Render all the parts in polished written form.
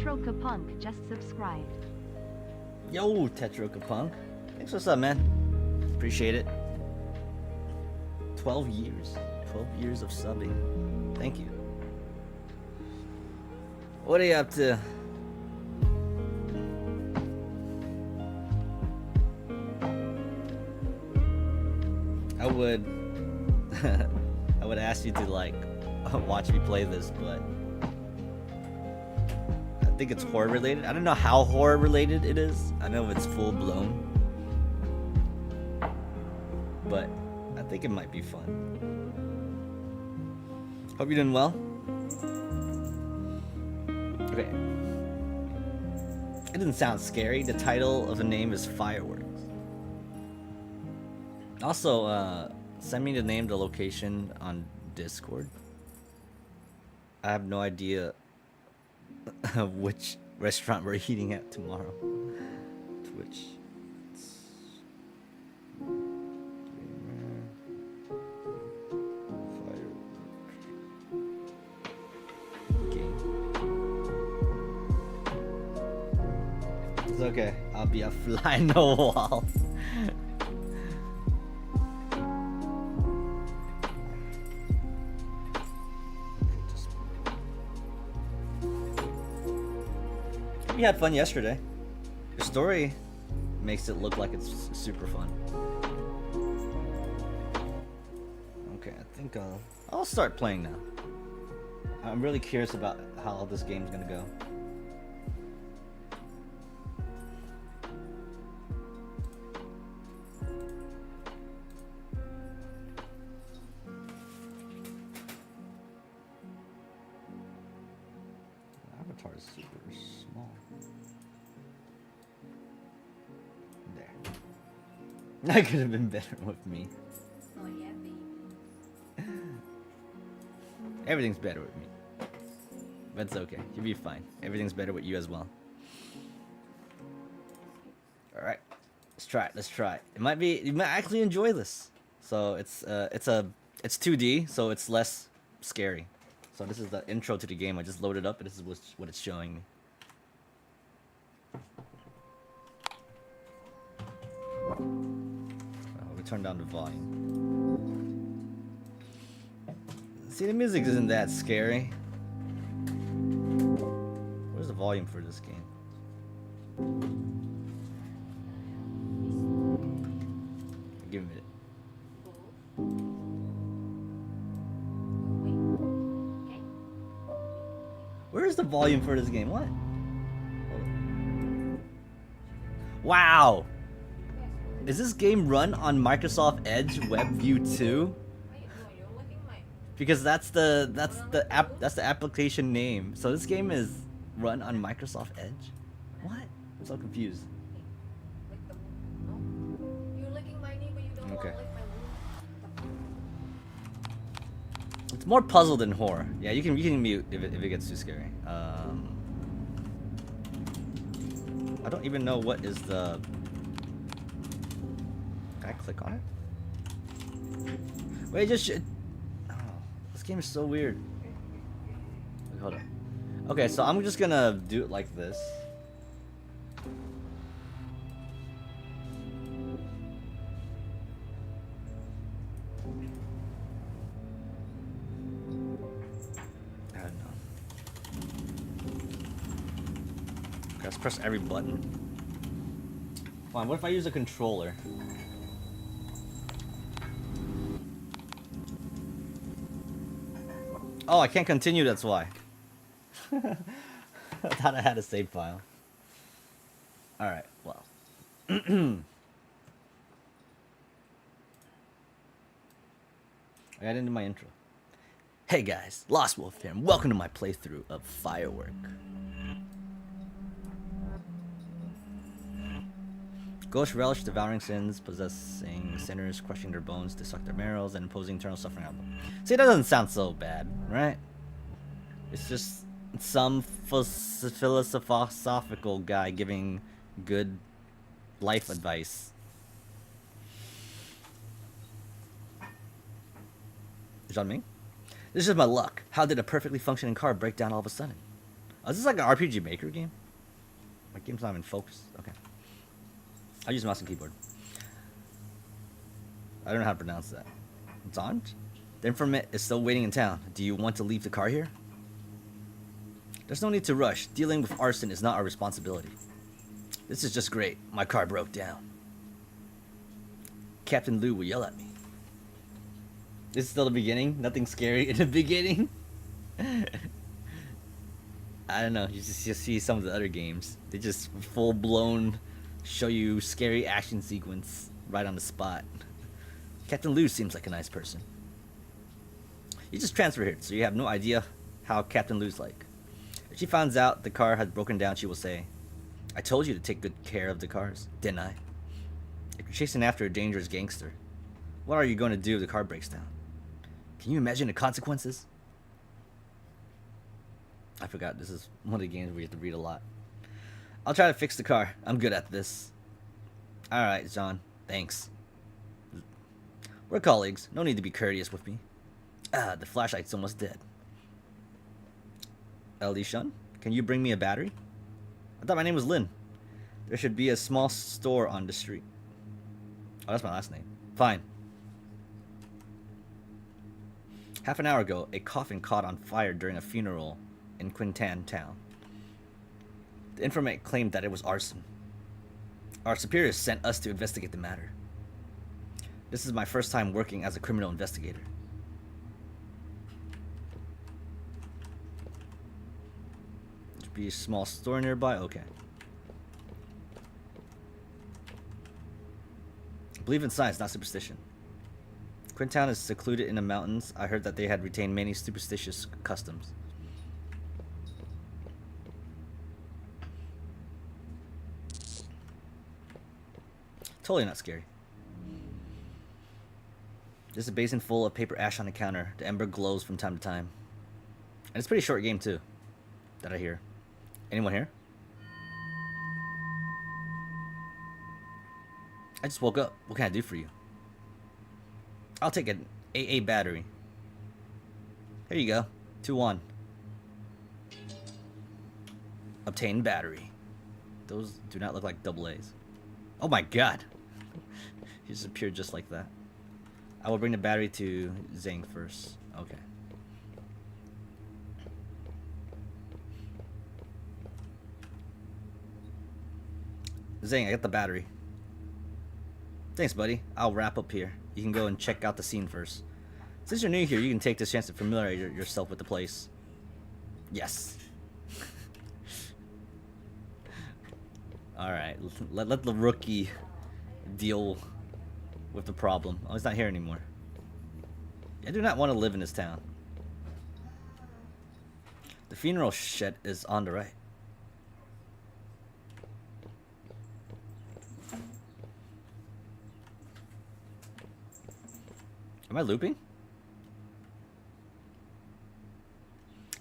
Tetrokapunk just subscribed. Yo, Tetrokapunk. Thanks, what's up, man? Appreciate it. 12 years. 12 years of subbing. Thank you. What are you up to? I would I would ask you to like watch me play this, but I think it's horror related. I don't know how horror related it is. I know it's full blown, but I think it might be fun. Hope you're doing well. Okay. It doesn't sound scary. The title of the name is Firework. Also, send me the name, the location on Discord. I have no idea which restaurant we're eating at tomorrow. Twitch. It's okay. I'll be a fly in the wall. We had fun yesterday. Your story makes it look like it's super fun. Okay, I think I'll start playing now. I'm really curious about how this game's gonna go. Avatar is super small. There. That could have been better with me. Oh yeah, baby. Everything's better with me. But it's okay. You'll be fine. Everything's better with you as well. Alright. Let's try it. Let's try it. You might actually enjoy this. So it's 2D, so it's less scary. So this is the intro to the game. I just loaded up and this is what it's showing me. We turn down the volume. See, the music isn't that scary. Where's the volume for this game? Give me it. Where's the volume for this game? What? Wow! Is this game run on Microsoft Edge WebView 2? Because that's the application name. So this game is run on Microsoft Edge? What? I'm so confused. Okay. It's more puzzle than horror. Yeah, you can mute if it gets too scary. I don't even know what is the. Can I click on it? Wait, just. Oh, this game is so weird. Wait, hold on. Okay, so I'm just gonna do it like this. Let's press every button. Fine, what if I use a controller? Oh, I can't continue, that's why. I thought I had a save file. Alright, well. I got into my intro. Hey guys, Lost Wolf here, and welcome to my playthrough of Firework. Ghosts relish devouring sins, possessing sinners, crushing their bones to suck their marrows, and imposing eternal suffering on them. See, that doesn't sound so bad, right? It's just some philosophical guy giving good life advice. Is that me? This is my luck. How did a perfectly functioning car break down all of a sudden? Oh, is this like an RPG Maker game? My game's not even focused. Okay. I use mouse and keyboard. I don't know how to pronounce that. It's on? The informant is still waiting in town. Do you want to leave the car here? There's no need to rush. Dealing with arson is not our responsibility. This is just great. My car broke down. Captain Lou will yell at me. This is still the beginning? Nothing scary in the beginning? I don't know. You just see some of the other games. They just full-blown show you scary action sequence right on the spot. Captain Lou seems like a nice person. You just transfer here, so you have no idea how Captain Lou's like. If she finds out the car has broken down, she will say, I told you to take good care of the cars, didn't I? If you're chasing after a dangerous gangster, what are you going to do if the car breaks down? Can you imagine the consequences? I forgot, this is one of the games where you have to read a lot. I'll try to fix the car. I'm good at this. Alright, John. Thanks. We're colleagues. No need to be courteous with me. Ah, the flashlight's almost dead. Elishun, can you bring me a battery? I thought my name was Lin. There should be a small store on the street. Oh, that's my last name. Fine. Half an hour ago, a coffin caught on fire during a funeral in Quintan town. The informant claimed that it was arson. Our superiors sent us to investigate the matter. This is my first time working as a criminal investigator. Should be a small store nearby? Okay. Believe in science, not superstition. Quintown is secluded in the mountains. I heard that they had retained many superstitious customs. Totally not scary. There's a basin full of paper ash on the counter. The ember glows from time to time. And it's a pretty short game too, that I hear. Anyone here? I just woke up. What can I do for you? I'll take an AA battery. Here you go. 2-1. Obtain battery. Those do not look like double A's. Oh my god. He just appeared just like that. I will bring the battery to Zhang first. Okay. Zhang, I got the battery. Thanks, buddy. I'll wrap up here. You can go and check out the scene first. Since you're new here, you can take this chance to familiarize yourself with the place. Yes. Alright, let the rookie deal with the problem. Oh, he's not here anymore. I do not want to live in this town. The funeral shed is on the right. Am I looping?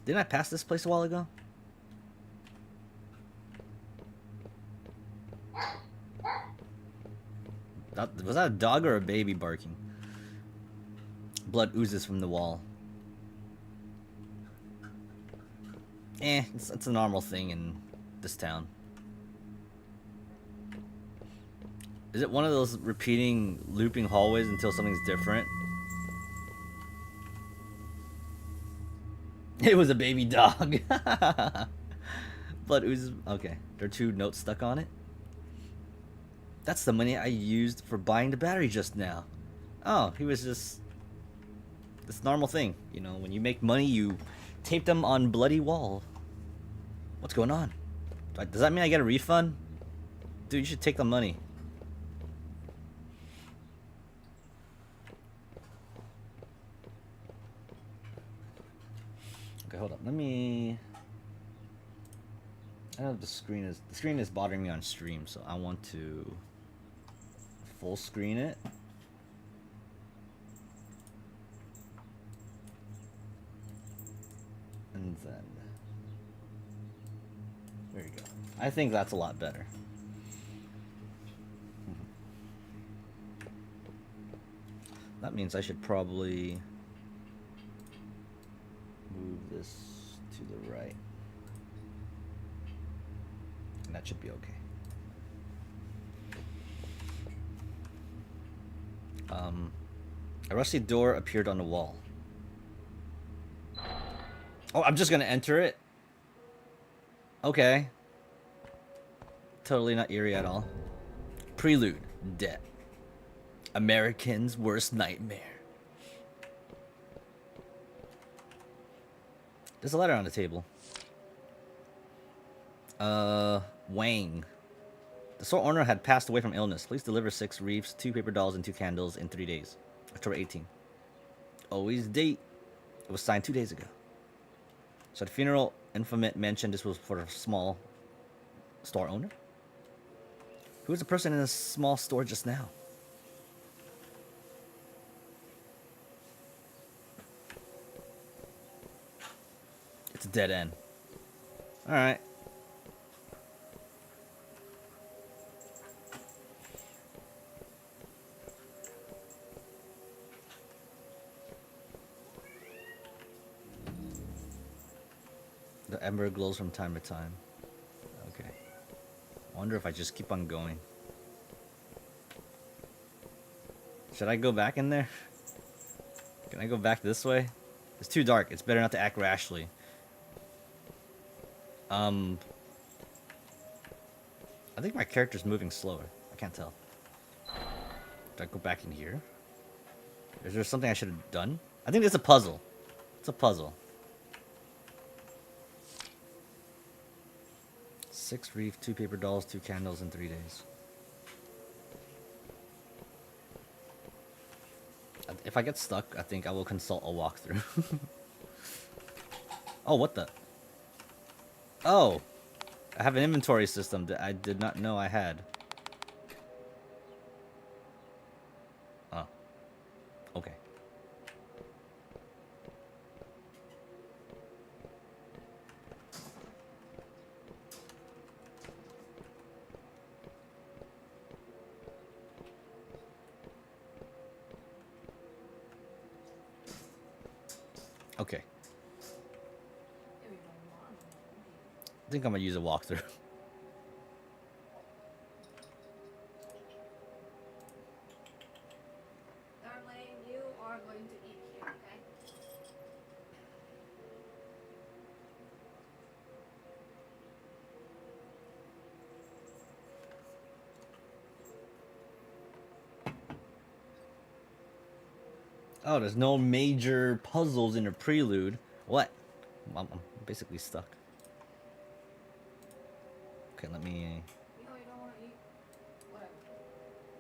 Didn't I pass this place a while ago? Was that a dog or a baby barking? Blood oozes from the wall. It's a normal thing in this town. Is it one of those repeating, looping hallways until something's different? It was a baby dog. Blood oozes. Okay, there are 2 notes stuck on it. That's the money I used for buying the battery just now. Oh, he was just... this normal thing. You know, when you make money, you tape them on bloody wall. What's going on? Does that mean I get a refund? Dude, you should take the money. Okay, hold up. Let me... I know the screen is bothering me on stream, so I want to full screen it. And then there you go. I think that's a lot better. That means I should probably move this to the right. guessing that should be okay. A rusty door appeared on the wall. Oh, I'm just gonna enter it? Okay. Totally not eerie at all. Prelude. Debt. American's worst nightmare. There's a letter on the table. Wang. The store owner had passed away from illness. Please deliver 6 reefs, 2 paper dolls, and 2 candles in 3 days. October 18. Always date. It was signed 2 days ago. So the funeral informant mentioned this was for a small store owner. Who was the person in this small store just now? It's a dead end. Alright. The ember glows from time to time. Okay. I wonder if I just keep on going. Should I go back in there? Can I go back this way? It's too dark. It's better not to act rashly. I think my character's moving slower. I can't tell. Do I go back in here? Is there something I should have done? I think it's a puzzle. It's a puzzle. 6 reef, 2 paper dolls, 2 candles in 3 days. If I get stuck, I think I will consult a walkthrough. Oh, what the? Oh! I have an inventory system that I did not know I had. Oh. Okay. Okay. I think I'm gonna use a walkthrough. Darling, you are going to eat here, okay? Oh, there's no major puzzles in the prelude. What? I'm basically stuck. Okay, let me... You know you don't want to eat. Whatever.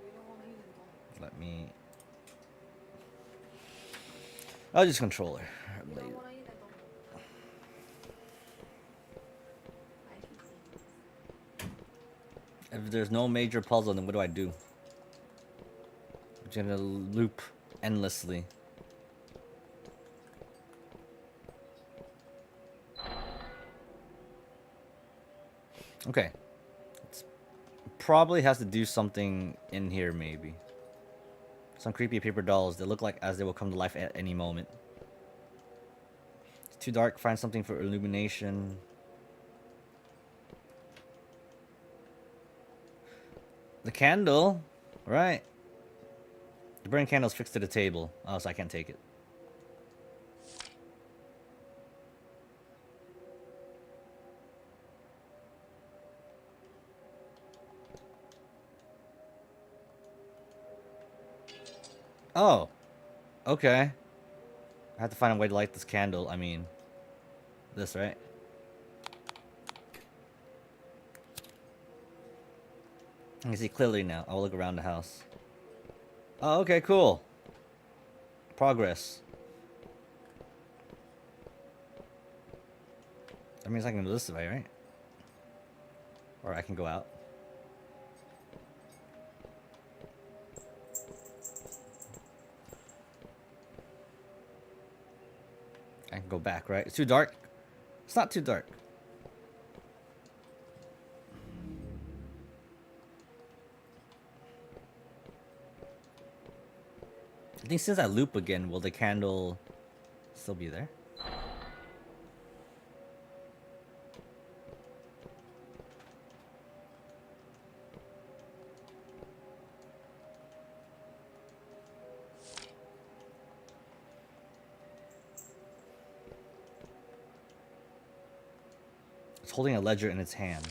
You don't want to eat it, don't. Let me... I'll just controller. You don't want to eat it, don't. I keep eating. If there's no major puzzle, then what do I do? I'm just gonna loop endlessly. Okay. It probably has to do something in here, maybe. Some creepy paper dolls that look like as they will come to life at any moment. It's too dark. Find something for illumination. The candle, right? The burning candle's fixed to the table. Oh, so I can't take it. Oh, okay. I have to find a way to light this candle. I mean, this, right? I can see clearly now. I'll look around the house. Oh, okay, cool. Progress. That means I can go this way, right? Or I can go out. I can go back, right? It's too dark. It's not too dark. I think since I loop again, will the candle still be there? It's holding a ledger in its hand.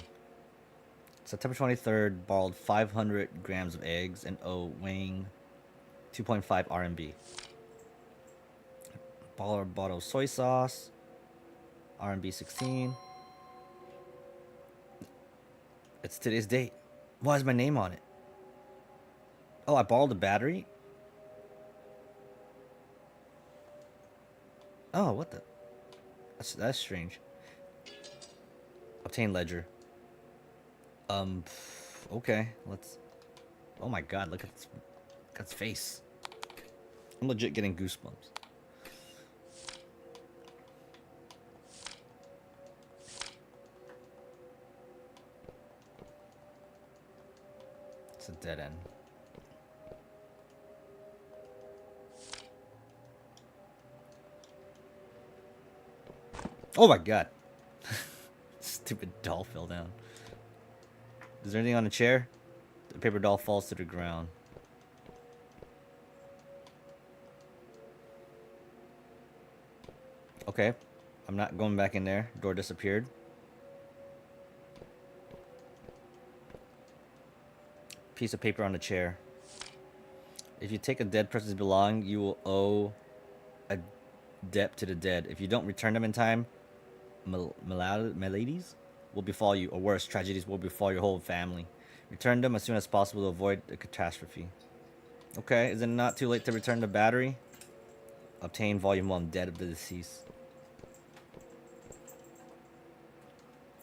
September 23rd, borrowed 500 grams of eggs and O weighing 2.5 RMB. Borrowed bottle soy sauce, RMB 16. It's today's date. Why is my name on it? Oh, I borrowed a battery? Oh, what the? That's strange. Obtain ledger. Okay, let's... Oh my god, look at its face. I'm legit getting goosebumps. It's a dead end. Oh my god. Stupid doll fell down. Is there anything on the chair? The paper doll falls to the ground. Okay. I'm not going back in there. Door disappeared. Piece of paper on the chair. If you take a dead person's belongings, you will owe a debt to the dead. If you don't return them in time, maladies will befall you, or worse, tragedies will befall your whole family. Return them as soon as possible to avoid a catastrophe. Okay, is it not too late to return the battery? Obtain volume 1, Dead of the Deceased.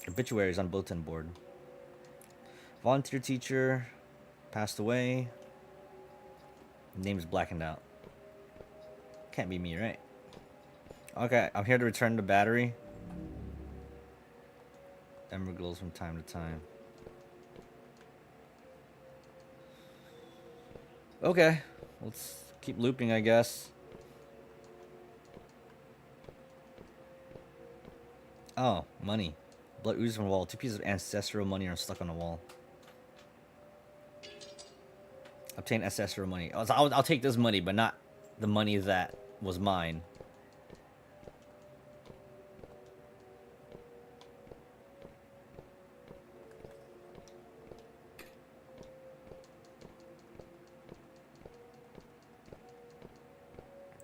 Obituaries on bulletin board. Volunteer teacher passed away. Name's blackened out. Can't be me, right? Okay, I'm here to return the battery. Ember glows from time to time. Okay, let's keep looping, I guess. Oh, money. Blood oozes from the wall. 2 pieces of ancestral money are stuck on the wall. Obtain ancestral money. I'll take this money, but not the money that was mine.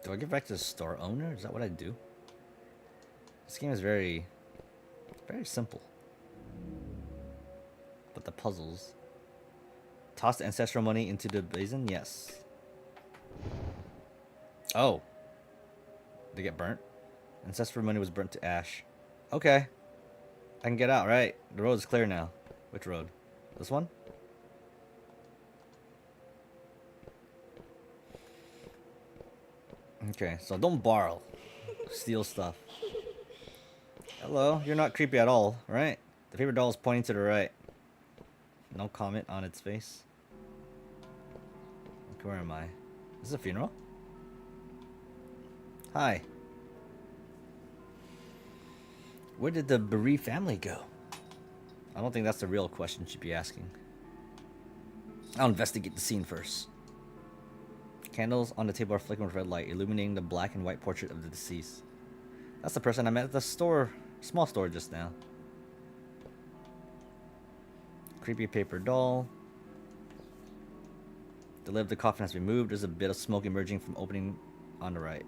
Do I give back to the store owner? Is that what I do? This game is very simple. But the puzzles. Toss the ancestral money into the basin? Yes. Oh. They get burnt? Ancestral money was burnt to ash. Okay. I can get out, right? The road is clear now. Which road? This one? Okay, so don't borrow. Steal stuff. Hello, you're not creepy at all, right? The paper doll is pointing to the right. No comment on its face. Okay, where am I? Is this a funeral? Hi. Where did the bereaved family go? I don't think that's the real question you should be asking. I'll investigate the scene first. Candles on the table are flickering with red light, illuminating the black and white portrait of the deceased. That's the person I met at the store, small store just now. Creepy paper doll. The lid of the coffin has been moved. There's a bit of smoke emerging from opening on the right.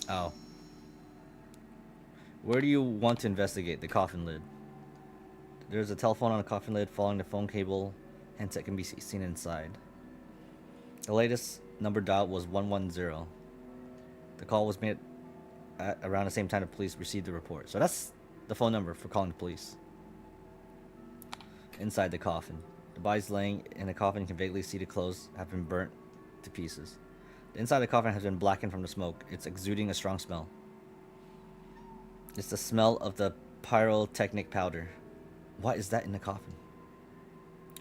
Oh. Where do you want to investigate? The coffin lid. There's a telephone on the coffin lid. Following the phone cable, handset can be seen inside. The latest number dialed was 110. The call was made at around the same time the police received the report. So that's the phone number for calling the police. Inside the coffin. The body's laying in the coffin. You can vaguely see the clothes have been burnt to pieces. The inside of the coffin has been blackened from the smoke. It's exuding a strong smell. It's the smell of the pyrotechnic powder. What is that in the coffin?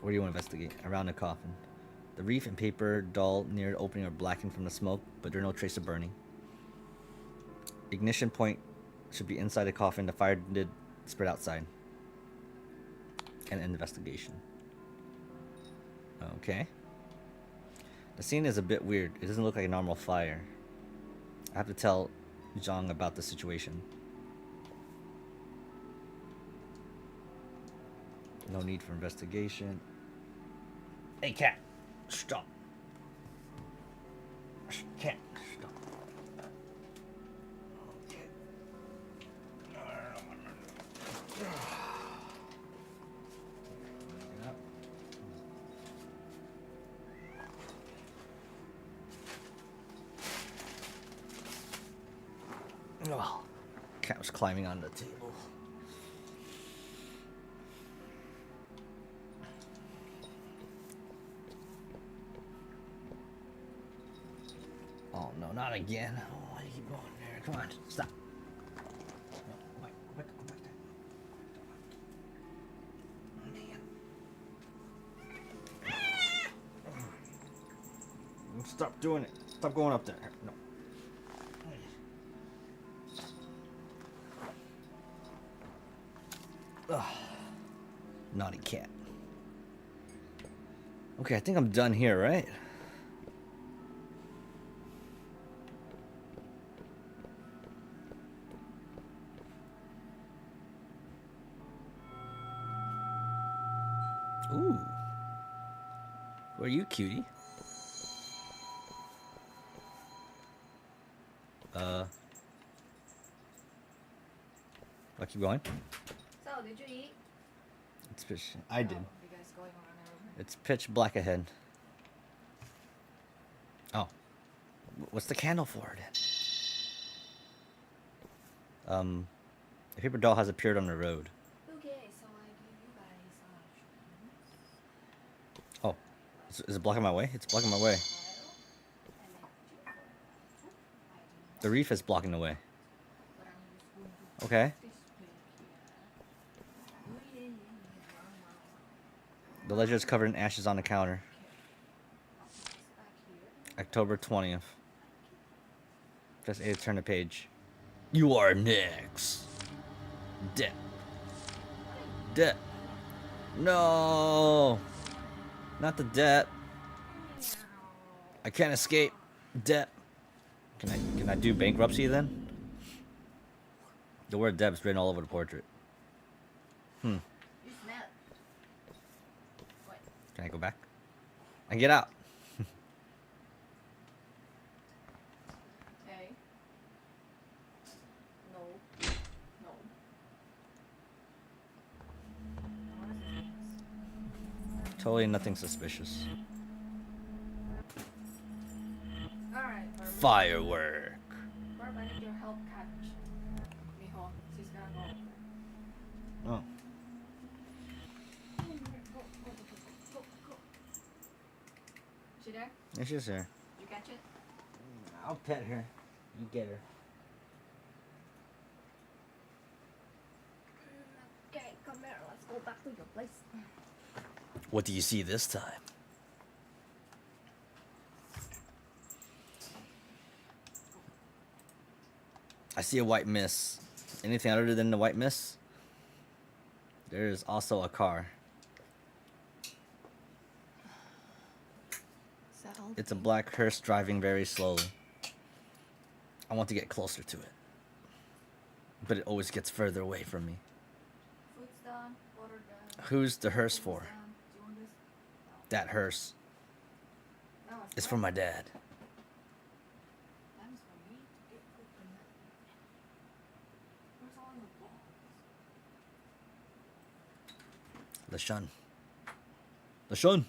Where do you want to investigate? Around the coffin. The wreath and paper doll near the opening are blackened from the smoke, but there's no trace of burning. Ignition point should be inside the coffin. The fire did spread outside. And investigation. Okay. The scene is a bit weird. It doesn't look like a normal fire. I have to tell Zhang about the situation. No need for investigation. Hey, cat, stop. Cat, stop. Okay. Oh, cat was climbing on the table. Oh no, not again. Oh, why do you keep going there? Come on, stop. No, go back there. Man. Stop doing it. Stop going up there. No. Ugh. Naughty cat. Okay, I think I'm done here, right? Ooh. Who are you, cutie? I'll keep going. So, did you eat? It's pitch. I did. Oh, you guys going around everywhere. It's pitch black ahead. Oh. What's the candle for then? A paper doll has appeared on the road. Okay, so I give you guys options. Oh. Is it blocking my way? It's blocking my way. The reef is blocking the way. But I'm just going to Okay. display here. The ledger is covered in ashes on the counter. Back here. October 20th. Press A to turn the page. You are next. Dead. Dead. No. Not the debt. I can't escape. Debt. Can I do bankruptcy then? The word debt's written all over the portrait. You smell. Wait. Can I go back? I can get out. Okay. No. No. What is this? Totally nothing suspicious. Alright, Barb. Firework. Barb, I need your help catch Miho. She's gonna go. Oh. Go. She there? Yeah, she's here. Did you catch it? I'll pet her. You get her. Okay, come here. Let's go back to your place. What do you see this time? I see a white mist. Anything other than the white mist? There is also a car. It's a black hearse driving very slowly. I want to get closer to it. But it always gets further away from me. Food's done. Water done. Who's the hearse for? Done. Do you want this? That hearse No, is for my dad. Time's for me to get coconut. Where's all the balls? LeShun. LeShun!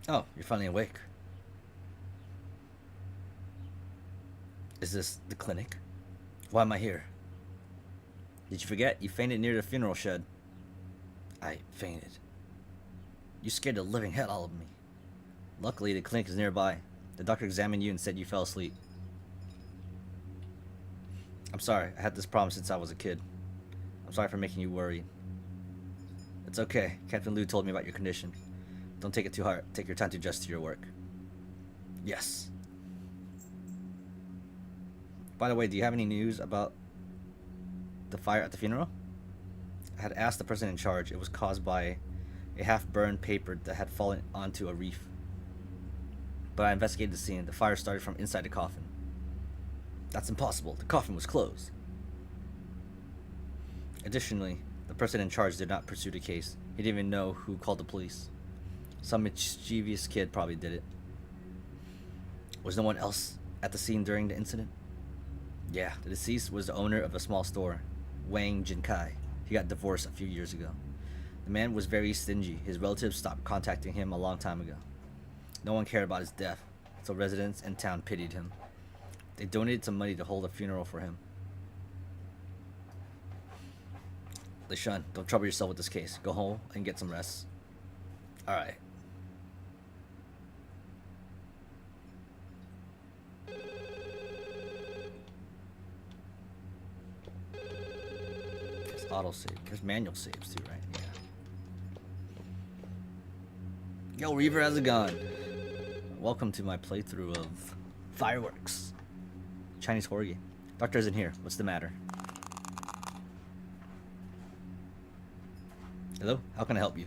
Oh, you're finally awake. Is this the clinic? Why am I here? Did you forget? You fainted near the funeral shed. I fainted. You scared the living hell out of me. Luckily, the clinic is nearby. The doctor examined you and said you fell asleep. I'm sorry. I had this problem since I was a kid. I'm sorry for making you worried. It's okay. Captain Liu told me about your condition. Don't take it too hard. Take your time to adjust to your work. Yes. By the way, do you have any news about the fire at the funeral? I had asked the person in charge. It was caused by a half-burned paper that had fallen onto a reef. but I investigated the scene. The fire started from inside the coffin. That's impossible. The coffin was closed. Additionally, the person in charge did not pursue the case. He didn't even know who called the police. Some mischievous kid probably did it. Was no one else at the scene during the incident? Yeah, the deceased was the owner of a small store, Wang Jinkai. He got divorced a few years ago. The man was very stingy. His relatives stopped contacting him a long time ago. No one cared about his death, so residents in town pitied him. They donated some money to hold a funeral for him. Lishun, don't trouble yourself with this case. Go home and get some rest. Alright. There's autosave. There's manual saves too, right? Yeah. Yo, Reaver, how's it going? Welcome to my playthrough of Fireworks. Chinese horror game. Doctor isn't here. What's the matter? Hello? How can I help you?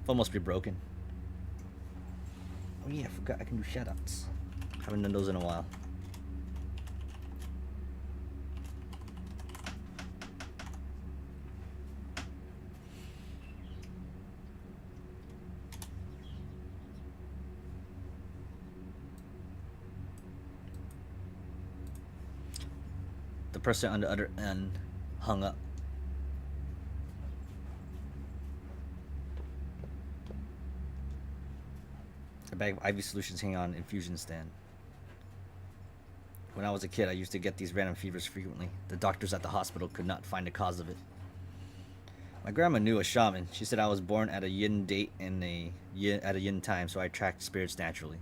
Phone must be broken. Oh yeah, I forgot I can do shoutouts. Haven't done those in a while. The person on the other end hung up. A bag of IV solutions hanging on infusion stand. When I was a kid, I used to get these random fevers frequently. The doctors at the hospital could not find the cause of it. My grandma knew a shaman. She said I was born at a yin date and at a yin time, so I attract spirits naturally.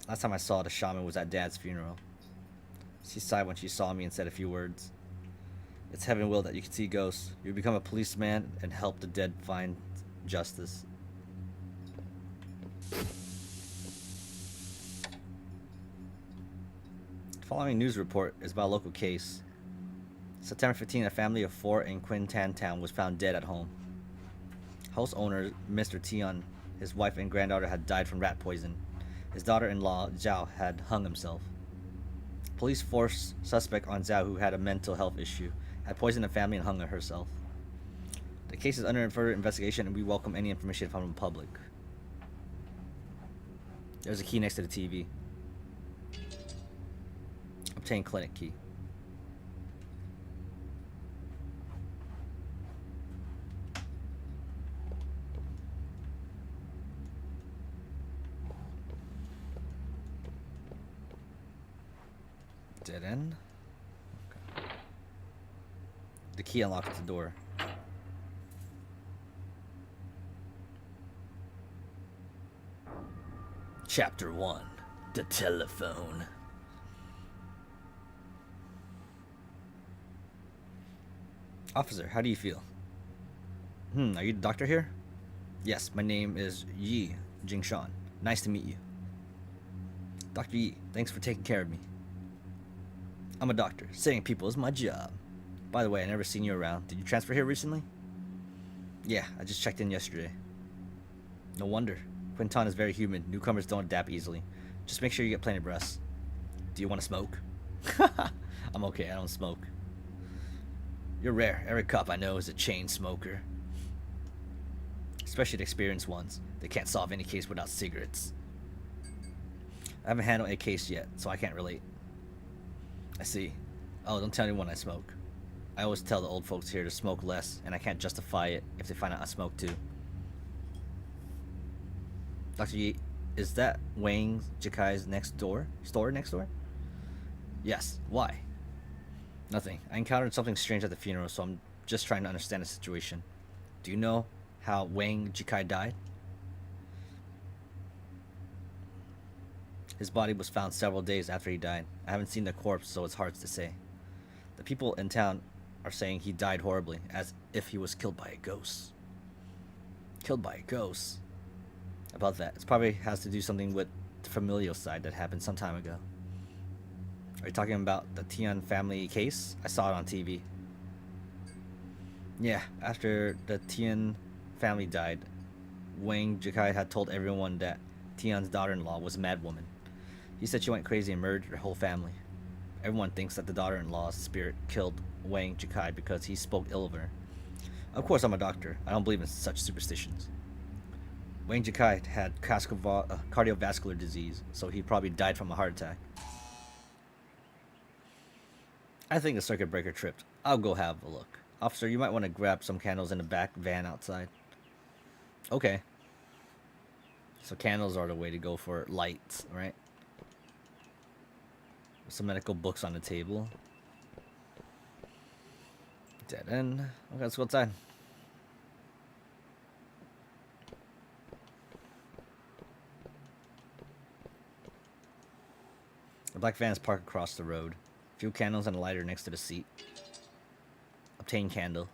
Last time I saw the shaman was at Dad's funeral. She sighed when she saw me and said a few words. It's heaven will that you can see ghosts. You become a policeman and help the dead find justice. The following news report is about a local case. September 15, a family of 4 in Quintan Town was found dead at home. House owner Mr. Tian, his wife and granddaughter had died from rat poison. His daughter-in-law, Zhao, had hung himself. Police forced suspect on Zhao, who had a mental health issue, had poisoned the family and hung herself. The case is under further investigation and we welcome any information from the public. There's a key next to the TV. Obtain clinic key. Dead end. Okay. The key unlocks the door. Chapter 1. The telephone. Officer, how do you feel? Are you the doctor here? Yes, my name is Yi Jingshan. Nice to meet you. Dr. Yi, thanks for taking care of me. I'm a doctor. Saving people is my job. By the way, I never seen you around. Did you transfer here recently? Yeah, I just checked in yesterday. No wonder. Quinton is very humid. Newcomers don't adapt easily. Just make sure you get plenty of rest. Do you want to smoke? I'm okay, I don't smoke. You're rare. Every cop I know is a chain smoker. Especially the experienced ones. They can't solve any case without cigarettes. I haven't handled a case yet, so I can't relate. I see. Oh, don't tell anyone I smoke. I always tell the old folks here to smoke less, and I can't justify it if they find out I smoke too. Dr. Yi, is that Wang Jikai's store next door? Yes. Why? Nothing. I encountered something strange at the funeral, so I'm just trying to understand the situation. Do you know how Wang Jikai died? His body was found several days after he died. I haven't seen the corpse, so it's hard to say. The people in town are saying he died horribly, as if he was killed by a ghost. Killed by a ghost? About that, it probably has to do something with the familial side that happened some time ago. Are you talking about the Tian family case? I saw it on TV. Yeah, after the Tian family died, Wang Jikai had told everyone that Tian's daughter-in-law was a mad woman. He said she went crazy and murdered her whole family. Everyone thinks that the daughter-in-law's spirit killed Wang Jikai because he spoke ill of her. Of course, I'm a doctor. I don't believe in such superstitions. Wang Jikai had cardiovascular disease, so he probably died from a heart attack. I think the circuit breaker tripped. I'll go have a look. Officer, you might want to grab some candles in the back van outside. Okay. So candles are the way to go for lights, right? Some medical books on the table. Dead end. Okay, let's go outside. The black van is parked across the road. A few candles and a lighter next to the seat. Obtain candle.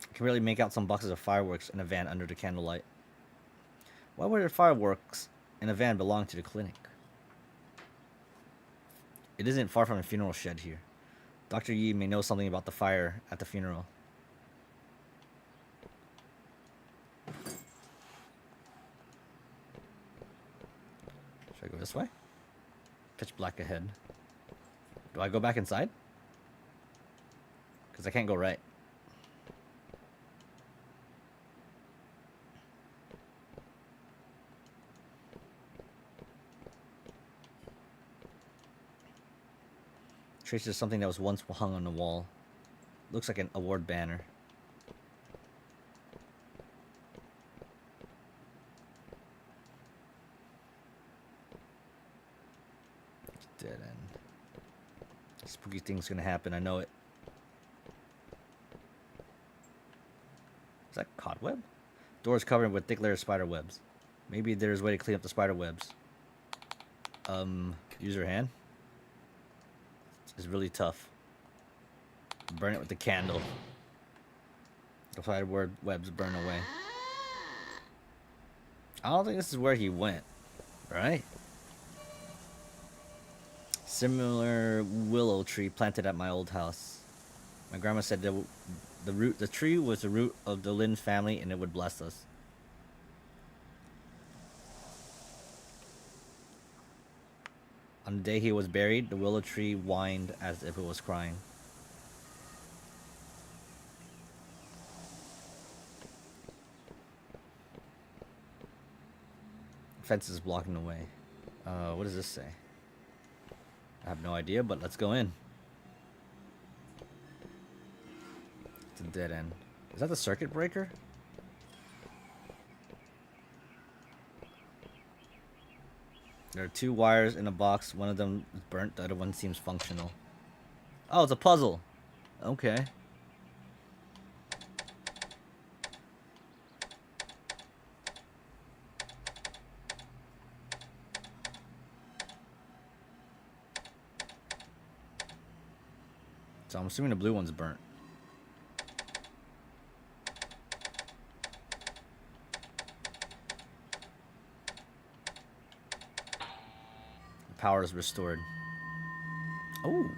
I can really make out some boxes of fireworks in a van under the candlelight. Why would the fireworks in a van belong to the clinic? It isn't far from a funeral shed here. Dr. Yi may know something about the fire at the funeral. Should I go this way? Pitch black ahead. Do I go back inside? Because I can't go right. Traces something that was once hung on the wall. Looks like an award banner. Dead end. Spooky thing's gonna happen, I know it. Is that cobweb? Doors covered with thick layers of spider webs. Maybe there's a way to clean up the spider webs. Use your hand. It's really tough. Burn it with the candle. The spider webs burn away. I don't think this is where he went, right? Similar willow tree planted at my old house. My grandma said that the tree was the root of the Lin family and it would bless us. On the day he was buried, the willow tree whined as if it was crying. Fence is blocking the way. What does this say? I have no idea, but let's go in. It's a dead end. Is that the circuit breaker? There are two wires in a box. One of them is burnt. The other one seems functional. Oh, it's a puzzle. Okay. So I'm assuming the blue one's burnt. Power is restored. Oh.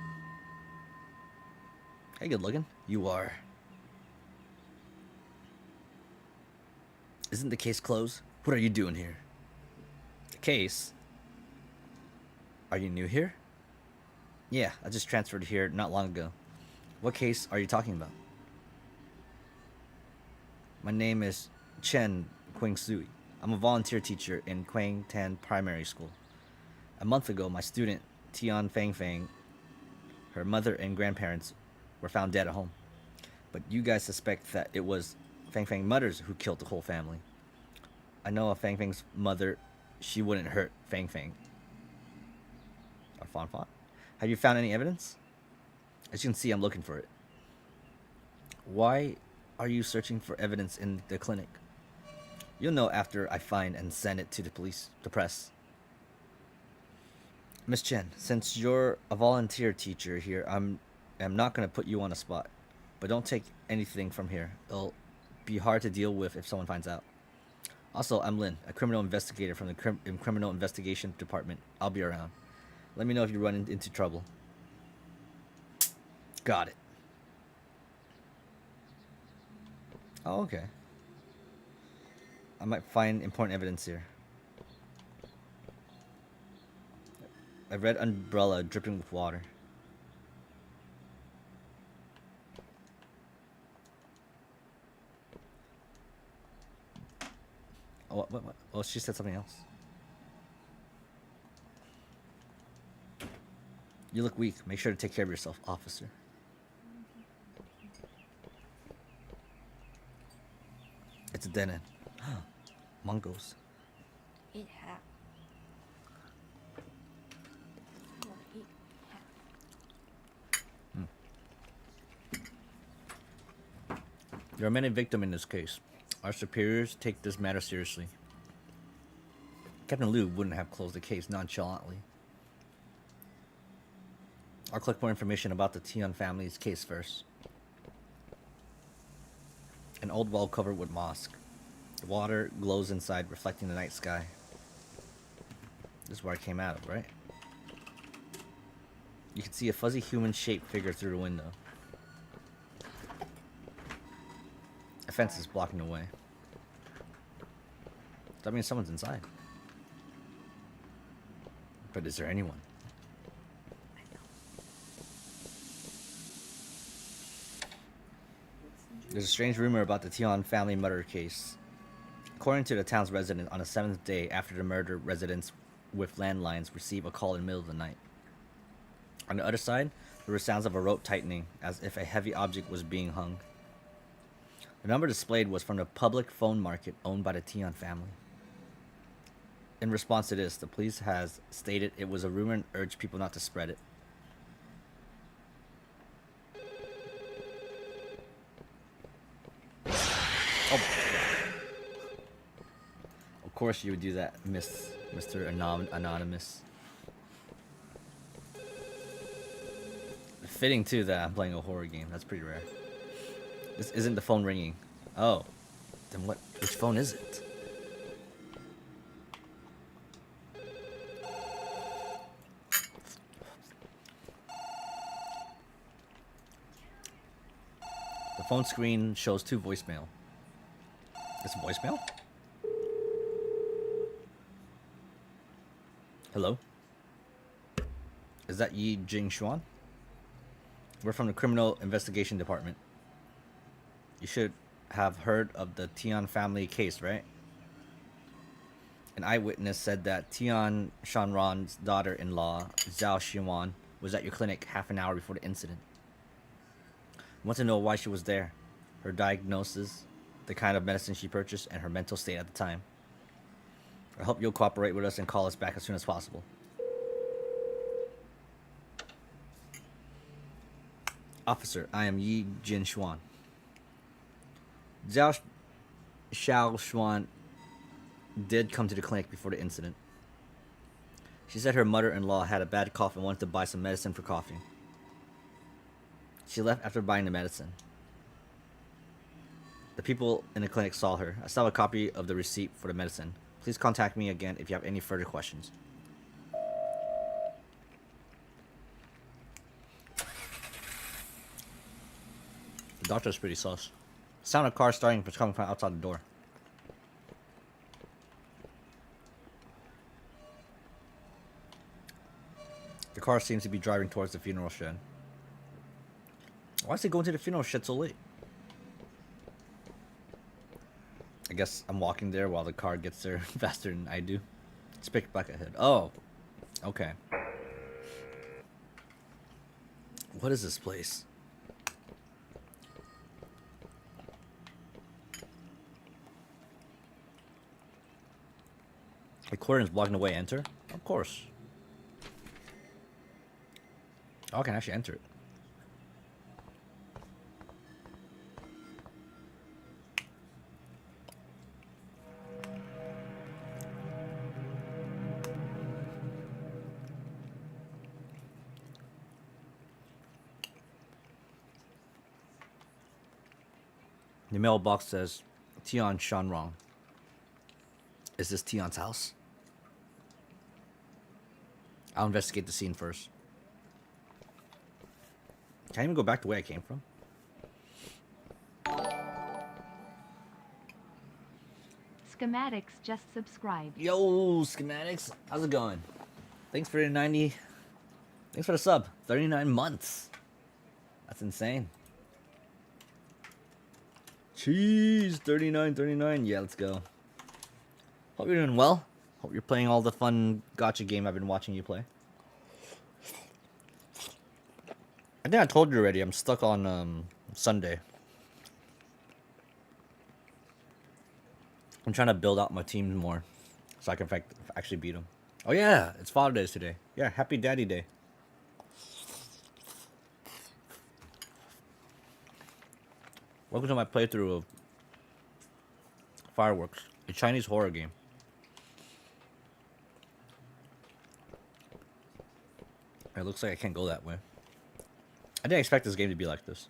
Hey, good looking. You are. Isn't the case closed? What are you doing here? The case? Are you new here? Yeah, I just transferred here not long ago. What case are you talking about? My name is Chen Quing Sui. I'm a volunteer teacher in Quang Tan Primary School. A month ago, my student, Tian Fang Fang, her mother and grandparents were found dead at home. But you guys suspect that it was Fang Fang Mother's who killed the whole family. I know of Fang Fang's mother, she wouldn't hurt Fang Fang. Or Fan Fan. Have you found any evidence? As you can see, I'm looking for it. Why are you searching for evidence in the clinic? You'll know after I find and send it to the police, the press. Miss Chen, since you're a volunteer teacher here, I'm not going to put you on the spot. But don't take anything from here. It'll be hard to deal with if someone finds out. Also, I'm Lin, a criminal investigator from the Criminal Investigation Department. I'll be around. Let me know if you run into trouble. Got it. Oh, okay. I might find important evidence here. A red umbrella dripping with water. Oh, what? Oh, she said something else. You look weak. Make sure to take care of yourself, officer. It's a dead end. Mungos. Eat half. I wanna eat half. There are many victims in this case. Our superiors take this matter seriously. Captain Liu wouldn't have closed the case nonchalantly. I'll collect more information about the Tian family's case first. An old well covered with moss. The water glows inside, reflecting the night sky. This is where I came out of, right? You can see a fuzzy human-shaped figure through the window. A fence is blocking the way. That means someone's inside. But is there anyone? There's a strange rumor about the Tian family murder case. According to the town's resident, on the 7th day after the murder, residents with landlines receive a call in the middle of the night. On the other side, there were sounds of a rope tightening, as if a heavy object was being hung. The number displayed was from the public phone market owned by the Tian family. In response to this, the police has stated it was a rumor and urged people not to spread it. Oh. Of course you would do that, Mr. Anonymous. Fitting too that I'm playing a horror game. That's pretty rare. This isn't the phone ringing. Oh. Then what? Which phone is it? The phone screen shows 2 voicemail. It's a voicemail? Hello? Is that Yi Jing Xuan? We're from the Criminal Investigation Department. You should have heard of the Tian family case, right? An eyewitness said that Tian Shanran's daughter-in-law, Zhao Xiwan, was at your clinic half an hour before the incident. I want to know why she was there, her diagnosis, the kind of medicine she purchased, and her mental state at the time. I hope you'll cooperate with us and call us back as soon as possible. Officer, I am Yi Jin Xuan. Zhao Xuan did come to the clinic before the incident. She said her mother-in-law had a bad cough and wanted to buy some medicine for coughing. She left after buying the medicine. The people in the clinic saw her. I still have a copy of the receipt for the medicine. Please contact me again if you have any further questions. The doctor's pretty sus. Sound of cars starting was coming from outside the door. The car seems to be driving towards the funeral shed. Why is it going to the funeral shed so late? I guess I'm walking there while the car gets there faster than I do. Let's pick back ahead. Oh, okay. What is this place? The cordon is blocking the way. Enter? Of course. Oh, I can actually enter it. The mailbox says, Tian Shanrong. Is this Tian's house? I'll investigate the scene first. Can I even go back the way I came from? Schematics just subscribed. Yo, Schematics, how's it going? Thanks for the 90. Thanks for the sub. 39 months. That's insane. Jeez, 39. Yeah, let's go. Hope you're doing well. Hope you're playing all the fun gacha game I've been watching you play. I think I told you already. I'm stuck on Sunday. I'm trying to build out my team more, so I can actually beat them. Oh yeah, it's Father's Day today. Yeah, happy Daddy Day. Welcome to my playthrough of Fireworks, a Chinese horror game. It looks like I can't go that way. I didn't expect this game to be like this.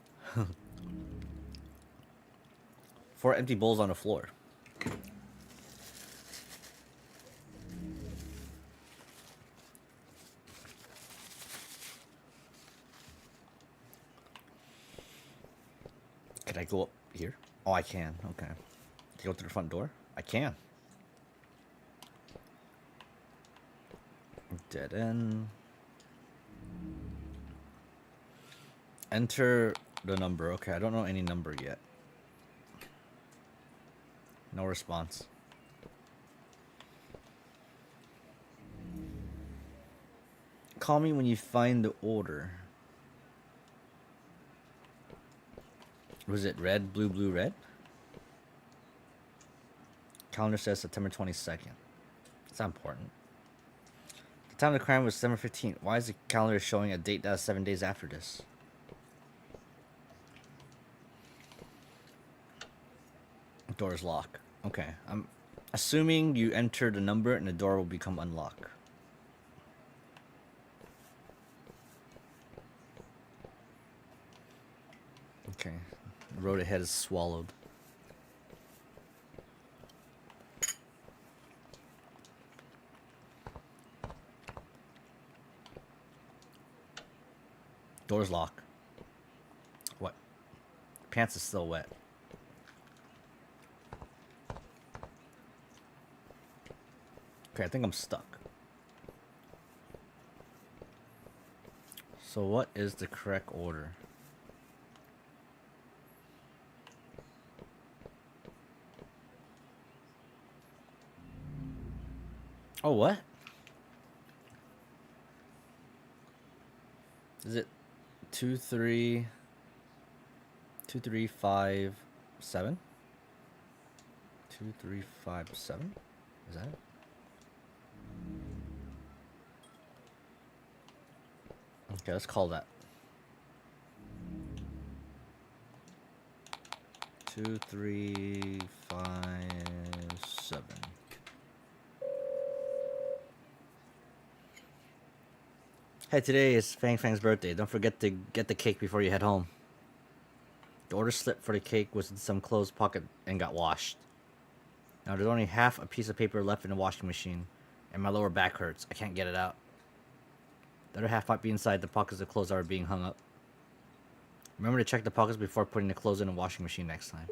4 empty bowls on the floor. Can I go up here? Oh, I can. Okay. Can I go to the front door? I can. Dead end. Enter the number. Okay, I don't know any number yet. No response. Call me when you find the order. Was it red, blue, blue, red? Calendar says September 22nd. It's not important. The time of the crime was September 15th. Why is the calendar showing a date that is 7 days after this? The door is locked. Okay, I'm assuming you enter the number and the door will become unlocked. Okay, the road ahead is swallowed. Door's locked. What? Pants is still wet. Okay, I think I'm stuck. So what is the correct order? Oh, what? Is it 2, 3, 2, 3, 5, 7? 2, 3, 5, 7? Is that it? Okay, let's call that. 2, 3, 5, 7. Hey, today is Fang Fang's birthday. Don't forget to get the cake before you head home. The order slip for the cake was in some closed pocket and got washed. Now there's only half a piece of paper left in the washing machine, and my lower back hurts. I can't get it out. The other half might be inside the pockets of clothes that are being hung up. Remember to check the pockets before putting the clothes in the washing machine next time.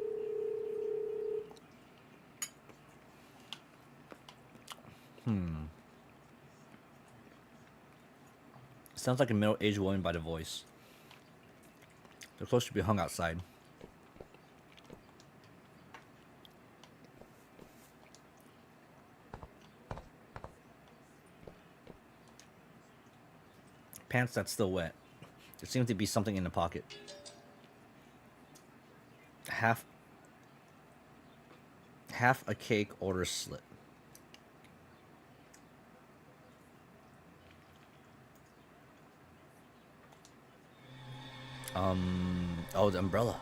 Sounds like a middle-aged woman by the voice. They're close to be hung outside. Pants that's still wet. There seems to be something in the pocket. Half a cake order slip. Oh, the umbrella.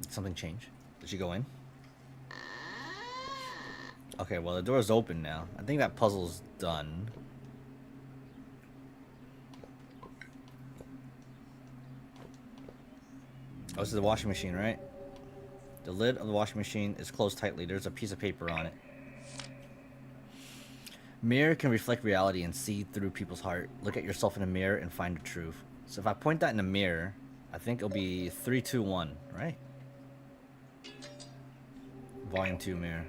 Did something change? Did she go in? Okay, well, the door's open now. I think that puzzle's done. Oh, this is the washing machine, right? The lid of the washing machine is closed tightly. There's a piece of paper on it. Mirror can reflect reality and see through people's heart. Look at yourself in a mirror and find the truth. So if I point that in a mirror, I think it'll be 3, 2, 1, right? Volume 2 mirror.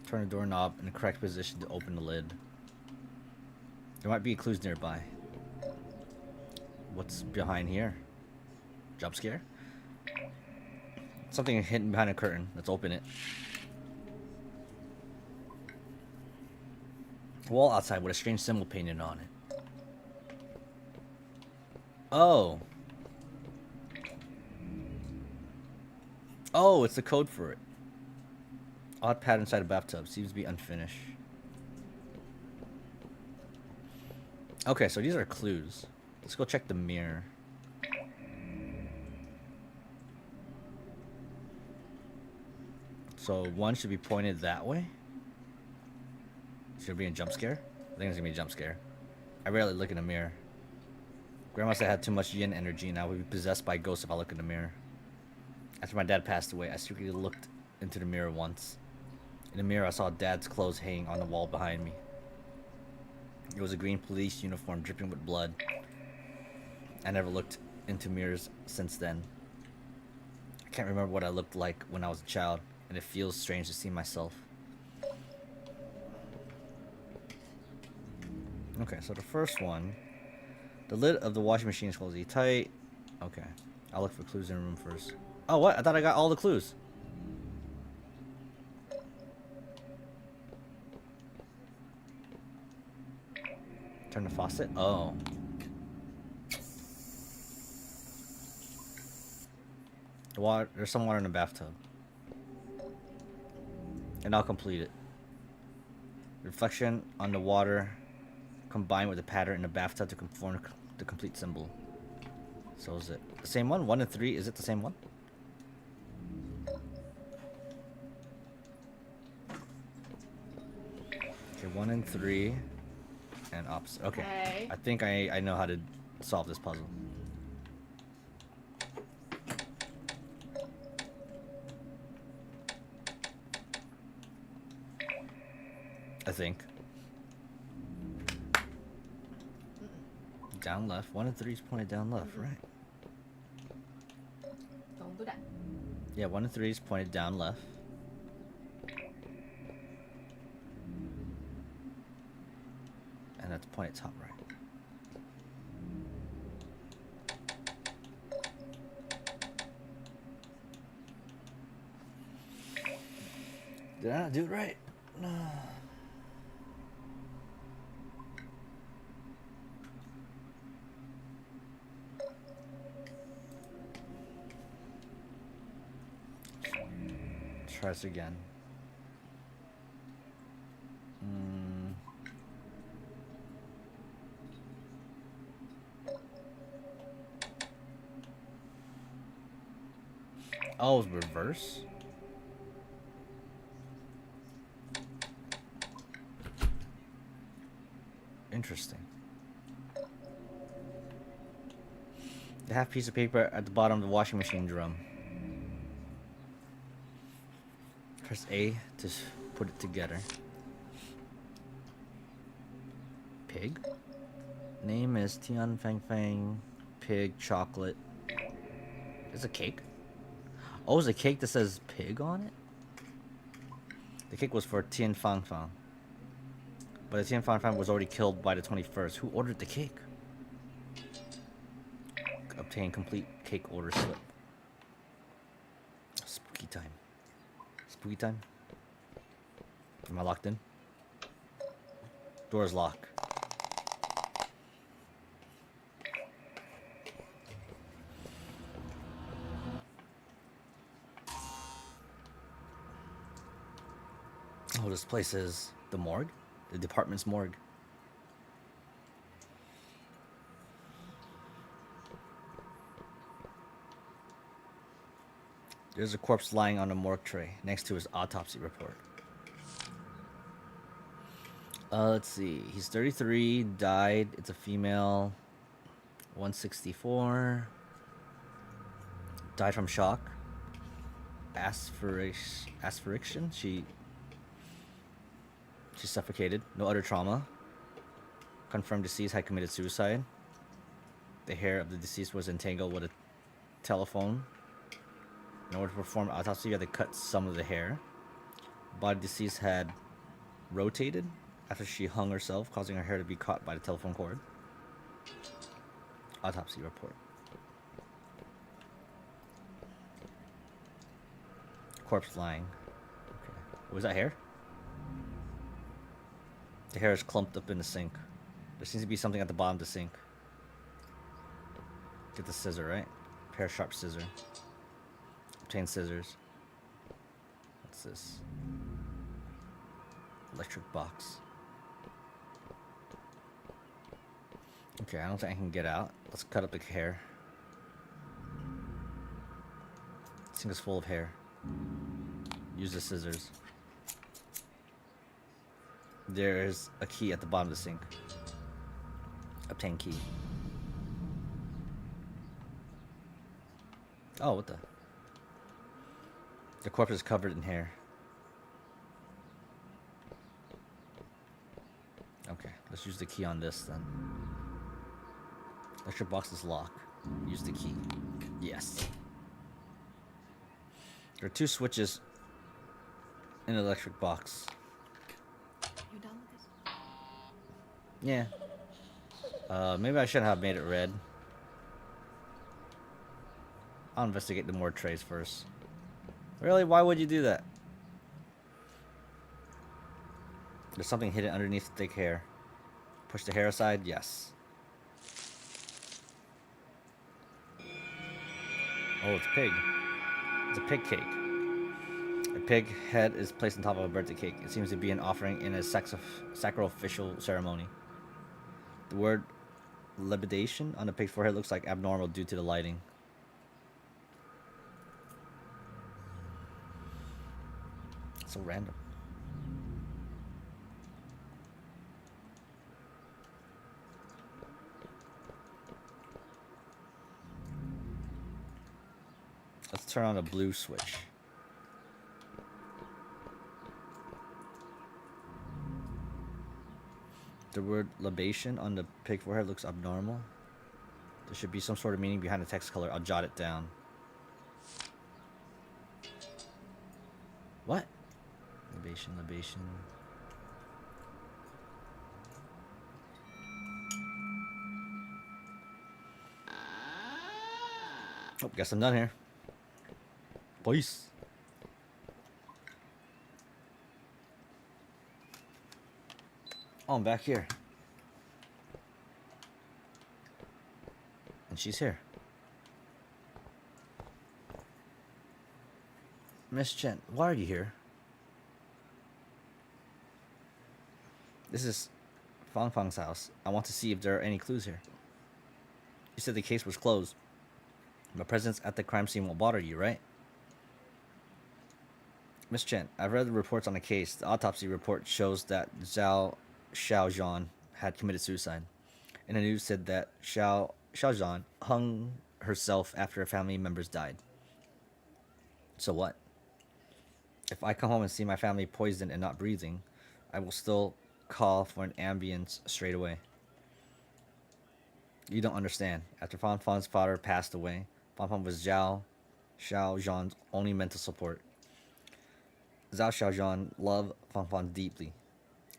Turn the doorknob in the correct position to open the lid. There might be clues nearby. What's behind here? Jump scare? Something hidden behind a curtain. Let's open it. Wall outside with a strange symbol painted on it. Oh. Oh, it's the code for it. Odd pad inside a bathtub. Seems to be unfinished. Okay, so these are clues. Let's go check the mirror. So one should be pointed that way. Should it be a jump scare? I think it's gonna be a jump scare. I rarely look in a mirror. Grandma said I had too much yin energy and I would be possessed by ghosts if I look in the mirror. After my dad passed away, I secretly looked into the mirror once. In the mirror, I saw Dad's clothes hanging on the wall behind me. It was a green police uniform dripping with blood. I never looked into mirrors since then. I can't remember what I looked like when I was a child, and it feels strange to see myself. Okay, so the first one, the lid of the washing machine is closely tight. Okay, I'll look for clues in the room first. Oh, what? I thought I got all the clues. Turn the faucet. Oh. The water. There's some water in the bathtub. And I'll complete it. Reflection on the water combined with the pattern in the bathtub to conform the complete symbol. So is it the same one? 1 and 3. Is it the same one? Okay, 1 and 3. And opposite. Okay. I think I know how to solve this puzzle. I think. Down left. 1 and 3 is pointed down left, right? Don't do that. Yeah, 1 and 3 is pointed down left. And that's pointed top right. Did I not do it right? No. Try this again. Oh, it's reverse? Interesting. The half piece of paper at the bottom of the washing machine drum. Press A to put it together. Pig? Name is Tian Fang Fang. Pig, chocolate. It's a cake? Oh, it's a cake that says pig on it? The cake was for Tian Fang Fang. But the Tian Fang Fang was already killed by the 21st. Who ordered the cake? Obtain complete cake order slip. Spooky time. Spooky time? Am I locked in? Door's locked. Oh, this place is the morgue? The department's morgue. There's a corpse lying on a morgue tray next to his autopsy report. Let's see. He's 33, died. It's a female. 164. Died from shock. Asphyxion. She She's suffocated. No other trauma. Confirmed deceased had committed suicide. The hair of the deceased was entangled with a telephone. In order to perform autopsy, you had to cut some of the hair. Body deceased had rotated after she hung herself, causing her hair to be caught by the telephone cord. Autopsy report. Corpse lying. Okay. Was that hair? The hair is clumped up in the sink. There seems to be something at the bottom of the sink. Get the scissor, right? Pair of sharp scissors. Obtain scissors. What's this? Electric box. Okay, I don't think I can get out. Let's cut up the hair. This thing is full of hair. Use the scissors. There is a key at the bottom of the sink. Obtain key. Oh, what the? The corpse is covered in hair. Okay, let's use the key on this then. Electric box is locked. Use the key. Yes. There are two switches in the electric box. You done with this? Yeah. Maybe I shouldn't have made it red. I'll investigate the more trays first. Really? Why would you do that? There's something hidden underneath the thick hair. Push the hair aside? Yes. Oh, it's a pig. It's a pig cake. A pig head is placed on top of a birthday cake. It seems to be an offering in a sacrificial ceremony. The word libidation on the pig's forehead looks like abnormal due to the lighting. So random. Let's turn on a blue switch. The word libation on the pig forehead looks abnormal. There should be some sort of meaning behind the text color. I'll jot it down. What? Libation, libation. Oh, guess I'm done here. Boys. Oh, I'm back here. And she's here. Miss Chen, why are you here? This is Fang Fang's house. I want to see if there are any clues here. You said the case was closed. My presence at the crime scene won't bother you, right? Miss Chen, I've read the reports on the case. The autopsy report shows that Zhao Xiaozhan had committed suicide. And the news said that Xiaozhan hung herself after her family members died. So what? If I come home and see my family poisoned and not breathing, I will still call for an ambulance straight away. You don't understand. After Fan Fan's father passed away, Fan Fan was Zhao Xiaozhan's only mental support. Zhao Xiaozhan loved Fan Fan deeply.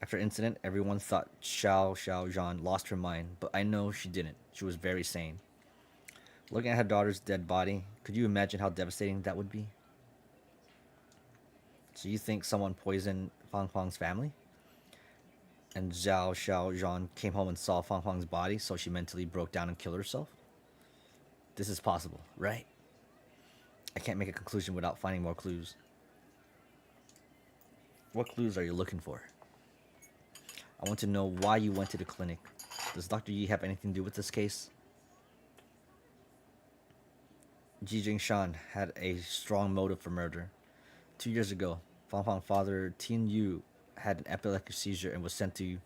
After the incident, everyone thought Xiaozhan lost her mind, but I know she didn't. She was very sane. Looking at her daughter's dead body, could you imagine how devastating that would be? So you think someone poisoned Fang Fang's family? And Zhao Xiaozhan came home and saw Fang Fang's body, so she mentally broke down and killed herself? This is possible, right? I can't make a conclusion without finding more clues. What clues are you looking for? I want to know why you went to the clinic. Does Dr. Yi have anything to do with this case? Ji Jingshan had a strong motive for murder. 2 years ago, Fang Fang's father, Tin Yu, had an epileptic seizure and was sent to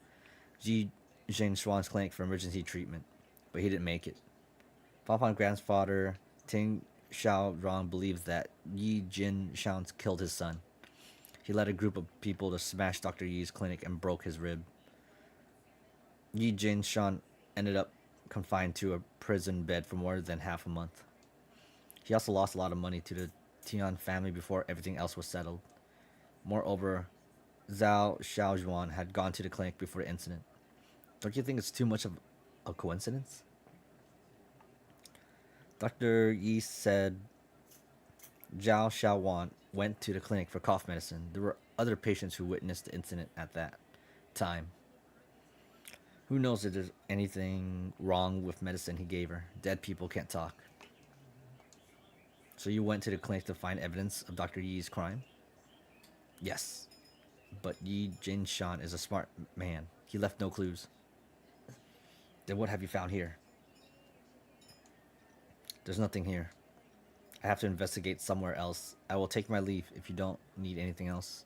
Ji Jingshan's clinic for emergency treatment, but he didn't make it. Fang Fang's grandfather, Ting Xiaorong, believes that Yi Jinshan killed his son. He led a group of people to smash Dr. Yi's clinic and broke his rib. Yi Jin Shan ended up confined to a prison bed for more than half a month. He also lost a lot of money to the Tian family before everything else was settled. Moreover, Zhao Xiaojuan had gone to the clinic before the incident. Don't you think it's too much of a coincidence? Dr. Yi said Zhao Xiaowan went to the clinic for cough medicine. There were other patients who witnessed the incident at that time. Who knows if there's anything wrong with medicine he gave her? Dead people can't talk. So you went to the clinic to find evidence of Dr. Yi's crime? Yes. But Yi Jinshan is a smart man. He left no clues. Then what have you found here? There's nothing here. I have to investigate somewhere else. I will take my leave if you don't need anything else.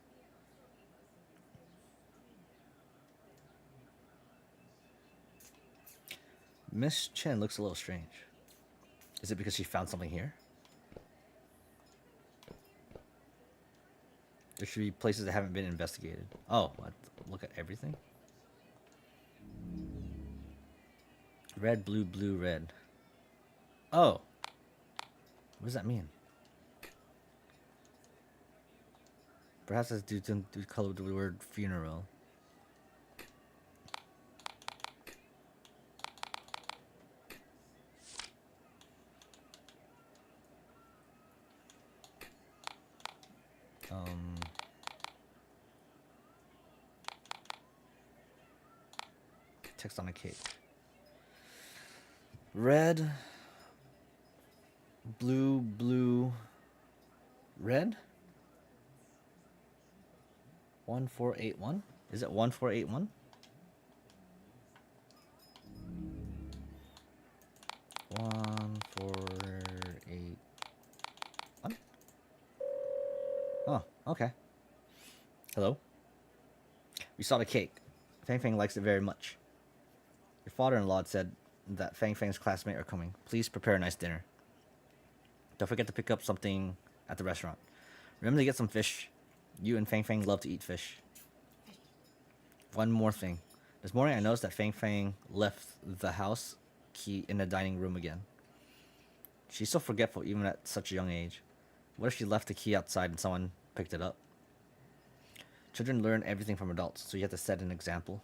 Miss Chen looks a little strange. Is it because she found something here? There should be places that haven't been investigated. Oh, look at everything. Red, blue, blue, red. Oh. What does that mean? Perhaps that's due to color the word funeral. Text on a cake. Red, blue, blue, red? 1481? Is it 1481? One, 481? Oh, okay. Hello? We saw the cake. Fang Fang likes it very much. Your father-in-law said that Fang Fang's classmates are coming. Please prepare a nice dinner. Don't forget to pick up something at the restaurant. Remember to get some fish. You and Fang Fang love to eat fish. One more thing. This morning I noticed that Fang Fang left the house key in the dining room again. She's so forgetful even at such a young age. What if she left the key outside and someone picked it up? Children learn everything from adults, so you have to set an example.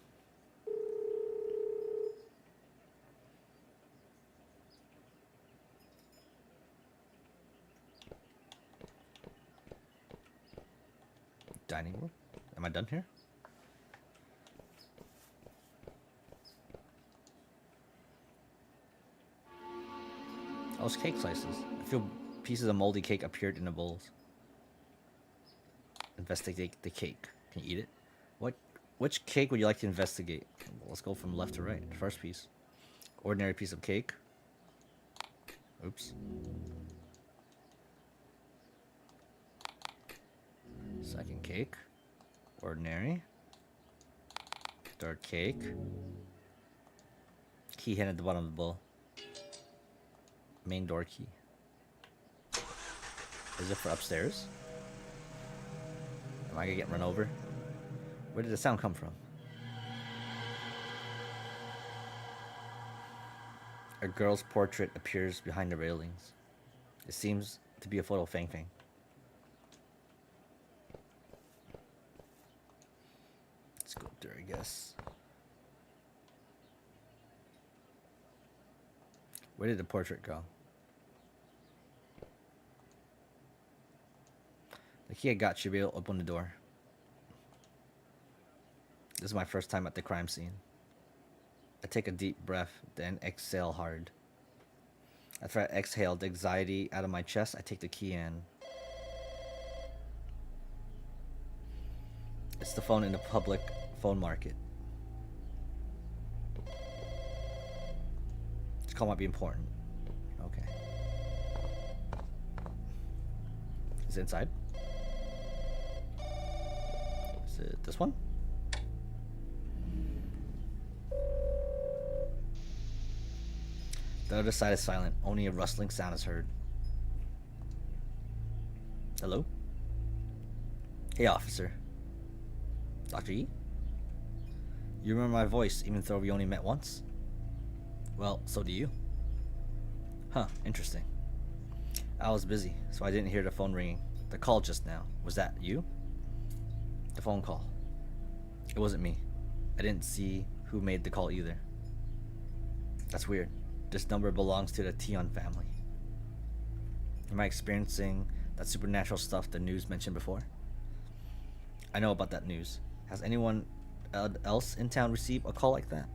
Dining room? Am I done here? Oh, it's cake slices. I feel pieces of moldy cake appeared in the bowls. Investigate the cake. Can you eat it? Which cake would you like to investigate? Well, let's go from left to right. First piece. Ordinary piece of cake. Oops. Second cake. Ordinary. Third cake. Key hidden at the bottom of the bowl. Main door key. Is it for upstairs? Am I gonna get run over? Where did the sound come from? A girl's portrait appears behind the railings. It seems to be a photo of Fang Fang. Let's go up there, I guess. Where did the portrait go? The key I got should be able to open the door. This is my first time at the crime scene. I take a deep breath, then exhale hard. After I exhale the anxiety out of my chest, I take the key in. It's the phone in the public phone market. This call might be important. Okay. Is it inside? Is it this one? The other side is silent. Only a rustling sound is heard. Hello? Hey, officer. Dr. Yi? You remember my voice even though we only met once? Well, so do you. Huh, interesting. I was busy, so I didn't hear the phone ringing. The call just now. Was that you? The phone call. It wasn't me. I didn't see who made the call either. That's weird. This number belongs to the Tion family. Am I experiencing that supernatural stuff the news mentioned before? I know about that news. Has anyone else in town received a call like that?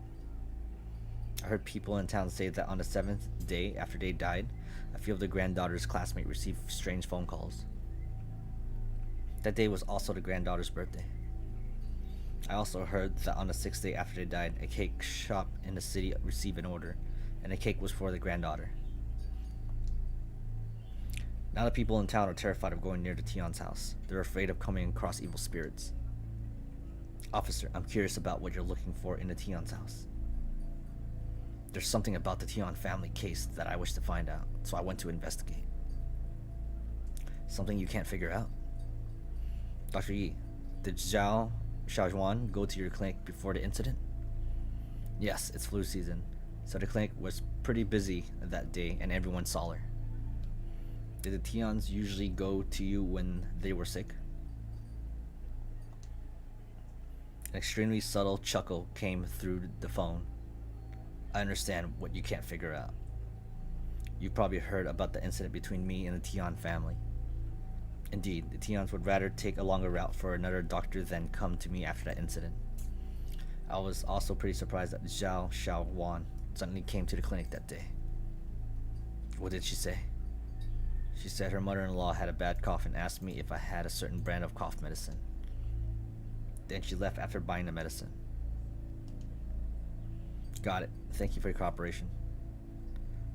I heard people in town say that on the 7th day after they died, a few of the granddaughter's classmates received strange phone calls. That day was also the granddaughter's birthday. I also heard that on the 6th day after they died, a cake shop in the city received an order, and the cake was for the granddaughter. Now the people in town are terrified of going near the Tion's house. They're afraid of coming across evil spirits. Officer, I'm curious about what you're looking for in the Tion's house. There's something about the Tion family case that I wish to find out, so I went to investigate. Something you can't figure out? Dr. Yi, did Zhao Xiaojuan go to your clinic before the incident? Yes, it's flu season, so the clinic was pretty busy that day and everyone saw her. Did the Tions usually go to you when they were sick? An extremely subtle chuckle came through the phone. I understand what you can't figure out. You've probably heard about the incident between me and the Tion family. Indeed, the Tions would rather take a longer route for another doctor than come to me after that incident. I was also pretty surprised that Zhao Xiaowan suddenly came to the clinic that day. What did she say? She said her mother-in-law had a bad cough and asked me if I had a certain brand of cough medicine. Then she left after buying the medicine. Got it. Thank you for your cooperation.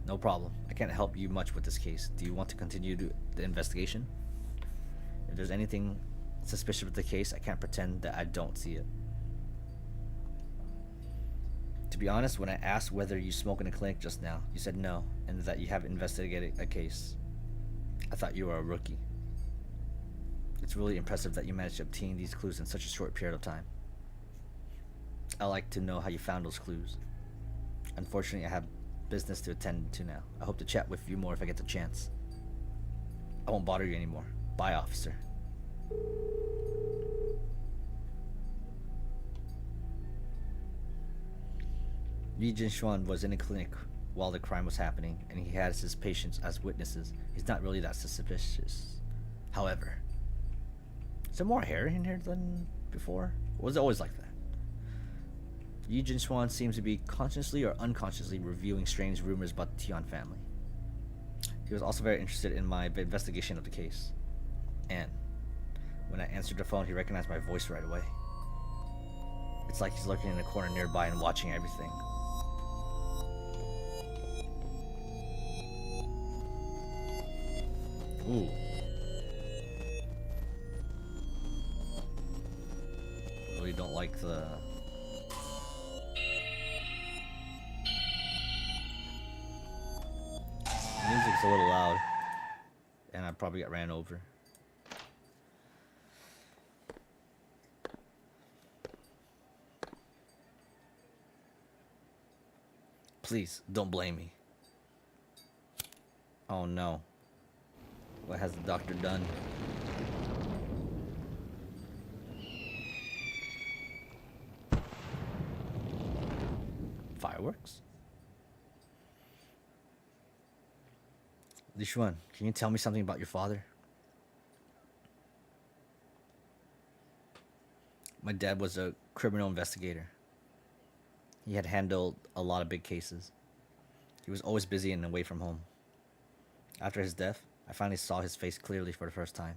No problem. I can't help you much with this case. Do you want to continue the investigation? If there's anything suspicious with the case, I can't pretend that I don't see it. To be honest, when I asked whether you smoke in the clinic just now, you said no, and that you haven't investigated a case. I thought you were a rookie. It's really impressive that you managed to obtain these clues in such a short period of time. I'd like to know how you found those clues. Unfortunately, I have business to attend to now. I hope to chat with you more if I get the chance. I won't bother you anymore. Bye, officer. Yi Jinshuan was in a clinic while the crime was happening, and he has his patients as witnesses. He's not really that suspicious. However, is there more hair in here than before? Or was it always like that? Yi Jinshuan seems to be consciously or unconsciously reviewing strange rumors about the Tion family. He was also very interested in my investigation of the case. And when I answered the phone, he recognized my voice right away. It's like he's lurking in a corner nearby and watching everything. Ooh. Really don't like the... music's a little loud. And I probably got ran over. Please, don't blame me. Oh no. What has the doctor done? Fireworks? Li Xuan, can you tell me something about your father? My dad was a criminal investigator. He had handled a lot of big cases. He was always busy and away from home. After his death, I finally saw his face clearly for the first time.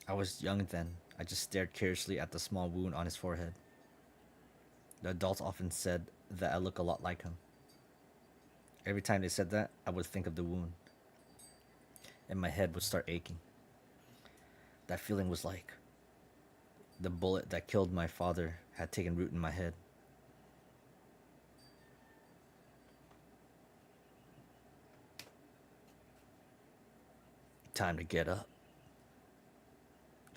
I was young then. I just stared curiously at the small wound on his forehead. The adults often said that I look a lot like him. Every time they said that, I would think of the wound. And my head would start aching. That feeling was like the bullet that killed my father had taken root in my head. Time to get up.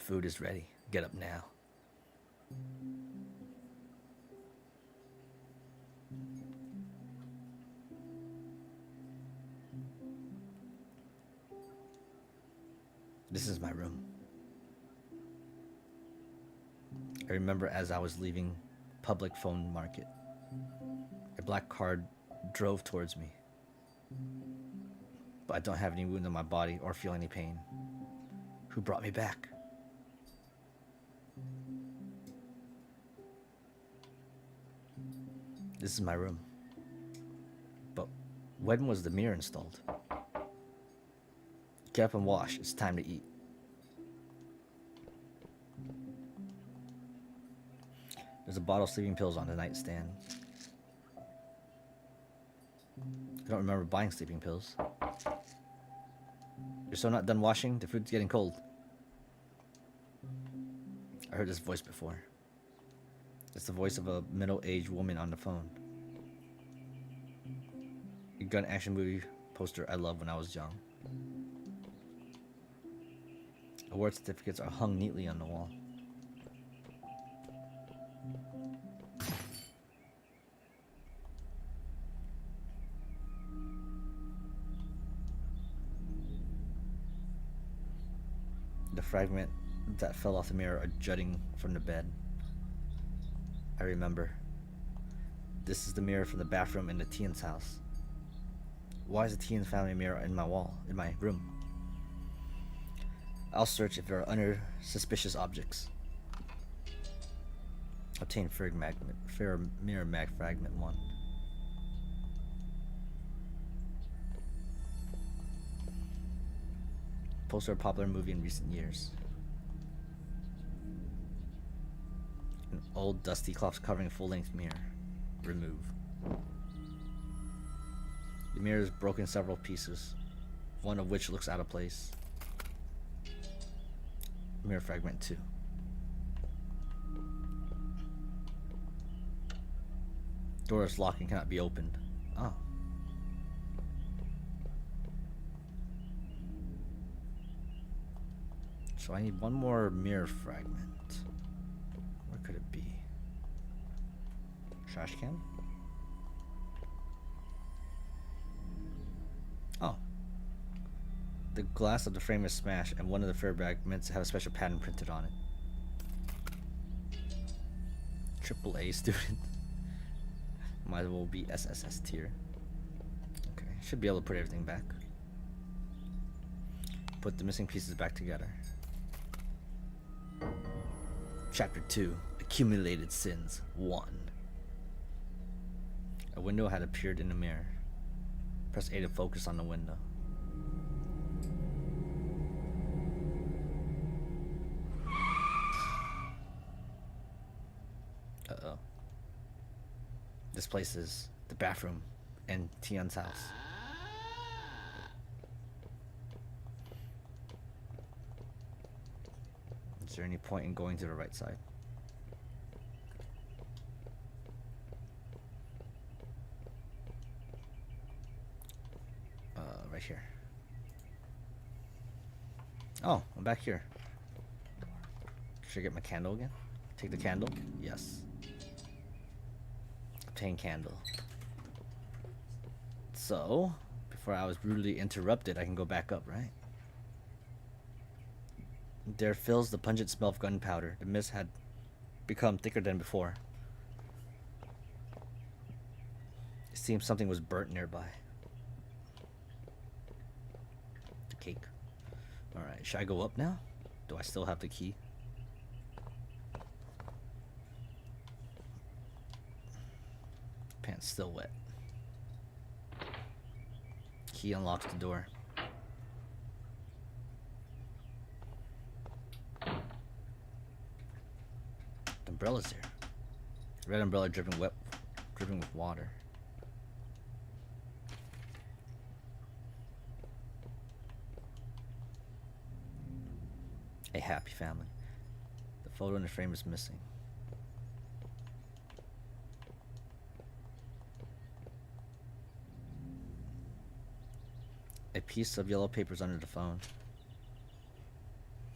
food is ready. Get up now. This is my room. I remember as I was leaving public phone market, a black car drove towards me. But I don't have any wound on my body or feel any pain. Who brought me back? This is my room. But when was the mirror installed? Get up and wash. It's time to eat. There's a bottle of sleeping pills on the nightstand. I don't remember buying sleeping pills. You're still not done washing? The food's getting cold. I heard this voice before. It's the voice of a middle-aged woman on the phone. A gun action movie poster I loved when I was young. Award certificates are hung neatly on the wall. The fragment that fell off the mirror are jutting from the bed. I remember. This is the mirror from the bathroom in the Tian's house. Why is the Tian's family mirror in my wall, in my room? I'll search if there are other suspicious objects. Obtain mirror mag fragment 1. Poster of a popular movie in recent years. An old dusty cloth covering a full-length mirror. Remove. The mirror is broken in several pieces, one of which looks out of place. Mirror fragment 2. Door is locked and cannot be opened. Oh. So I need one more mirror fragment. Where could it be? Trash can? Oh. The glass of the frame is smashed and one of the fragments have a special pattern printed on it. AAA student. Might as well be SSS tier. Okay, should be able to put everything back. Put the missing pieces back together. Chapter 2, Accumulated Sins 1. A window had appeared in the mirror. Press A to focus on the window. Uh-oh. This place is the bathroom in Tian's house. Is there any point in going to the right side? Right here. Oh, I'm back here. Should I get my candle again? Take the candle? Yes. Obtain candle. So, before I was rudely interrupted, I can go back up, right? There fills the pungent smell of gunpowder. The mist had become thicker than before. It seems something was burnt nearby. The cake. Alright, should I go up now? Do I still have the key? Pants still wet. Key unlocks the door. The umbrella's here. Red umbrella dripping with water. A happy family. The photo in the frame is missing. A piece of yellow paper is under the phone.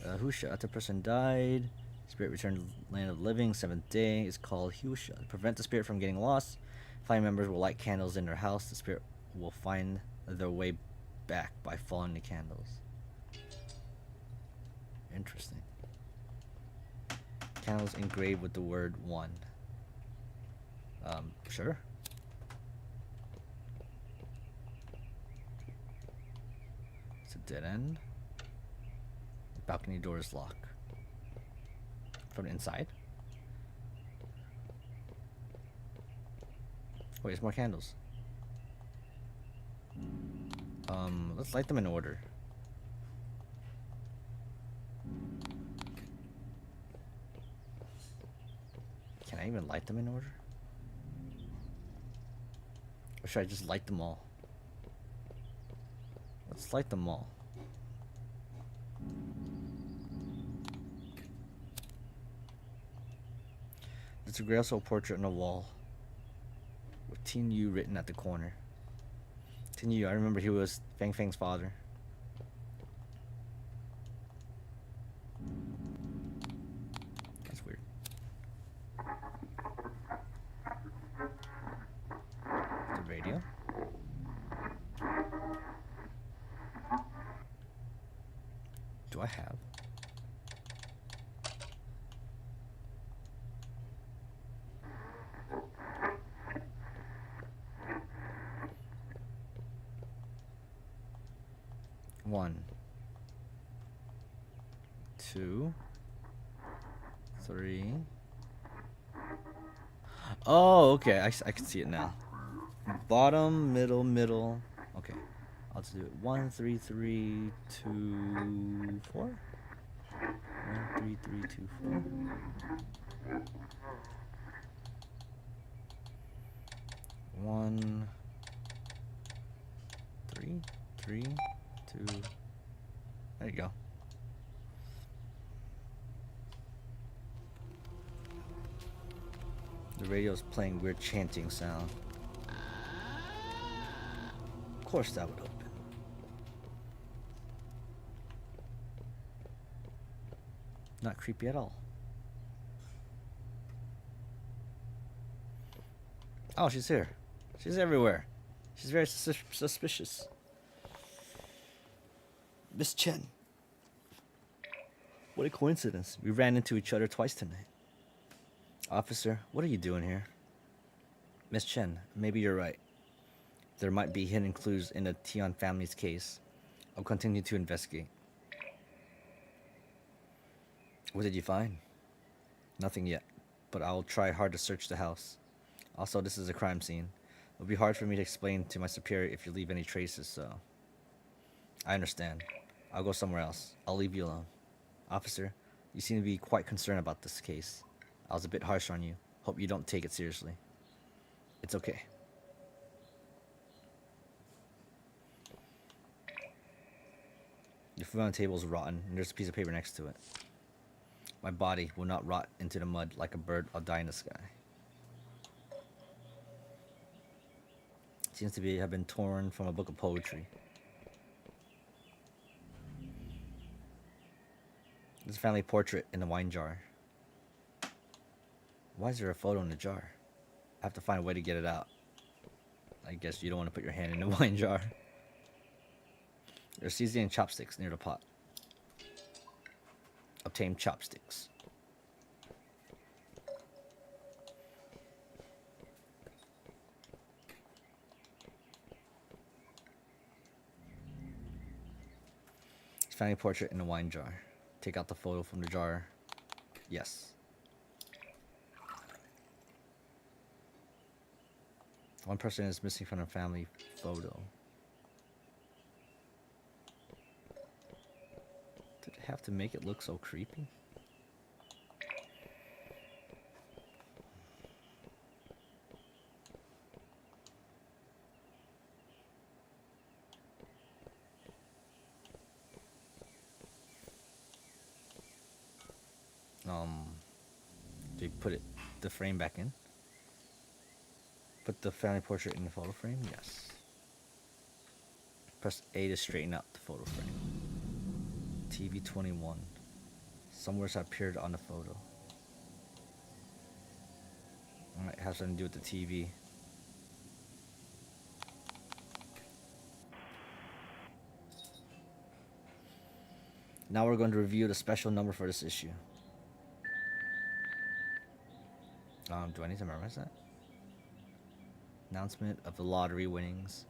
Husha, after a person died, spirit returned to the land of the living. 7th day is called Husha. To prevent the spirit from getting lost, family members will light candles in their house. The spirit will find their way back by following the candles. Interesting. Candles engraved with the word 1. Sure. It's a dead end. Balcony door is locked. From the inside? Wait, there's more candles. Let's light them in order. Can I even light them in order? Or should I just light them all? Let's light them all. There's a Grail Soul portrait on the wall with Teen Yu written at the corner. Teen Yu, I remember he was Fang Fang's father. That's weird. The radio. Do I have? One, 2, 3. Oh, okay. I can see it now. Bottom, middle. Okay, I'll just do it. 1, 3, 3, 2, 4. 1, 3, 3, 2, 4. 1, 3, 3, 2. There you go. The radio's playing weird chanting sound. Of course that would open. Not creepy at all. Oh, she's here. She's everywhere. She's very suspicious. Miss Chen. What a coincidence. We ran into each other twice tonight. Officer, what are you doing here? Miss Chen, maybe you're right. There might be hidden clues in the Tian family's case. I'll continue to investigate. What did you find? Nothing yet, but I'll try hard to search the house. Also, this is a crime scene. It'll be hard for me to explain to my superior if you leave any traces, so... I understand. I'll go somewhere else. I'll leave you alone. Officer, you seem to be quite concerned about this case. I was a bit harsh on you. Hope you don't take it seriously. It's okay. The food on the table is rotten, and there's a piece of paper next to it. My body will not rot into the mud like a bird. I'll die in the sky. It seems to have been torn from a book of poetry. There's a family portrait in the wine jar. Why is there a photo in the jar? I have to find a way to get it out. I guess you don't want to put your hand in the wine jar. There's seasoning and chopsticks near the pot. Obtain chopsticks. Family portrait in the wine jar. Take out the photo from the jar. Yes. One person is missing from the family photo. Did it have to make it look so creepy? Do you put the frame back in? Put the family portrait in the photo frame? Yes. Press A to straighten out the photo frame. TV 21. Some words have appeared on the photo. Might have something to do with the TV. Now we're going to review the special number for this issue. Do I need to memorize that? Announcement of the lottery winnings.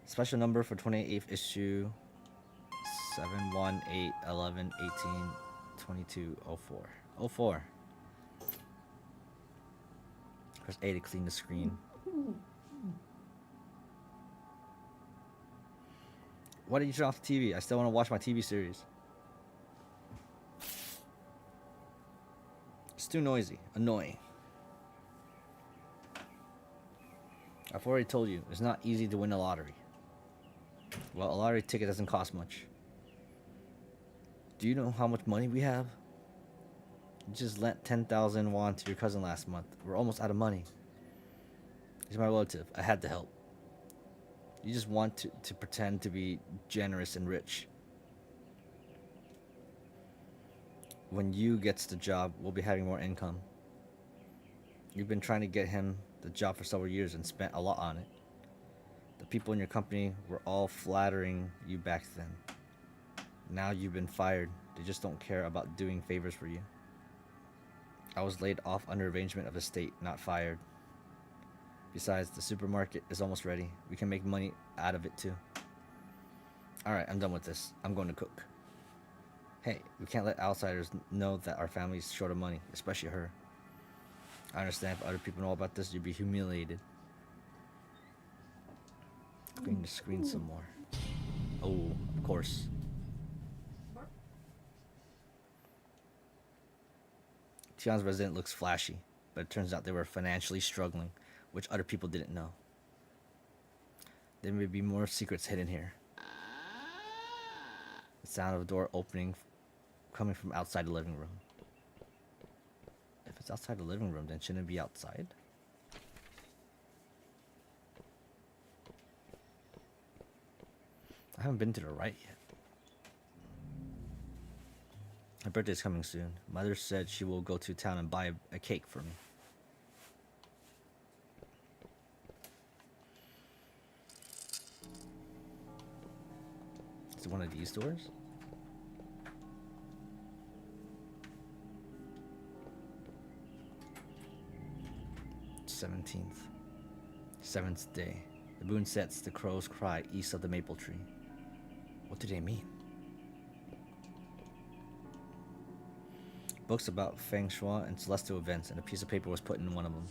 Special number for 28th issue 7, 1, 8, 11, 18, 22, 04. 04. Press A to clean the screen. Why did you turn off the TV? I still want to watch my TV series. It's too noisy. Annoying. I've already told you, it's not easy to win a lottery. Well, a lottery ticket doesn't cost much. Do you know how much money we have? You just lent 10,000 won to your cousin last month. We're almost out of money. He's my relative. I had to help. You just want to pretend to be generous and rich. When you gets the job, we'll be having more income. You've been trying to get him the job for several years and spent a lot on it. The people in your company were all flattering you back then. Now you've been fired. They just don't care about doing favors for you. I was laid off under arrangement of the state, not fired. Besides, the supermarket is almost ready. We can make money out of it too. Alright, I'm done with this. I'm going to cook. Hey, we can't let outsiders know that our family's short of money, especially her. I understand if other people know about this, you'd be humiliated. Clean the screen some more. Oh, of course. Tian's resident looks flashy, but it turns out they were financially struggling, which other people didn't know. There may be more secrets hidden here. The sound of a door opening coming from outside the living room. If it's outside the living room, then shouldn't it be outside? I haven't been to the right yet. My birthday's coming soon. Mother said she will go to town and buy a cake for me. Is it one of these doors? '17th. 7th day. The moon sets, the crows cry east of the maple tree. What do they mean? Books about feng shui and celestial events, and a piece of paper was put in one of them.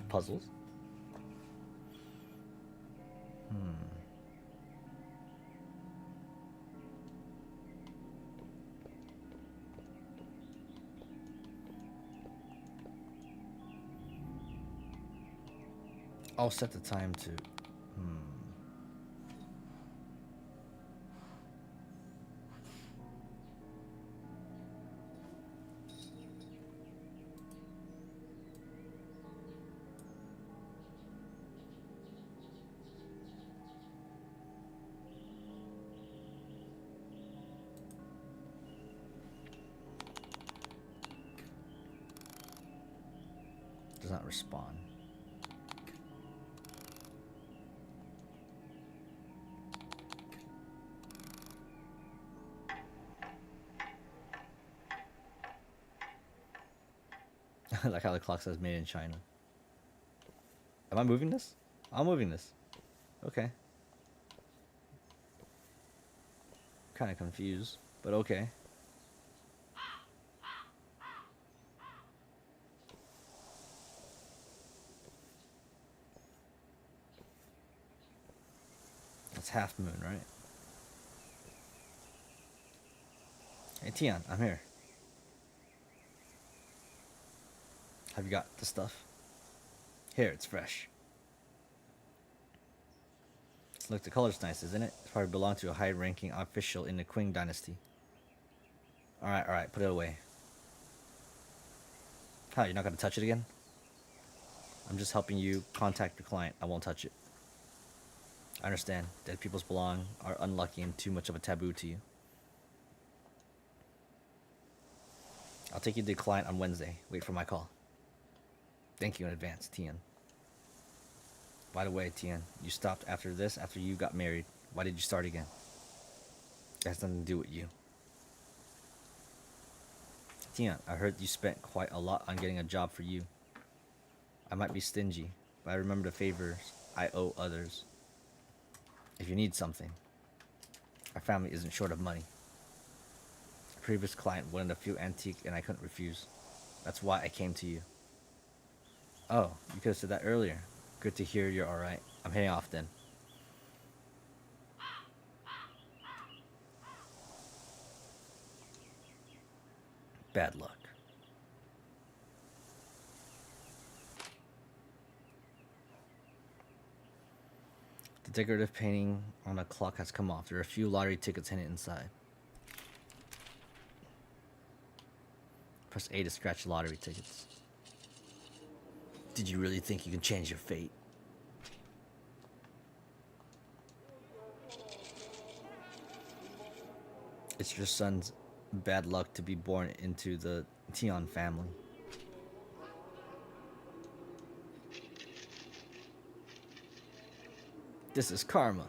Puzzles? I'll set the time to... Does not respond. I like how the clock says made in China. Am I moving this? I'm moving this. Okay. Kind of confused, but okay. It's half moon, right? Hey Tian, I'm here. Have you got the stuff? Here, it's fresh. Look, the color's nice, isn't it? It probably belonged to a high-ranking official in the Qing dynasty. Alright, put it away. How, you're not gonna touch it again? I'm just helping you contact your client. I won't touch it. I understand. Dead people's belong are unlucky and too much of a taboo to you. I'll take you to the client on Wednesday. Wait for my call. Thank you in advance, Tian. By the way, Tian, you stopped after this after you got married. Why did you start again? It has nothing to do with you. Tian, I heard you spent quite a lot on getting a job for you. I might be stingy, but I remember the favors I owe others. If you need something, our family isn't short of money. A previous client wanted a few antique and I couldn't refuse. That's why I came to you. Oh, you could have said that earlier. Good to hear you're alright. I'm heading off then. Bad luck. The decorative painting on the clock has come off. There are a few lottery tickets hidden inside. Press A to scratch lottery tickets. Did you really think you can change your fate? It's your son's bad luck to be born into the Tian family. This is karma.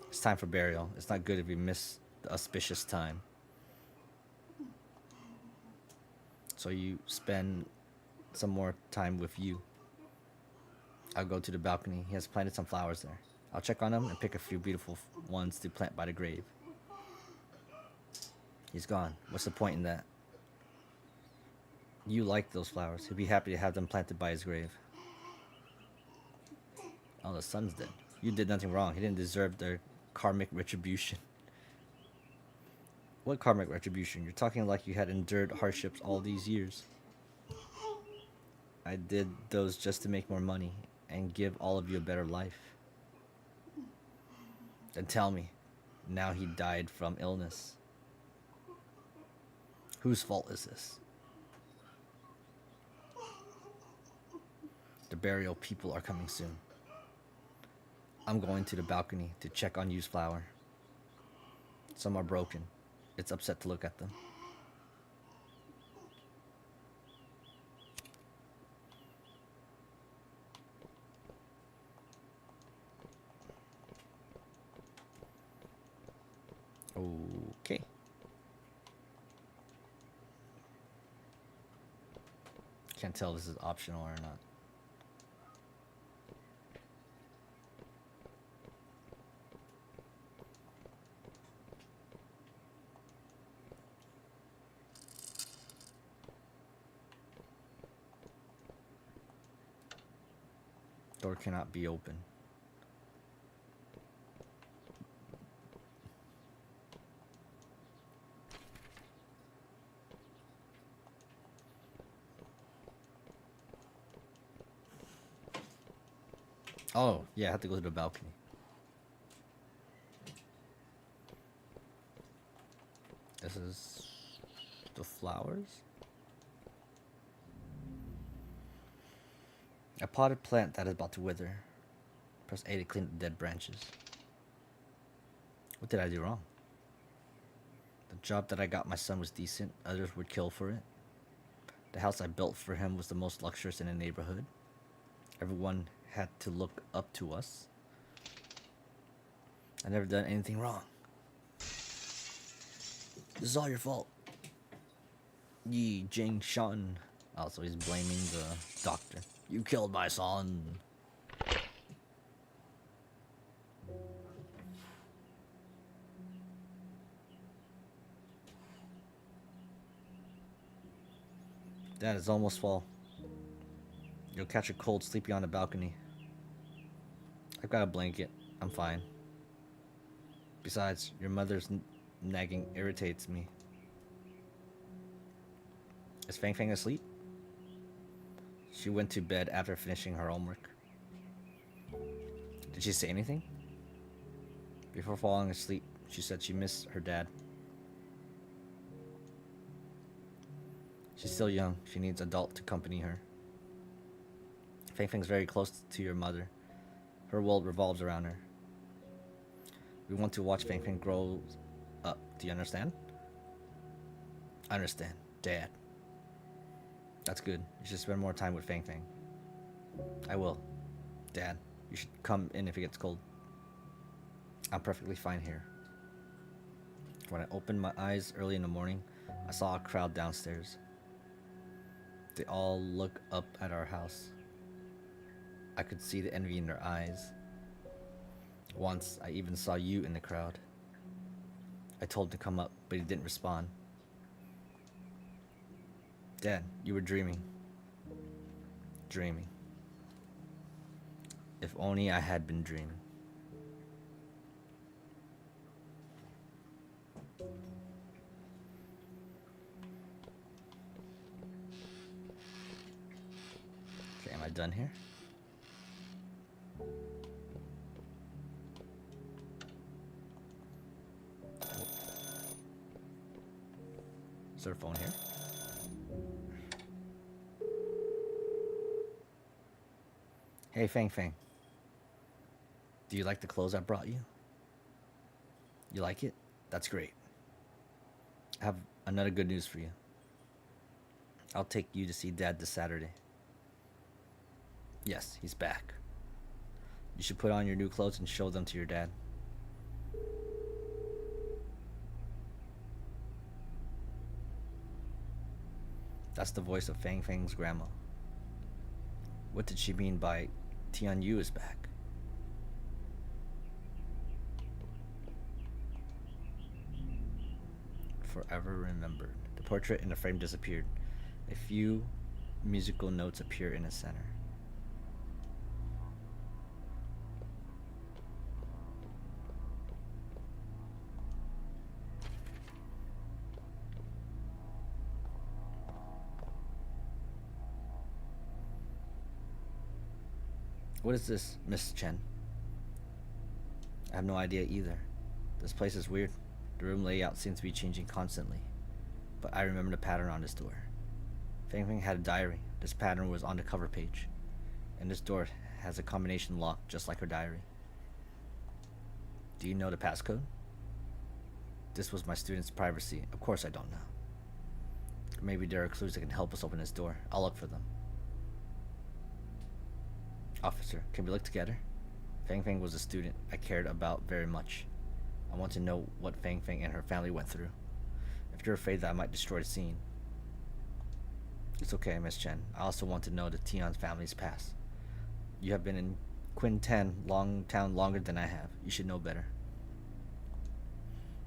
It's time for burial. It's not good if you miss the auspicious time. So you spend some more time with you. I'll go to the balcony. He has planted some flowers there. I'll check on them and pick a few beautiful ones to plant by the grave. He's gone. What's the point in that? You like those flowers. He'd be happy to have them planted by his grave. Oh, the son's dead. You did nothing wrong. He didn't deserve their karmic retribution. What karmic retribution? You're talking like you had endured hardships all these years. I did those just to make more money and give all of you a better life. Then tell me, now he died from illness. Whose fault is this? The burial people are coming soon. I'm going to the balcony to check on used flower. Some are broken. It's upset to look at them. Okay. Can't tell if this is optional or not. Door cannot be opened. Oh, yeah, I have to go to the balcony. This is the flowers. A potted plant that is about to wither. Press A to clean up the dead branches. What did I do wrong? The job that I got my son was decent. Others would kill for it. The house I built for him was the most luxurious in the neighborhood. Everyone had to look up to us. I never done anything wrong. This is all your fault. Yi Jing Shan. Also, he's blaming the doctor. You killed my son. Dad, it's almost fall. You'll catch a cold sleeping on the balcony. I've got a blanket. I'm fine. Besides, your mother's nagging irritates me. Is Fang Fang asleep? She went to bed after finishing her homework. Did she say anything? Before falling asleep, she said she missed her dad. She's still young. She needs adult to accompany her. Fang Fang's very close to your mother. Her world revolves around her. We want to watch Fang Fang grow up. Do you understand? I understand, Dad. That's good. You should spend more time with Fang Fang. I will. Dad, you should come in if it gets cold. I'm perfectly fine here. When I opened my eyes early in the morning, I saw a crowd downstairs. They all look up at our house. I could see the envy in their eyes. Once, I even saw you in the crowd. I told him to come up, but he didn't respond. Dad, you were dreaming. Dreaming. If only I had been dreaming. Okay, am I done here? Is there a phone here? Hey, Fang Fang. Do you like the clothes I brought you? You like it? That's great. I have another good news for you. I'll take you to see Dad this Saturday. Yes, he's back. You should put on your new clothes and show them to your dad. That's the voice of Fang Fang's grandma. What did she mean by Tian Yu is back? Forever remembered. The portrait in the frame disappeared. A few musical notes appear in the center. What is this, Miss Chen? I have no idea either. This place is weird. The room layout seems to be changing constantly. But I remember the pattern on this door. Fang Fang had a diary. This pattern was on the cover page. And this door has a combination lock just like her diary. Do you know the passcode? This was my student's privacy. Of course I don't know. Maybe there are clues that can help us open this door. I'll look for them. Officer, can we look together? Fang Fang was a student I cared about very much. I want to know what Fang Fang and her family went through. If you're afraid that I might destroy the scene. It's okay, Miss Chen. I also want to know the Tian's family's past. You have been in Quinten Town longer than I have. You should know better.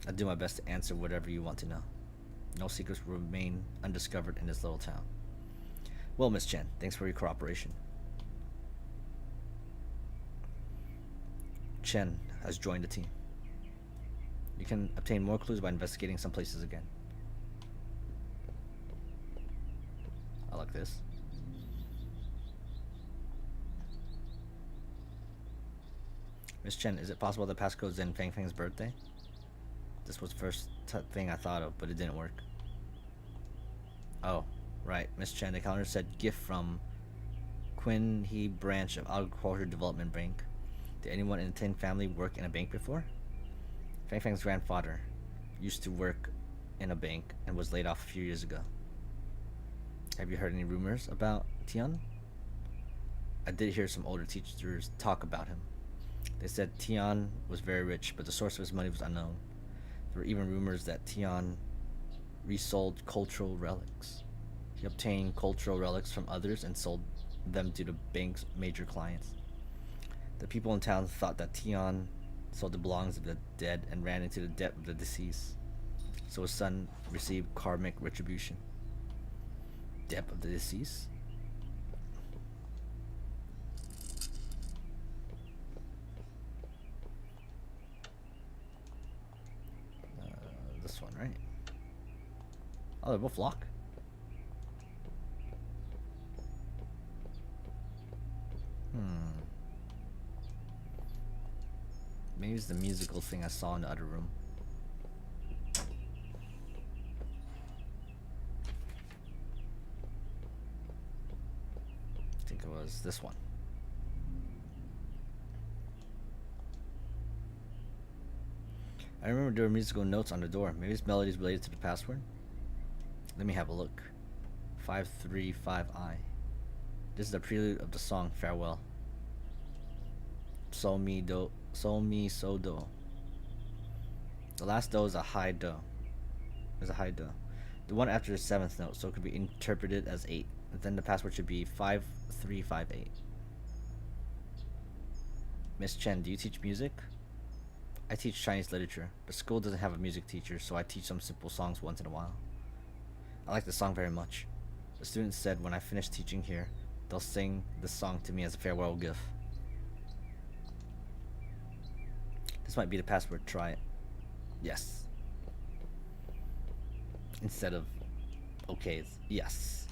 I'll do my best to answer whatever you want to know. No secrets will remain undiscovered in this little town. Well, Miss Chen, thanks for your cooperation. Chen has joined the team. You can obtain more clues by investigating some places again. I like this. Miss Chen, is it possible the passcode's in Fang Fang's birthday? This was the first thing I thought of, but it didn't work. Oh, right. Miss Chen, the calendar said gift from Quin He branch of Agriculture Development Bank. Did anyone in the Tin family work in a bank before? Fang Fang's grandfather used to work in a bank and was laid off a few years ago. Have you heard any rumors about Tian? I did hear some older teachers talk about him. They said Tian was very rich, but the source of his money was unknown. There were even rumors that Tian resold cultural relics. He obtained cultural relics from others and sold them to the bank's major clients. The people in town thought that Tian sold the belongings of the dead and ran into the debt of the deceased, so his son received karmic retribution. Debt of the deceased? This one, right? Oh, they're both locked. Maybe it's the musical thing I saw in the other room. I think it was this one. I remember there were musical notes on the door. Maybe this melody is related to the password? Let me have a look. 535I. This is the prelude of the song Farewell. Sol mi do, sol mi so do. The last do is a high do. There's a high do. The one after the seventh note, so it could be interpreted as 8. And then the password should be 5358. Miss Chen, do you teach music? I teach Chinese literature. The school doesn't have a music teacher, so I teach some simple songs once in a while. I like the song very much. The students said when I finish teaching here, they'll sing the song to me as a farewell gift. This might be the password. Try it. Yes. Instead of okay, it's yes.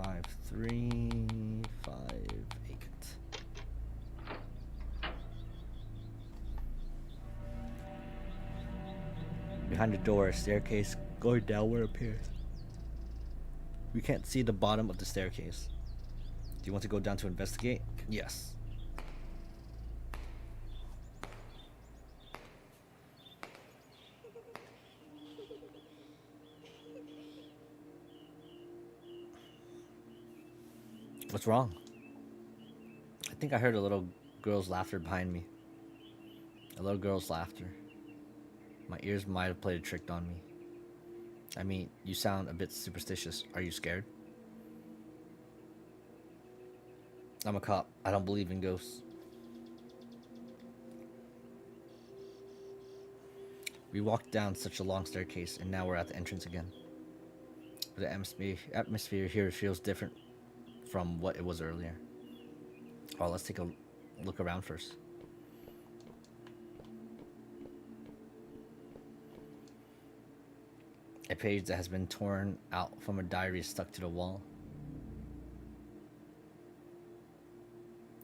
Five, 3, 5, 8. Behind the door, a staircase going downward appears. We can't see the bottom of the staircase. Do you want to go down to investigate? Yes. What's wrong? I think I heard a little girl's laughter behind me. A little girl's laughter. My ears might have played a trick on me. I mean, you sound a bit superstitious. Are you scared? I'm a cop. I don't believe in ghosts. We walked down such a long staircase, and now we're at the entrance again. But the atmosphere here feels different from what it was earlier. Oh, let's take a look around first. A page that has been torn out from a diary is stuck to the wall.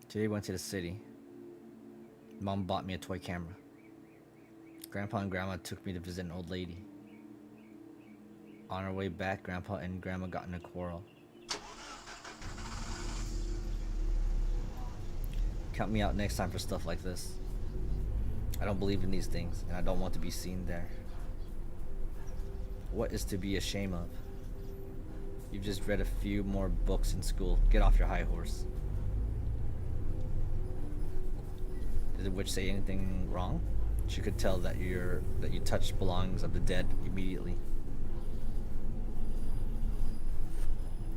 Today I went to the city. Mom bought me a toy camera. Grandpa and Grandma took me to visit an old lady. On our way back, Grandpa and Grandma got in a quarrel. Count me out next time for stuff like this. I don't believe in these things, and I don't want to be seen there. What is to be ashamed of? You've just read a few more books in school. Get off your high horse. Did the witch say anything wrong? She could tell that you touched belongings of the dead immediately.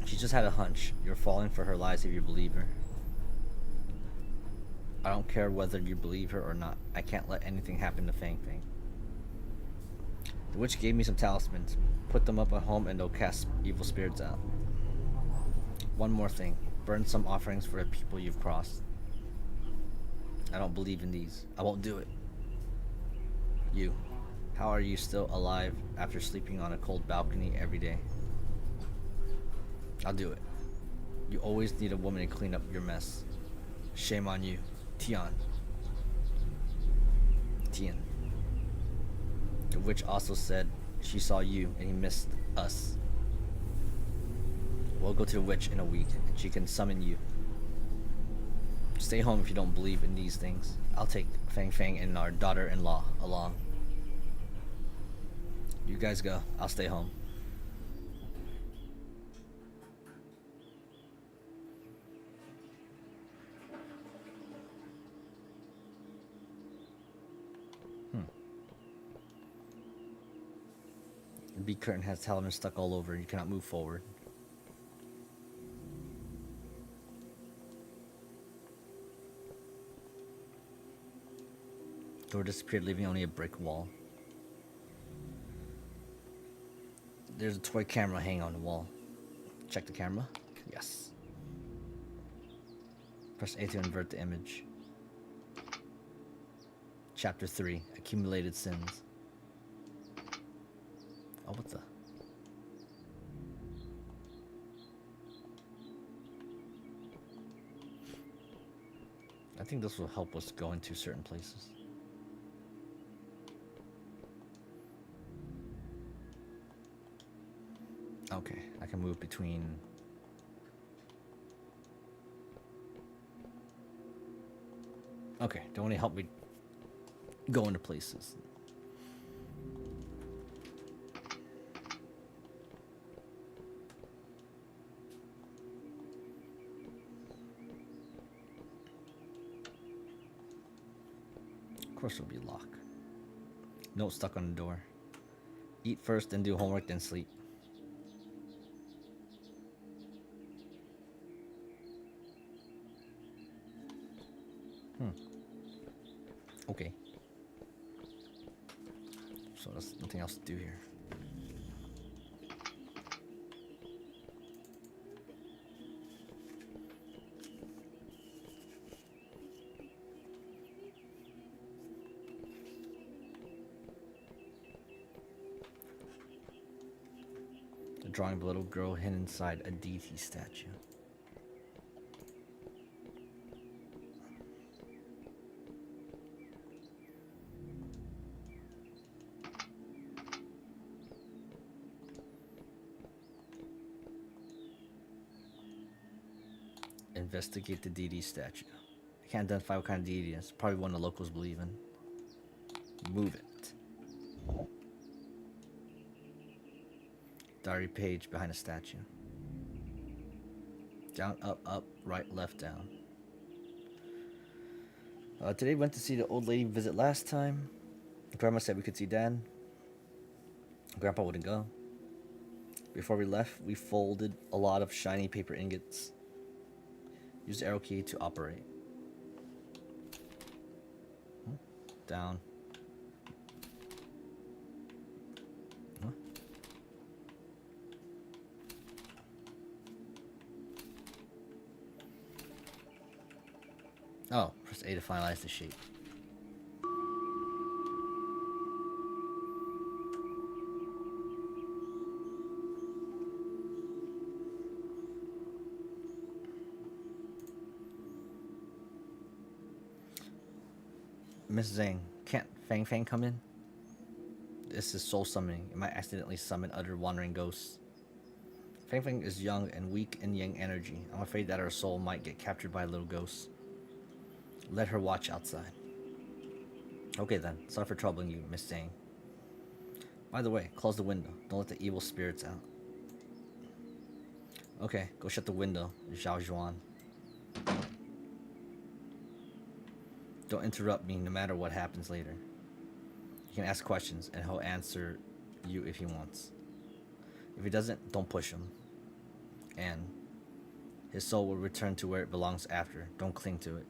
She just had a hunch. You're falling for her lies if you believe her. I don't care whether you believe her or not. I can't let anything happen to Fang Fang. The witch gave me some talismans. Put them up at home and they'll cast evil spirits out. One more thing. Burn some offerings for the people you've crossed. I don't believe in these. I won't do it. You. How are you still alive after sleeping on a cold balcony every day? I'll do it. You always need a woman to clean up your mess. Shame on you. Tian. Tian. The witch also said she saw you and he missed us. We'll go to the witch in a week and she can summon you. Stay home if you don't believe in these things. I'll take Fang Fang and our daughter-in-law along. You guys go. I'll stay home. The bead curtain has talisman stuck all over. You cannot move forward. Door disappeared, leaving only a brick wall. There's a toy camera hanging on the wall. Check the camera. Yes. Press A to invert the image. Chapter 3. Accumulated Sins. Oh, what the? I think this will help us go into certain places. Okay, I can move between Okay, don't only help me go into places. Of course there'll be a lock. Note stuck on the door. Eat first, then do homework, then sleep. Okay. So there's nothing else to do here. The drawing of a little girl hidden inside a deity statue. Investigate the deity statue. I can't identify what kind of deity it is. Probably one the locals believe in. Move it. Diary page behind a statue. Down, up, right, left, down. Today we went to see the old lady visit last time. Grandma said we could see Dad. Grandpa wouldn't go. Before we left, we folded a lot of shiny paper ingots. Use the arrow key to operate. Down. Huh? Oh, press A to finalize the shape. Miss Zhang, can't Fang Fang come in? This is soul summoning. It might accidentally summon other wandering ghosts. Fang Fang is young and weak in yang energy. I'm afraid that her soul might get captured by a little ghost. Let her watch outside. Okay then, sorry for troubling you, Miss Zhang. By the way, close the window. Don't let the evil spirits out. Okay, go shut the window, Zhao Zhuan. Don't interrupt me no matter what happens later. You can ask questions and he'll answer you if he wants. If he doesn't, don't push him. And his soul will return to where it belongs after. Don't cling to it.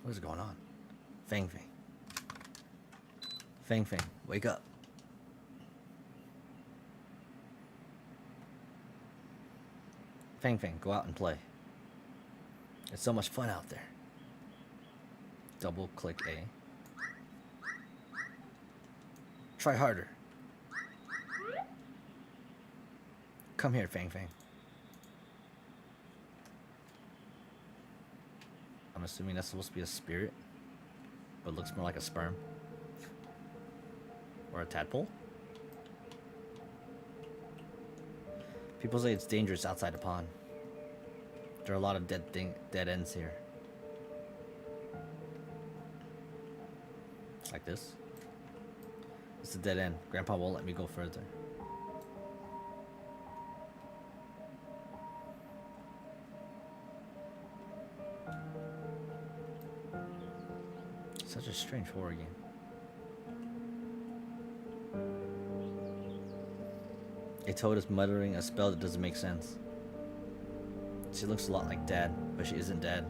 What is going on? Fang Fang. Fang Fang, wake up. Fang Fang, go out and play. It's so much fun out there. Double click A. Try harder. Come here, Fang Fang. I'm assuming that's supposed to be a spirit, but looks more like a sperm. Or a tadpole? People say it's dangerous outside the pond. There are a lot of dead ends here. Like this. It's a dead end. Grandpa won't let me go further. Such a strange horror game. A toad is muttering a spell that doesn't make sense. She looks a lot like Dad, but she isn't Dad.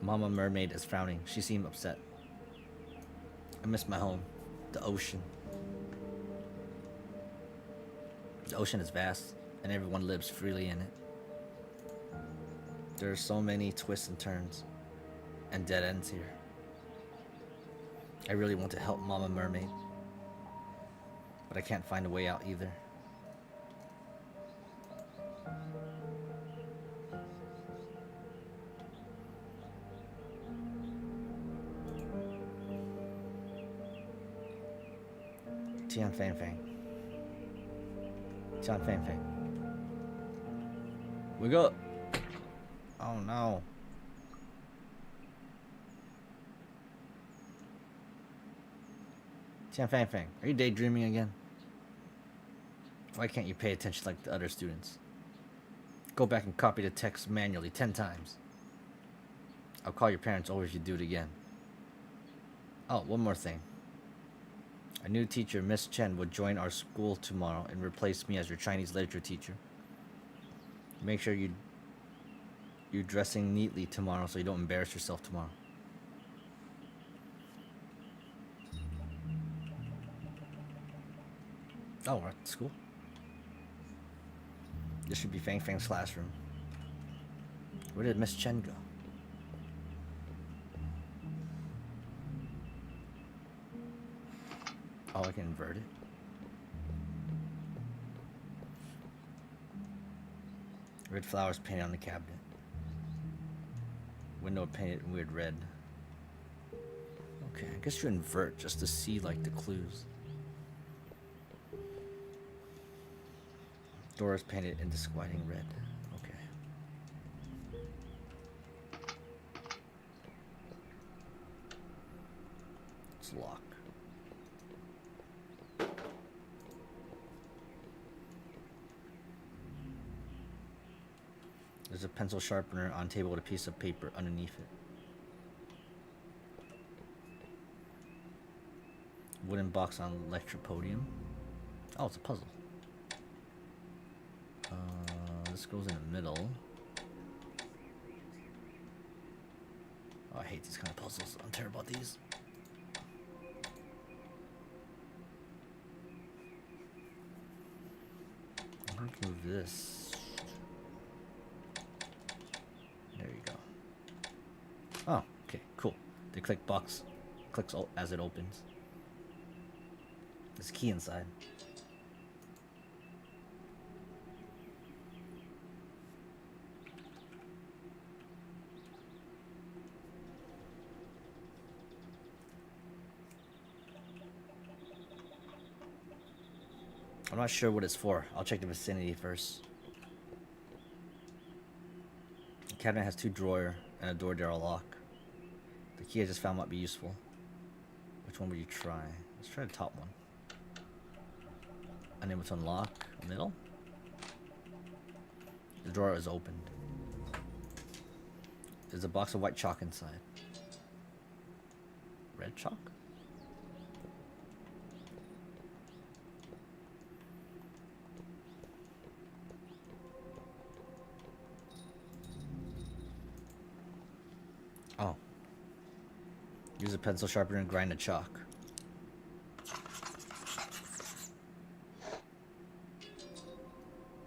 Mama Mermaid is frowning. She seemed upset. I miss my home, the ocean. The ocean is vast, and everyone lives freely in it. There are so many twists and turns, and dead ends here. I really want to help Mama Mermaid, but I can't find a way out either. Tian Fang Fang. Tian Fang Fang. We go. Oh no. Tian Fang Fang, are you daydreaming again? Why can't you pay attention like the other students? Go back and copy the text manually 10 times. I'll call your parents over if you do it again. Oh, one more thing. A new teacher, Miss Chen, will join our school tomorrow and replace me as your Chinese literature teacher. Make sure you're dressing neatly tomorrow so you don't embarrass yourself tomorrow. Oh, we're at school. This should be Fang Fang's classroom. Where did Miss Chen go? Oh, I can invert it. Red flowers painted on the cabinet. Window painted in weird red. Okay, I guess you invert just to see like the clues. Door is painted in disquieting red. Okay. It's locked. There's a pencil sharpener on table with a piece of paper underneath it. Wooden box on lecture podium. Oh, it's a puzzle. This goes in the middle. Oh, I hate these kind of puzzles. I'm terrible at these. I'm gonna move this. There you go. Oh, okay, cool. The click box clicks as it opens. There's a key inside. I'm not sure what it's for. I'll check the vicinity first. The cabinet has 2 drawers and a door there will lock. The key I just found might be useful. Which one would you try? Let's try the top one. Unable to unlock. Middle? The drawer is opened. There's a box of white chalk inside. Red chalk? Oh. Use a pencil sharpener and grind the chalk.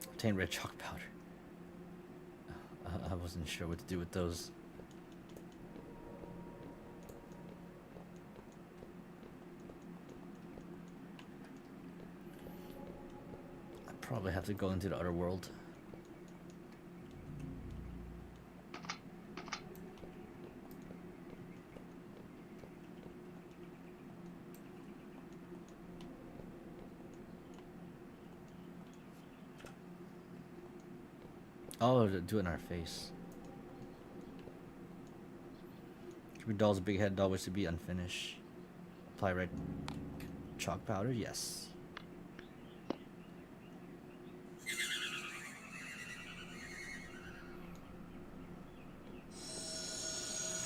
Obtain red chalk powder. I wasn't sure what to do with those. I probably have to go into the other world. Oh, do it in our face. Cubic doll's a big head doll, which to be unfinished. Apply red chalk powder, yes.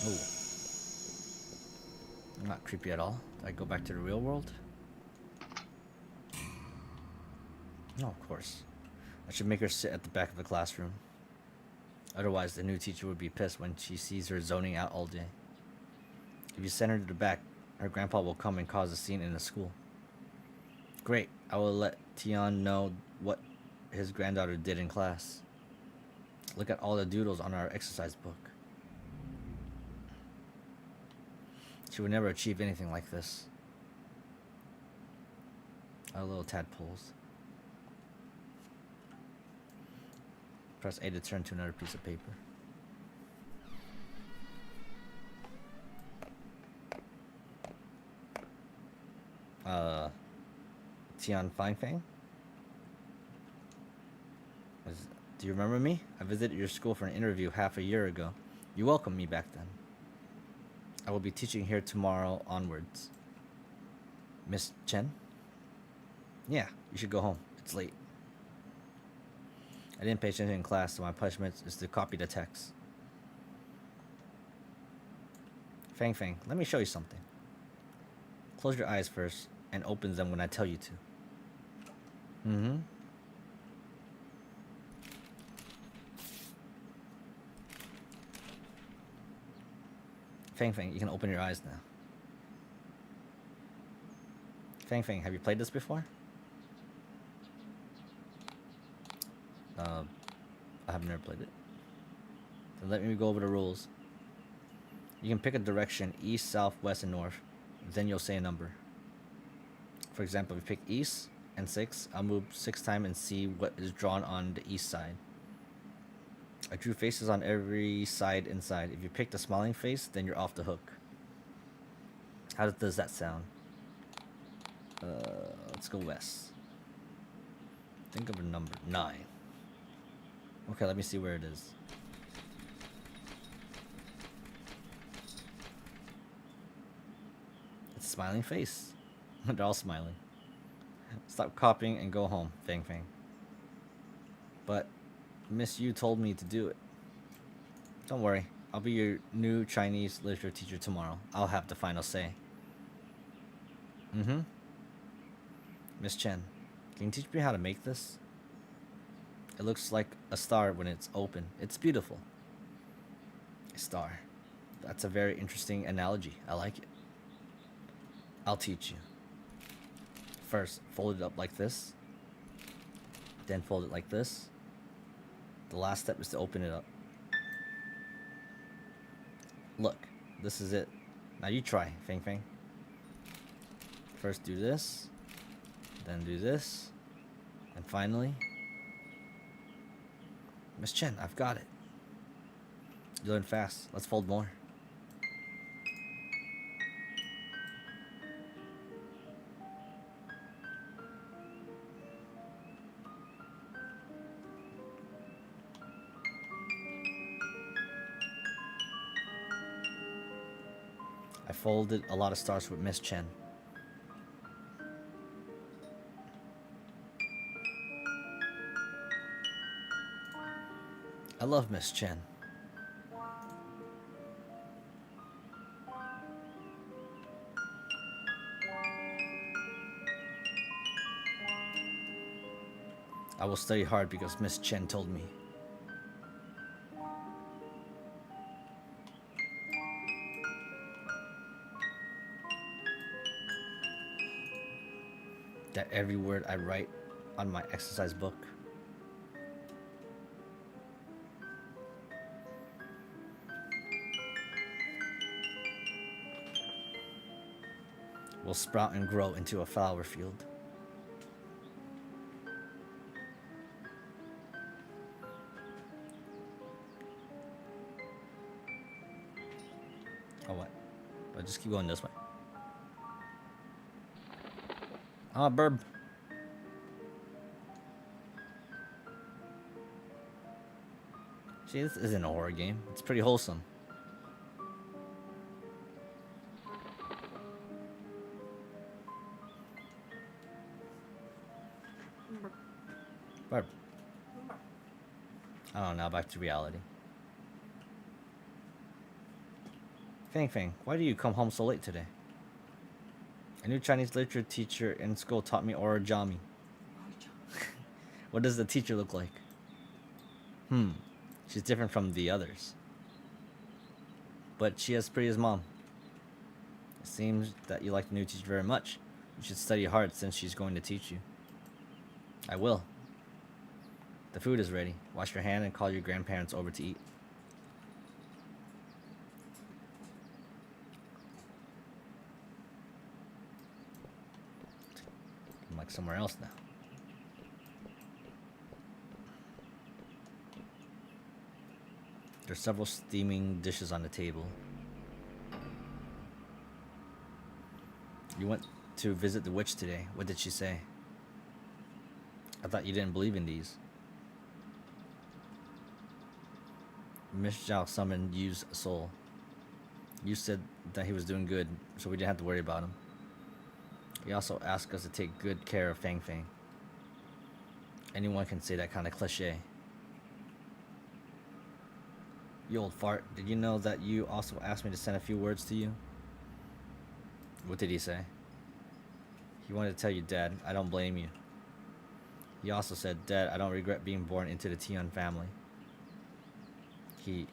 Oh. Not creepy at all. Did I go back to the real world? No, of course. I should make her sit at the back of the classroom. Otherwise, the new teacher would be pissed when she sees her zoning out all day. If you send her to the back, her grandpa will come and cause a scene in the school. Great. I will let Tian know what his granddaughter did in class. Look at all the doodles on our exercise book. She would never achieve anything like this. Our little tadpoles. Press A to turn to another piece of paper. Tian Fang Fang? Do you remember me? I visited your school for an interview half a year ago. You welcomed me back then. I will be teaching here tomorrow onwards. Miss Chen? Yeah, you should go home. It's late. I didn't pay attention in class, so my punishment is to copy the text. Fang Fang, let me show you something. Close your eyes first and open them when I tell you to. Mm-hmm. Fang Fang, you can open your eyes now. Fang Fang, have you played this before? I have never played it. Then let me go over the rules. You can pick a direction, east, south, west, and north. Then you'll say a number. For example, if you pick east and 6, I'll move 6 times and see what is drawn on the east side. I drew faces on every side inside. If you pick the smiling face, then you're off the hook. How does that sound? Let's go west. Think of a number. 9. Okay, let me see where it is. It's a smiling face. They're all smiling. Stop copying and go home, Fang Fang. But Miss Yu told me to do it. Don't worry, I'll be your new Chinese literature teacher tomorrow. I'll have the final say. Mm-hmm. Miss Chen, can you teach me how to make this? It looks like a star when it's open. It's beautiful. A star. That's a very interesting analogy. I like it. I'll teach you. First, fold it up like this. Then fold it like this. The last step is to open it up. Look, this is it. Now you try, Fang Fang. First do this, then do this, and finally, Miss Chen, I've got it. You learn fast. Let's fold more. I folded a lot of stars with Miss Chen. I love Miss Chen. I will study hard because Miss Chen told me. That every word I write on my exercise book will sprout and grow into a flower field. Oh, what? I'll just keep going this way. Ah, burb. See, this isn't a horror game. It's pretty wholesome. Burb. Oh, now back to reality. Fang Fang, why do you come home so late today? A new Chinese literature teacher in school taught me origami. What does the teacher look like? She's different from the others. But she as pretty as mom. It seems that you like the new teacher very much. You should study hard since she's going to teach you. I will. The food is ready. Wash your hand and call your grandparents over to eat. I'm like somewhere else now. There's several steaming dishes on the table. You went to visit the witch today. What did she say? I thought you didn't believe in these. Miss Zhao summoned Yu's soul. Yu said that he was doing good, so we didn't have to worry about him. He also asked us to take good care of Fang Fang. Anyone can say that kind of cliche. You old fart, did you know that you also asked me to send a few words to you? What did he say? He wanted to tell you, Dad, I don't blame you. He also said, Dad, I don't regret being born into the Tion family. Did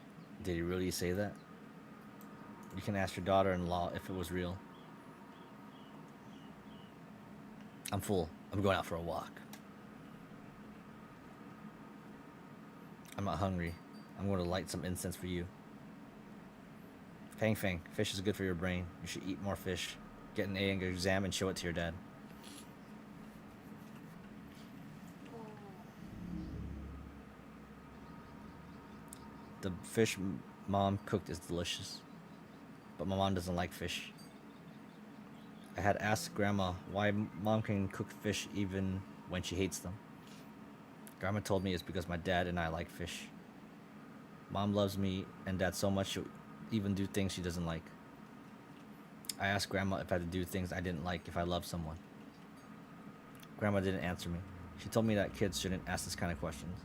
he really say that? You can ask your daughter-in-law if it was real. I'm full. I'm going out for a walk. I'm not hungry. I'm going to light some incense for you. Fang Fang, fish is good for your brain. You should eat more fish. Get an A in your exam and show it to your dad. The fish Mom cooked is delicious, but my mom doesn't like fish. I had asked Grandma why Mom can cook fish even when she hates them. Grandma told me it's because my dad and I like fish. Mom loves me and Dad so much she'll even do things she doesn't like. I asked Grandma if I had to do things I didn't like if I loved someone. Grandma didn't answer me. She told me that kids shouldn't ask this kind of questions.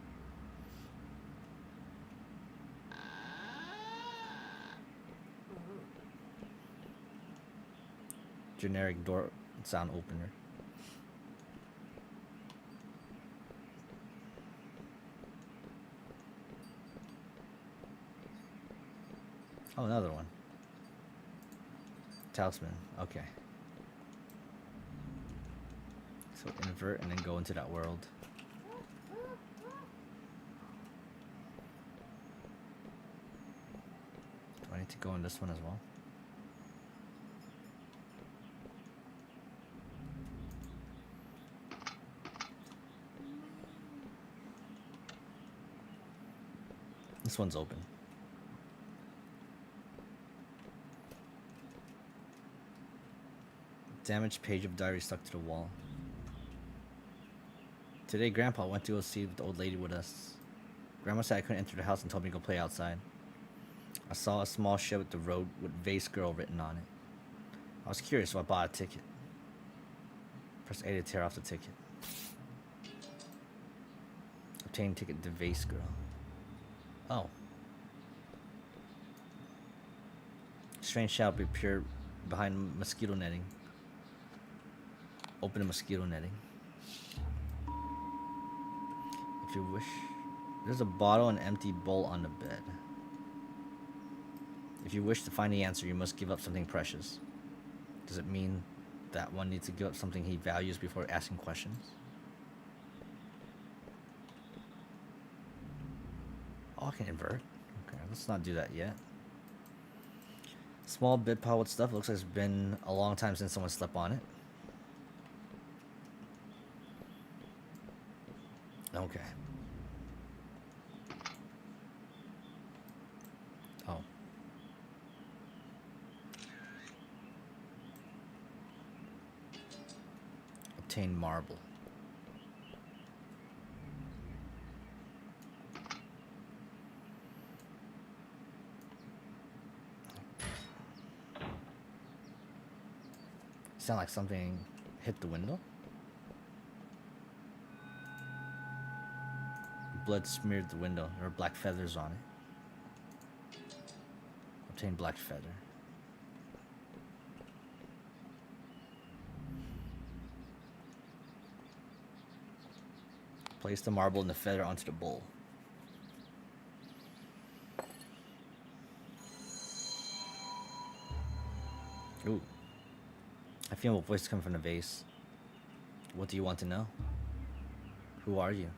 Generic door sound opener. Oh, another one. Talisman. Okay. So invert and then go into that world. Do I need to go in this one as well? This one's open. Damaged page of diary stuck to the wall. Today, Grandpa went to go see the old lady with us. Grandma said I couldn't enter the house and told me to go play outside. I saw a small shed with the road with Vase Girl written on it. I was curious, so I bought a ticket. Press A to tear off the ticket. Obtain ticket to Vase Girl. Oh. Strange shadow appeared behind mosquito netting. Open the mosquito netting. If you wish. There's a bottle and empty bowl on the bed. If you wish to find the answer, you must give up something precious. Does it mean that one needs to give up something he values before asking questions? Oh, I can invert. Okay, let's not do that yet. Small bed pile with stuff. Looks like it's been a long time since someone slept on it. Okay. Oh. Obtain marble. Sound like something hit the window? Blood smeared the window. There were black feathers on it. Obtain black feather. Place the marble and the feather onto the bowl. Ooh. I feel a voice coming from the vase. What do you want to know? Who are you?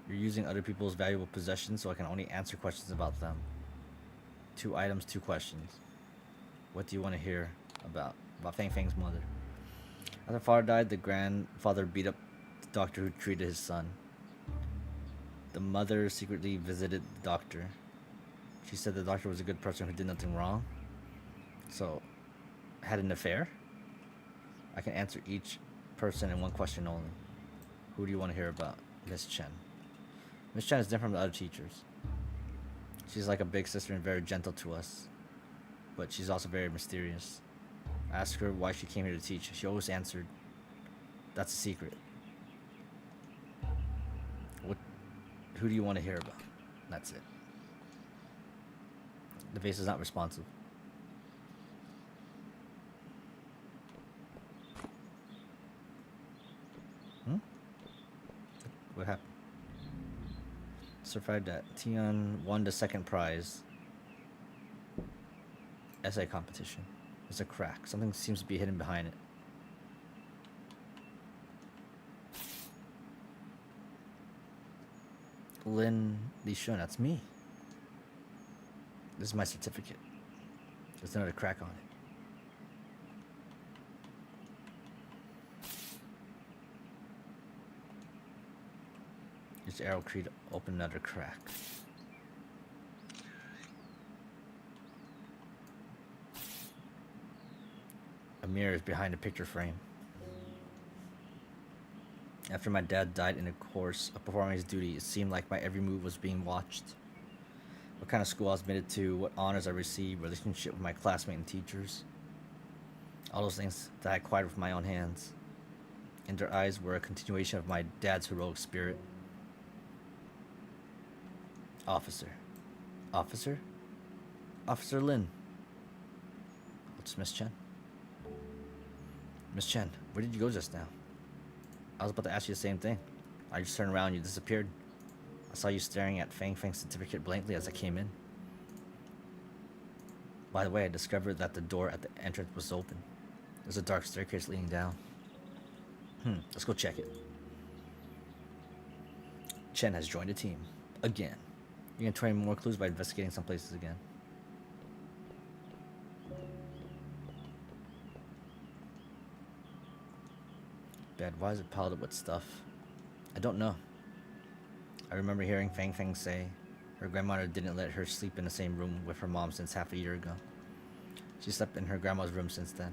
You're using other people's valuable possessions, so I can only answer questions about them. 2 items, 2 questions. What do you want to hear about Fang Fang's mother? After father died, the grandfather beat up the doctor who treated his son. The mother secretly visited the doctor. She said the doctor was a good person who did nothing wrong. So, had an affair? I can answer each person in 1 question only. Who do you want to hear about? Miss Chen. Miss Chen is different from the other teachers. She's like a big sister and very gentle to us. But she's also very mysterious. I asked her why she came here to teach. She always answered, "That's a secret." What? Who do you want to hear about? That's it. The face is not responsive. What happened? Certified that Tian won the second prize. Essay competition. There's a crack. Something seems to be hidden behind it. Lin Li Shun, that's me. This is my certificate. There's another crack on it. This arrow creed open another crack. A mirror is behind the picture frame. After my dad died in the course of performing his duty, it seemed like my every move was being watched. What kind of school I was admitted to, what honors I received, relationship with my classmates and teachers. All those things that I acquired with my own hands. In their eyes were a continuation of my dad's heroic spirit. Officer. Officer? Officer Lin. It's Miss Chen. Miss Chen, where did you go just now? I was about to ask you the same thing. I just turned around and you disappeared. I saw you staring at Fang Fang's certificate blankly as I came in. By the way, I discovered that the door at the entrance was open. There's a dark staircase leading down. Let's go check it. Chen has joined the team. Again. You can try more clues by investigating some places again. Bad, why is it piled up with stuff? I don't know. I remember hearing Fang Fang say her grandmother didn't let her sleep in the same room with her mom since half a year ago. She slept in her grandma's room since then.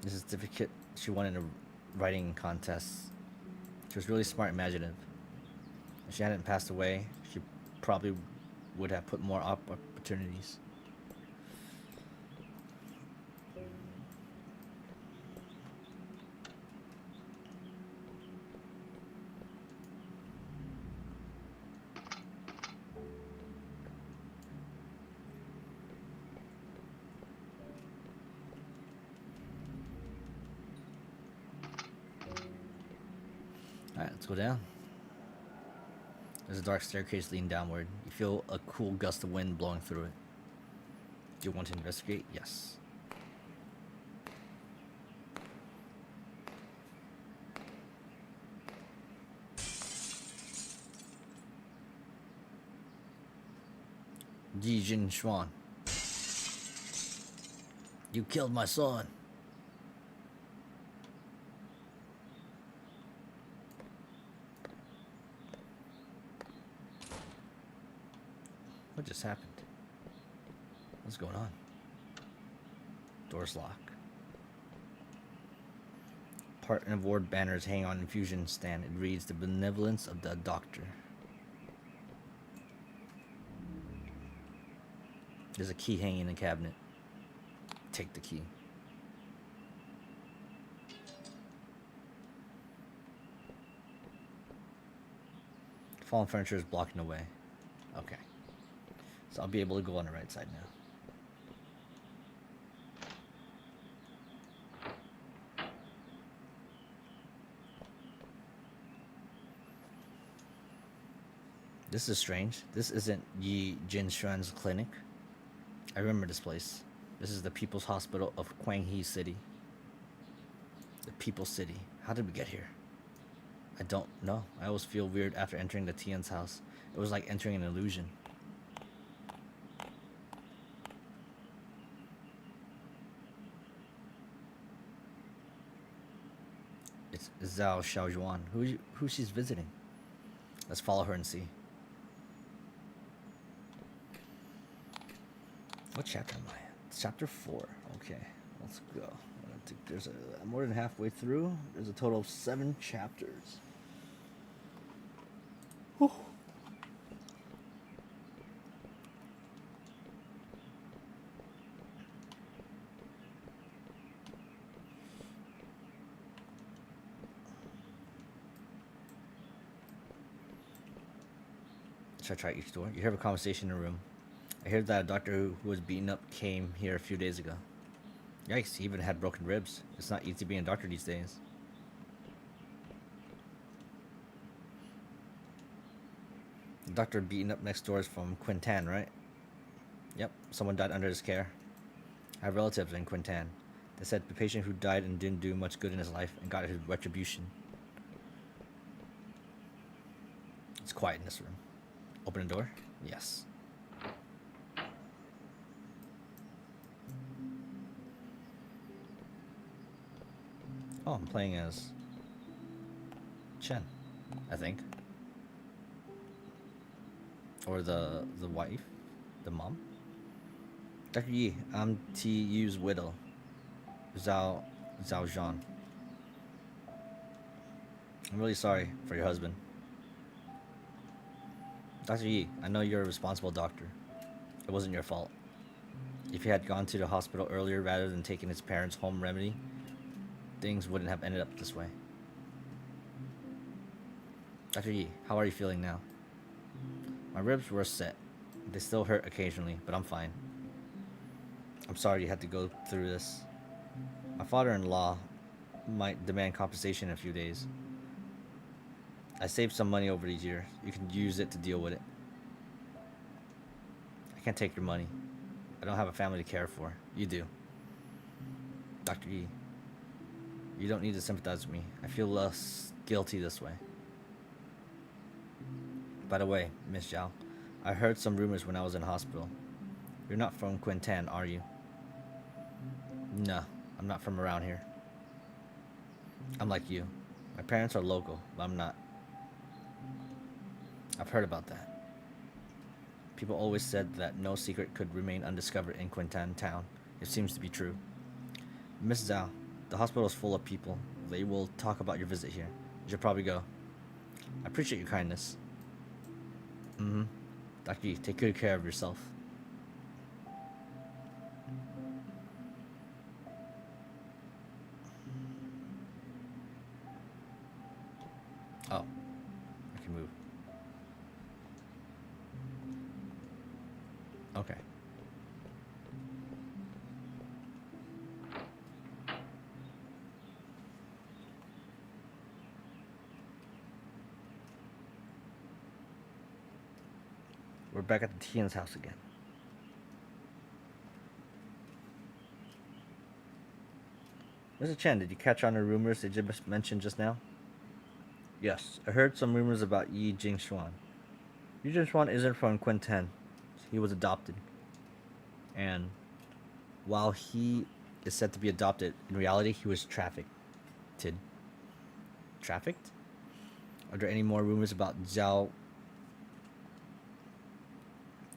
This is a certificate she won in a writing contest. She was really smart and imaginative. If she hadn't passed away, she probably would have put more opportunities. Alright, let's go down. There's a dark staircase leading downward. You feel a cool gust of wind blowing through it. Do you want to investigate? Yes. Yi Jin Xuan. You killed my son. What just happened? What's going on? Door's locked. Part and award banners hang on infusion stand. It reads, "The benevolence of the doctor." There's a key hanging in the cabinet. Take the key. Fallen furniture is blocking the way. Okay. So I'll be able to go on the right side now. This is strange. This isn't Yi Jinshuan's clinic. I remember this place. This is the People's Hospital of Guanghe City. The People's City. How did we get here? I don't know. I always feel weird after entering the Tian's house. It was like entering an illusion. It's Zhao Xiaojuan. Who she's visiting? Let's follow her and see. What chapter am I at? Chapter 4. Okay, let's go. I think there's more than halfway through. There's a total of 7 chapters. Whew. Should I try each door? You hear a conversation in a room. I heard that a doctor who was beaten up came here a few days ago. Yikes, he even had broken ribs. It's not easy being a doctor these days. The doctor beaten up next door is from Quintan, right? Yep, someone died under his care. I have relatives in Quintan. They said the patient who died and didn't do much good in his life and got his retribution. It's quiet in this room. Open the door? Yes. Oh, I'm playing as Chen, I think. Or the wife? The mom? Dr. Yi, I'm T.U.'s widow. Zhao Zhang. I'm really sorry for your husband. Dr. Yi, I know you're a responsible doctor. It wasn't your fault. If he had gone to the hospital earlier rather than taking his parents' home remedy, things wouldn't have ended up this way. Dr. Yi, how are you feeling now? My ribs were set. They still hurt occasionally, but I'm fine. I'm sorry you had to go through this. My father-in-law might demand compensation in a few days. I saved some money over these years. You can use it to deal with it. I can't take your money. I don't have a family to care for. You do. Dr. Yi, you don't need to sympathize with me. I feel less guilty this way. By the way, Miss Zhao, I heard some rumors when I was in hospital. You're not from Quintan, are you? No, I'm not from around here. I'm like you. My parents are local, but I'm not. I've heard about that. People always said that no secret could remain undiscovered in Quintan town. It seems to be true. Miss Zhao, the hospital is full of people. They will talk about your visit here. You should probably go. I appreciate your kindness. Dr. Yi, take good care of yourself. Oh, I can move. Okay. We're back at the Tian's house again. Mr. Chen, did you catch on the rumors they just mentioned just now? Yes, I heard some rumors about Yi Jingshuan. Yi Jingshuan isn't from Quintan. He was adopted. And while he is said to be adopted, in reality he was trafficked. Trafficked? Are there any more rumors about Zhao?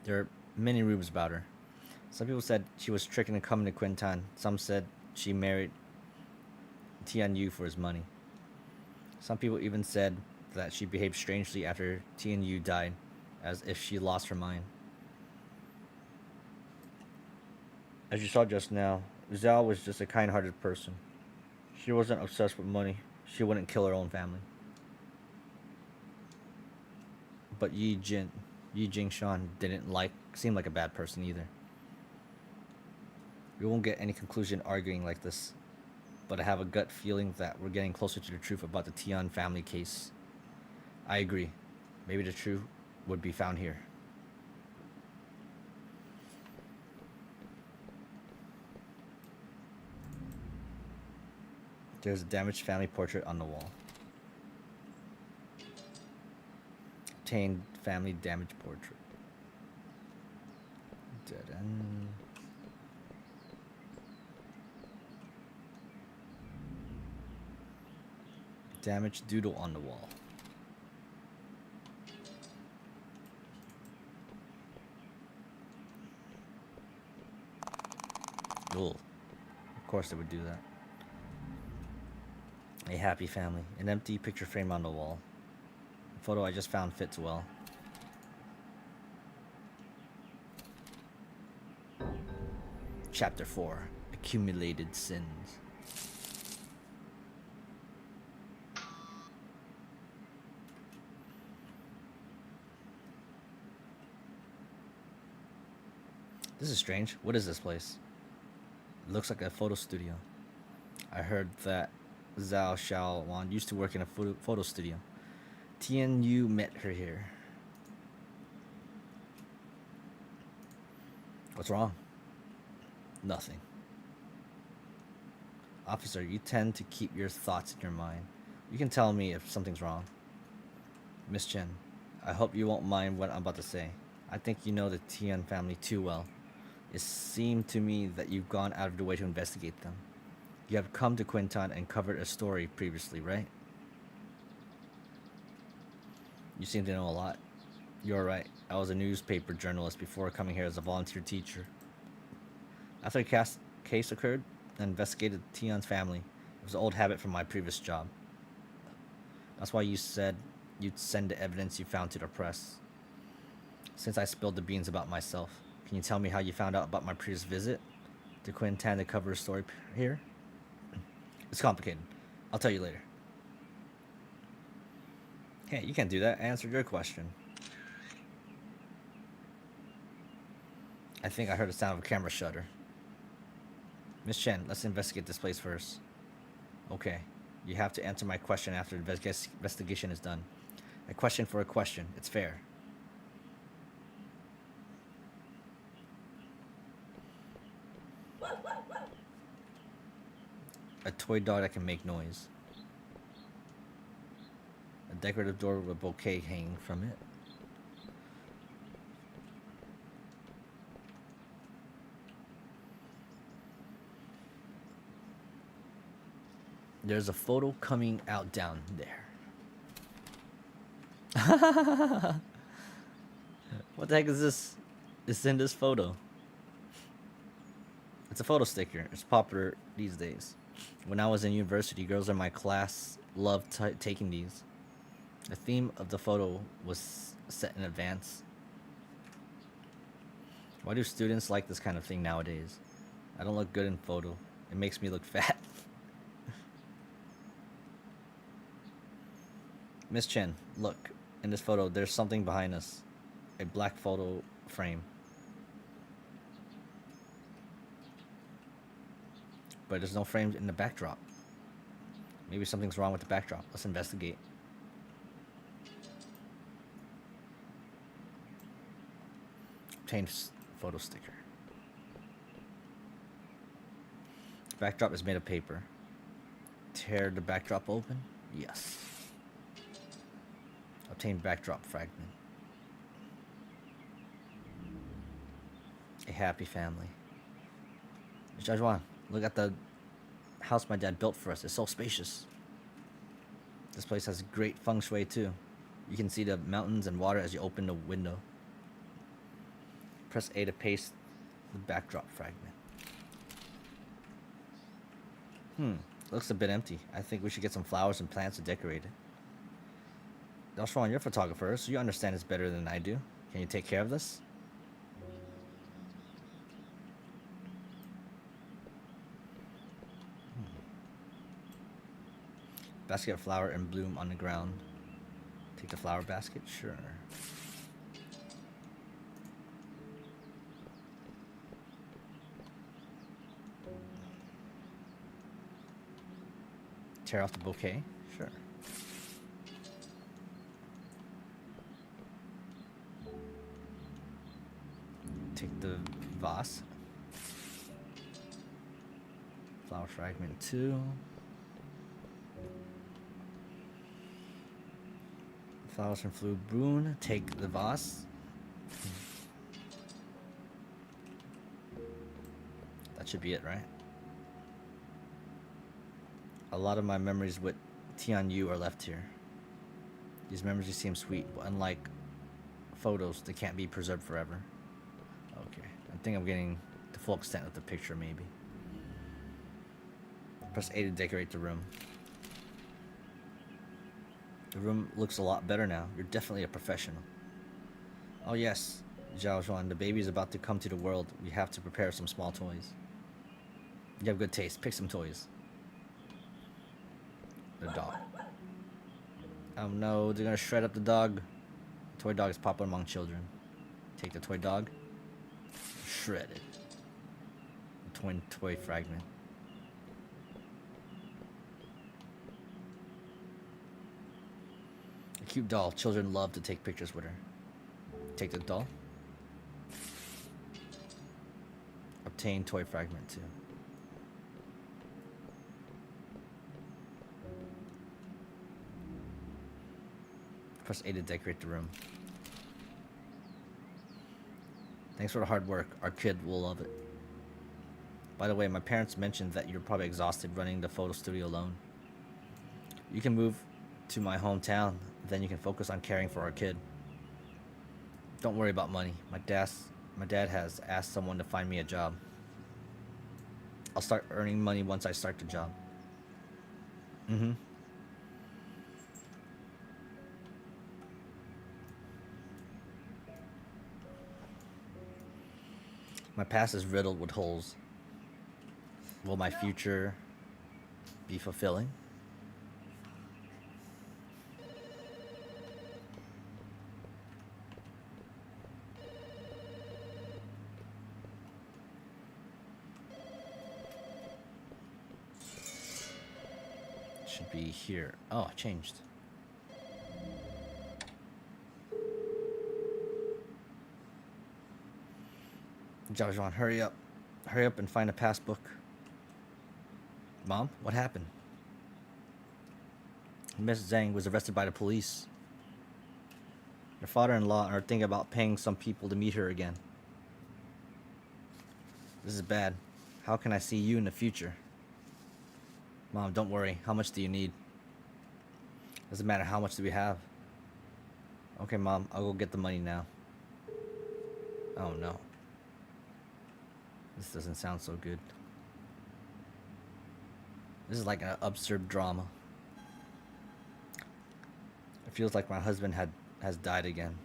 There are many rumors about her. Some people said she was tricked into coming to Quintan. Some said she married Tian Yu for his money. Some people even said that she behaved strangely after Tian Yu died, as if she lost her mind. As you saw just now, Zhao was just a kind-hearted person. She wasn't obsessed with money. She wouldn't kill her own family. But Yi Jingshan didn't seem like a bad person either. We won't get any conclusion arguing like this, but I have a gut feeling that we're getting closer to the truth about the Tian family case. I agree. Maybe the truth would be found here. There's a damaged family portrait on the wall. Obtained family damage portrait. Dead end. Damaged doodle on the wall. Ugh. Of course they would do that. A happy family. An empty picture frame on the wall. The photo I just found fits well. Chapter 4. Accumulated Sins. This is strange. What is this place? It looks like a photo studio. I heard that Zhao Xiaowan used to work in a photo studio. Tian Yu met her here. What's wrong? Nothing. Officer, you tend to keep your thoughts in your mind. You can tell me if something's wrong. Miss Chen, I hope you won't mind what I'm about to say. I think you know the Tian family too well. It seemed to me that you've gone out of the way to investigate them. You have come to Quinton and covered a story previously, right? You seem to know a lot. You're right. I was a newspaper journalist before coming here as a volunteer teacher. After the case occurred, I investigated Tian's family. It was an old habit from my previous job. That's why you said you'd send the evidence you found to the press. Since I spilled the beans about myself, can you tell me how you found out about my previous visit to Quintan to cover a story here? It's complicated. I'll tell you later. Hey, you can't do that. I answered your question. I think I heard the sound of a camera shutter. Miss Chen, let's investigate this place first. Okay. You have to answer my question after the investigation is done. A question for a question. It's fair. A toy dog that can make noise. A decorative door with a bouquet hanging from it. There's a photo coming out down there. What the heck is this? It's in this photo. It's a photo sticker. It's popular these days. When I was in university, girls in my class loved taking these. The theme of the photo was set in advance. Why do students like this kind of thing nowadays? I don't look good in photo. It makes me look fat. Miss Chen, look. In this photo, there's something behind us. A black photo frame. But there's no frame in the backdrop. Maybe something's wrong with the backdrop. Let's investigate. Obtain photo sticker. Backdrop is made of paper. Tear the backdrop open? Yes. Obtain backdrop fragment. A happy family. Jajwan, look at the house my dad built for us. It's so spacious. This place has great feng shui too. You can see the mountains and water as you open the window. Press A to paste the backdrop fragment. Looks a bit empty. I think we should get some flowers and plants to decorate it. Dalshwan, you're a photographer, so you understand this better than I do. Can you take care of this? Basket of flower and bloom on the ground. Take the flower basket? Sure. Tear off the bouquet? Sure. Take the vase. Flower fragment 2. Flowers from Flu Brune. Take the vase. That should be it, right? A lot of my memories with Tian Yu are left here. These memories seem sweet, but unlike photos, they can't be preserved forever. Okay, I think I'm getting the full extent of the picture, maybe. Press A to decorate the room. The room looks a lot better now. You're definitely a professional. Oh yes, Zhao Zhuan, the baby is about to come to the world. We have to prepare some small toys. You have good taste. Pick some toys. The dog. Oh no, they're gonna shred up the dog. The toy dog is popular among children. Take the toy dog. Shred it. A twin toy fragment. A cute doll. Children love to take pictures with her. Take the doll. Obtain toy fragment 2. Press A to decorate the room. Thanks for the hard work. Our kid will love it. By the way, my parents mentioned that you're probably exhausted running the photo studio alone. You can move to my hometown, then you can focus on caring for our kid. Don't worry about money. My dad has asked someone to find me a job. I'll start earning money once I start the job. Mm-hmm. My past is riddled with holes. Will my future be fulfilling? Should be here. Oh, I changed. Zhao Zhuan, hurry up. Hurry up and find a passbook. Mom, what happened? Miss Zhang was arrested by the police. Your father-in-law are thinking about paying some people to meet her again. This is bad. How can I see you in the future? Mom, don't worry. How much do you need? Doesn't matter. How much do we have? Okay, Mom, I'll go get the money now. Oh no. This doesn't sound so good. This is like an absurd drama. It feels like my husband has died again.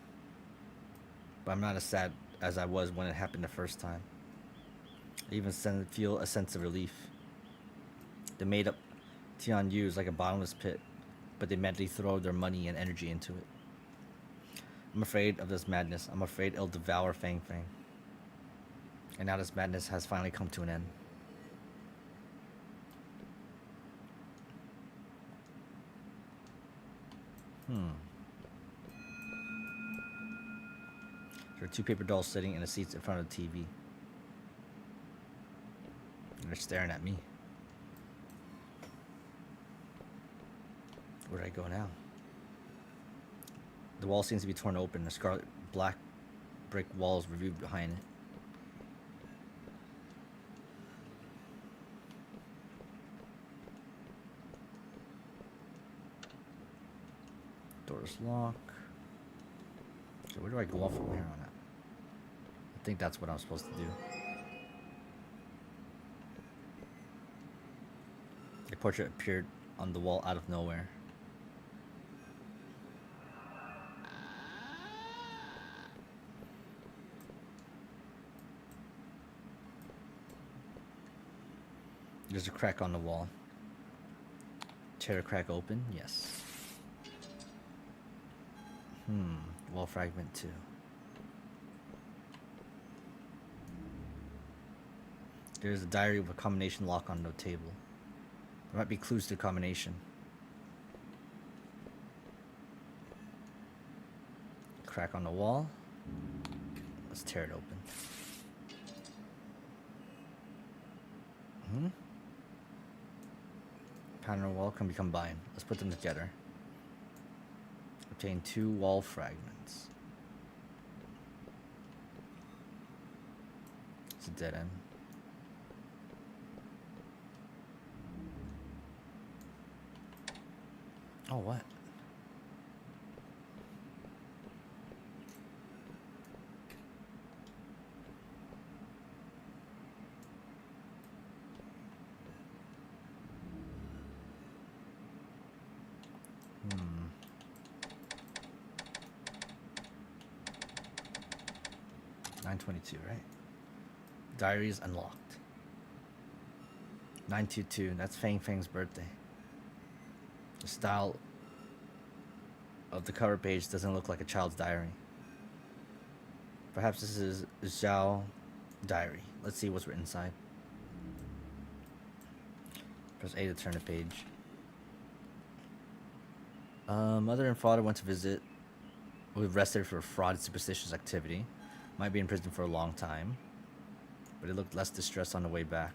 But I'm not as sad as I was when it happened the first time. I even feel a sense of relief. They made up Tian Yu is like a bottomless pit, but they madly throw their money and energy into it. I'm afraid of this madness. I'm afraid it'll devour Fang Fang. And now this madness has finally come to an end. There are 2 paper dolls sitting in the seats in front of the TV. And they're staring at me. Where do I go now? The wall seems to be torn open. The scarlet black brick walls reviewed behind it. Doors lock. So where do I go off from here on out? I think that's what I'm supposed to do. The portrait appeared on the wall out of nowhere. There's a crack on the wall. Tear the crack open? Yes. Wall fragment 2. There's a diary with a combination lock on the table. There might be clues to the combination. Crack on the wall. Let's tear it open. Pattern on the wall can be combined. Let's put them together. Obtain 2 wall fragments. It's a dead end. Oh, what? 922, right? Diary is unlocked. 922, that's Fang Fang's birthday. The style of the cover page doesn't look like a child's diary. Perhaps this is Zhao diary. Let's see what's written inside. Press A to turn the page. Mother and father went to visit. We arrested for fraud and superstitious activity. Might be in prison for a long time. But it looked less distressed on the way back.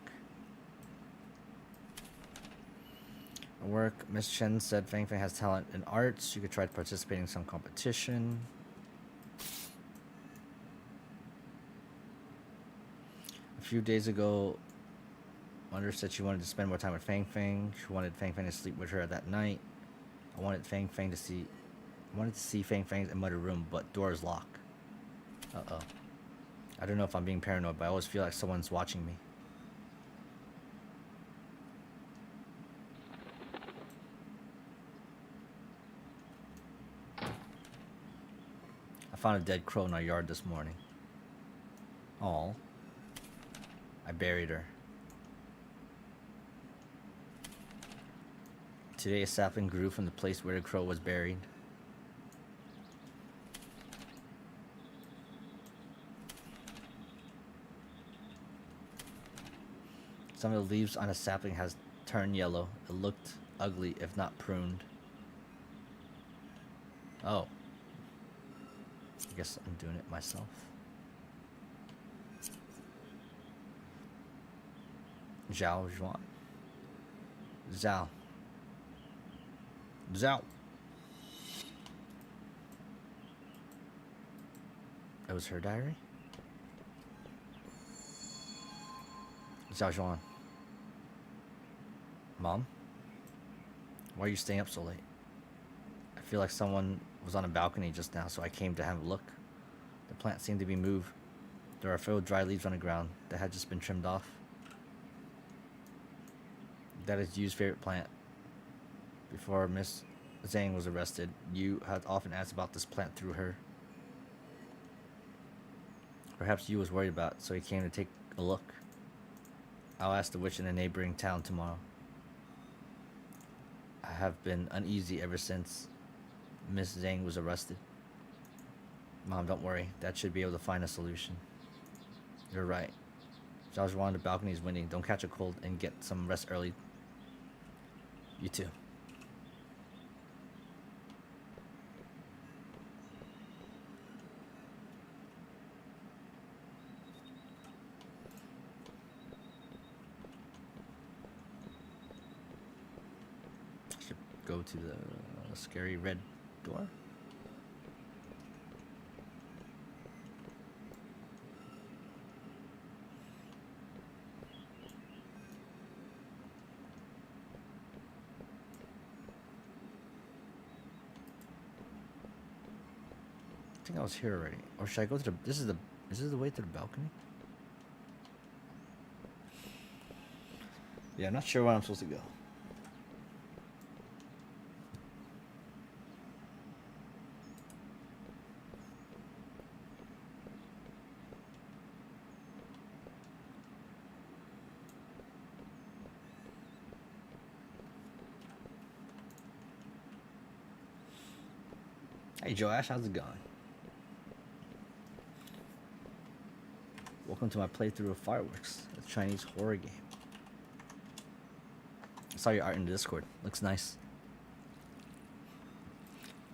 At work, Miss Chen said Fang Fang has talent in arts. You could try participating in some competition. A few days ago, Mother said she wanted to spend more time with Fang Fang. She wanted Fang Fang to sleep with her that night. I wanted to see Fang Fang's in Mother room, but door is locked. Uh-oh. I don't know if I'm being paranoid, but I always feel like someone's watching me. I found a dead crow in our yard this morning. Aw. I buried her. Today a sapling grew from the place where the crow was buried. Some of the leaves on a sapling has turned yellow. It looked ugly if not pruned. Oh. I guess I'm doing it myself. Zhao Zhuan. Zhao. Zhao. That was her diary? Zhao Zhuan. Mom? Why are you staying up so late? I feel like someone was on a balcony just now, so I came to have a look. The plant seemed to be moved. There are filled dry leaves on the ground that had just been trimmed off. That is Yu's favorite plant. Before Miss Zhang was arrested, Yu had often asked about this plant through her. Perhaps Yu was worried about it, so he came to take a look. I'll ask the witch in the neighboring town tomorrow. I have been uneasy ever since Miss Zhang was arrested. Mom, don't worry. Dad should be able to find a solution. You're right. Zhao Zhuan, the balcony is windy. Don't catch a cold and get some rest early. You too. Should go to the scary red door. I think I was here already. Or should I go to the... is this the way to the balcony? Yeah, I'm not sure where I'm supposed to go. Hey Joash, how's it going? Welcome to my playthrough of Fireworks, a Chinese horror game. I saw your art in the Discord. Looks nice.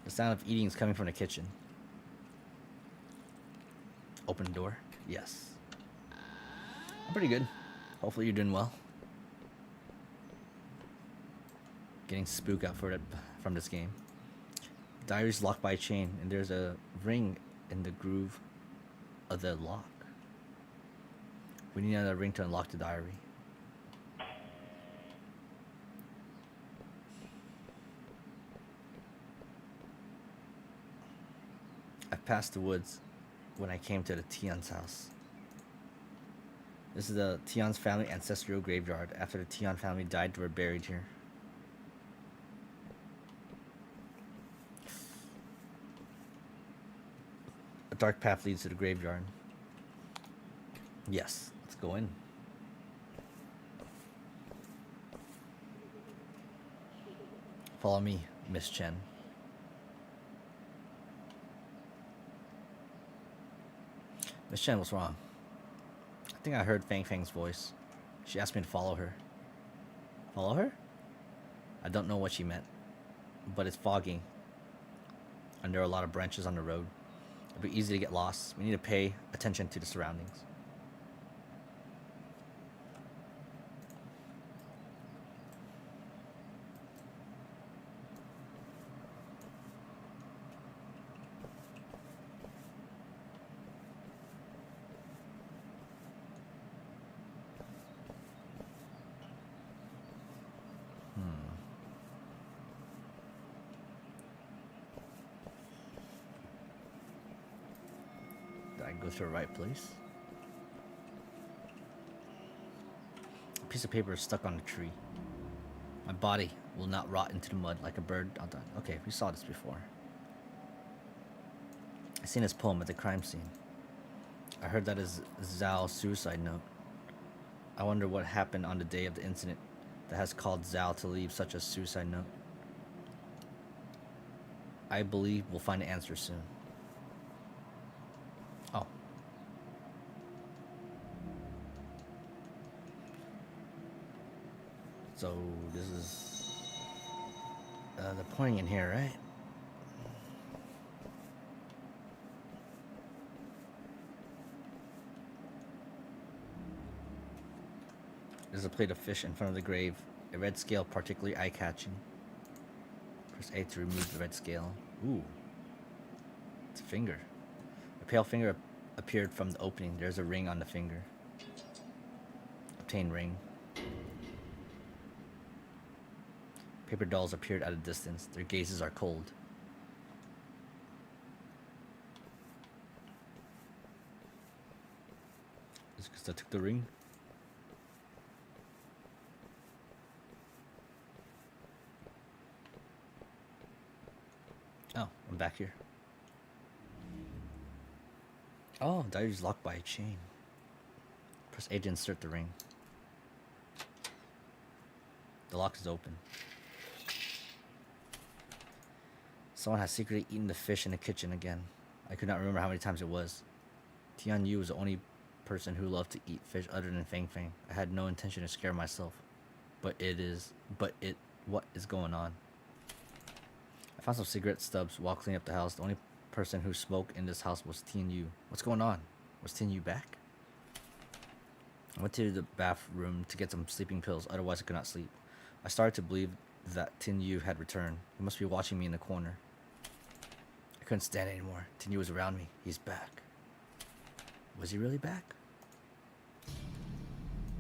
The sound of eating is coming from the kitchen. Open door? Yes. I'm pretty good. Hopefully you're doing well. Getting spooked out from this game. Diary's locked by a chain, and there's a ring in the groove of the lock. We need another ring to unlock the diary. I passed the woods when I came to the Tian's house. This is the Tian's family ancestral graveyard. After the Tian family died, they were buried here. A dark path leads to the graveyard. Yes, let's go in. Follow me, Miss Chen. Miss Chen, what's wrong? I think I heard Fang Fang's voice. She asked me to follow her. Follow her? I don't know what she meant, but it's foggy, and there are a lot of branches on the road. It'll be easy to get lost. We need to pay attention to the surroundings. Did I go to the right place? A piece of paper is stuck on a tree. My body will not rot into the mud like a bird. Okay, we saw this before. I seen his poem at the crime scene. I heard that is Zhao's suicide note. I wonder what happened on the day of the incident that has caused Zhao to leave such a suicide note. I believe we'll find the answer soon. Oh. So this is the pointing in here, right? There's a plate of fish in front of the grave. A red scale, particularly eye-catching. Press A to remove the red scale. Ooh. It's a finger. A pale finger appeared from the opening. There's a ring on the finger. Obtain ring. Paper dolls appeared at a distance. Their gazes are cold. Is it because I took the ring? Oh, I'm back here. Oh, diary's locked by a chain. Press A to insert the ring. The lock is open. Someone has secretly eaten the fish in the kitchen again. I could not remember how many times it was. Tian Yu was the only person who loved to eat fish other than Fang Fang. I had no intention to scare myself. What is going on? I found some cigarette stubs while cleaning up the house. The only person who smoked in this house was Tian Yu. What's going on? Was Tian Yu back? I went to the bathroom to get some sleeping pills, otherwise I could not sleep. I started to believe that Tin Yu had returned. He must be watching me in the corner. I couldn't stand it anymore. Tin Yu was around me. He's back. Was he really back?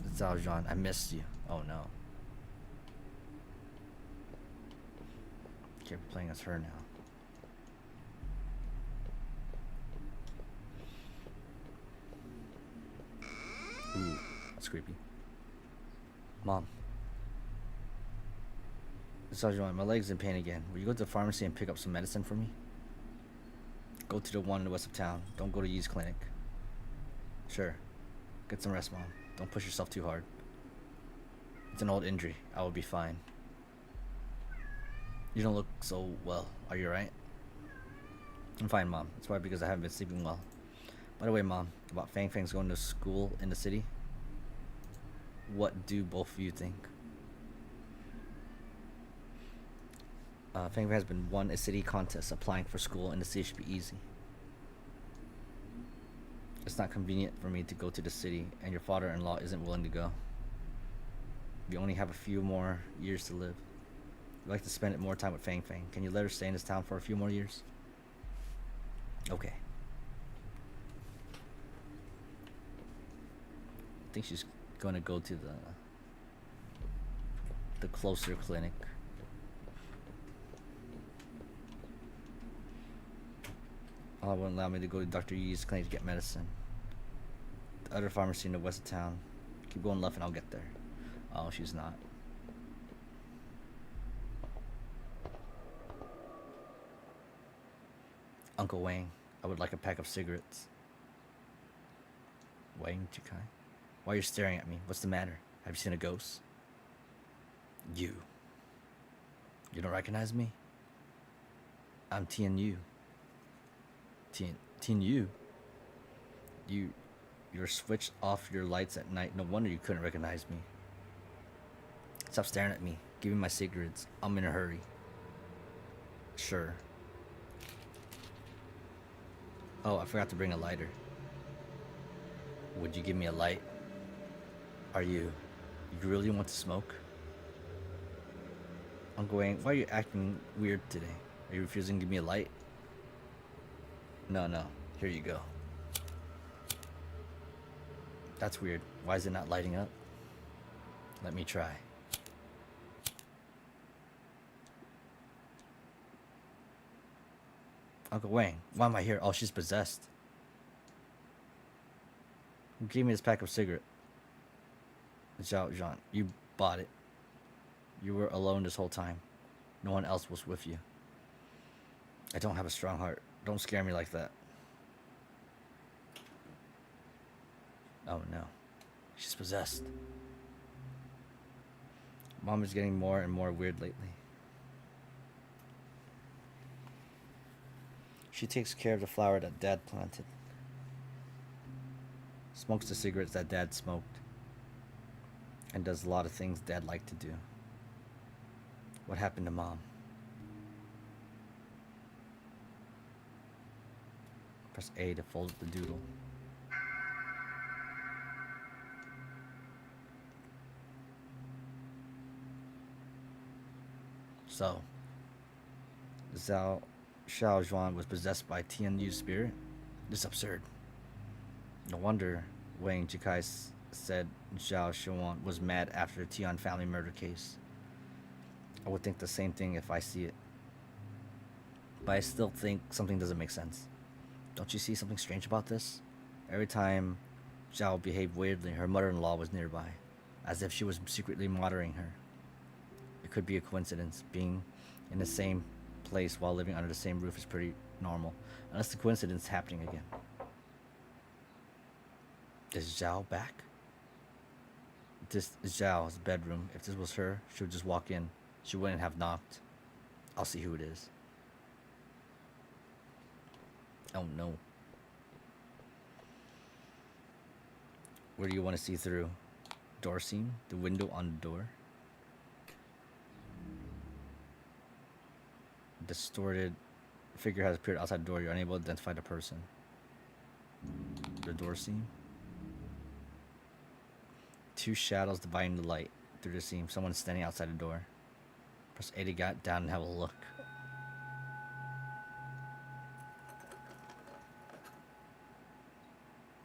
It's Zhao Zhan. I missed you. Oh no. Can't be playing as her now. Ooh, that's creepy. Mom. Sergeant, my leg's in pain again. Will you go to the pharmacy and pick up some medicine for me? Go to the one in the west of town. Don't go to Yi's clinic. Sure. Get some rest, Mom. Don't push yourself too hard. It's an old injury. I will be fine. You don't look so well. Are you alright? I'm fine, Mom. It's probably because I haven't been sleeping well. By the way, Mom, about Fang Fang's going to school in the city. What do both of you think? Fang Fang has been won a city contest. Applying for school in the city should be easy. It's not convenient for me to go to the city, and your father-in-law isn't willing to go. We only have a few more years to live. We'd like to spend more time with Fang Fang. Can you let her stay in this town for a few more years? Okay. I think she's gonna go to the closer clinic. Oh, it won't allow me to go to Dr. Yi's clinic to get medicine. The other pharmacy in the west of town. Keep going left and I'll get there. Oh, she's not. Uncle Wang, I would like a pack of cigarettes. Wang Jikai. Why are you staring at me? What's the matter? Have you seen a ghost? You. You don't recognize me? I'm Tian Yu. Tian Yu? You're switched off your lights at night. No wonder you couldn't recognize me. Stop staring at me. Give me my cigarettes. I'm in a hurry. Sure. Oh, I forgot to bring a lighter. Would you give me a light? You really want to smoke? Uncle Wang, why are you acting weird today? Are you refusing to give me a light? No. Here you go. That's weird. Why is it not lighting up? Let me try. Uncle Wang, why am I here? Oh, she's possessed. Who gave me this pack of cigarette? Zhao Zhan, you bought it. You were alone this whole time. No one else was with you. I don't have a strong heart. Don't scare me like that. Oh no. She's possessed. Mom is getting more and more weird lately. She takes care of the flower that Dad planted. Smokes the cigarettes that Dad smoked. And does a lot of things Dad liked to do. What happened to Mom? Press A to fold the doodle. So, Xiao Zhuan was possessed by Tian Yu's spirit? This is absurd. No wonder Wang Jikai said Zhao Zhuan was mad after the Tian family murder case. I would think the same thing if I see it. But I still think something doesn't make sense. Don't you see something strange about this? Every time Zhao behaved weirdly, her mother-in-law was nearby, as if she was secretly monitoring her. It could be a coincidence. Being in the same place while living under the same roof is pretty normal, unless the coincidence is happening again. Is Zhao back? This is Zhao's bedroom. If this was her, she would just walk in. She wouldn't have knocked. I'll see who it is. Oh no. Where do you want to see through? Door seam? The window on the door? Distorted figure has appeared outside the door. You're unable to identify the person. The door seam? Two shadows dividing the light through the seam. Someone's standing outside the door. Press A to get down and have a look.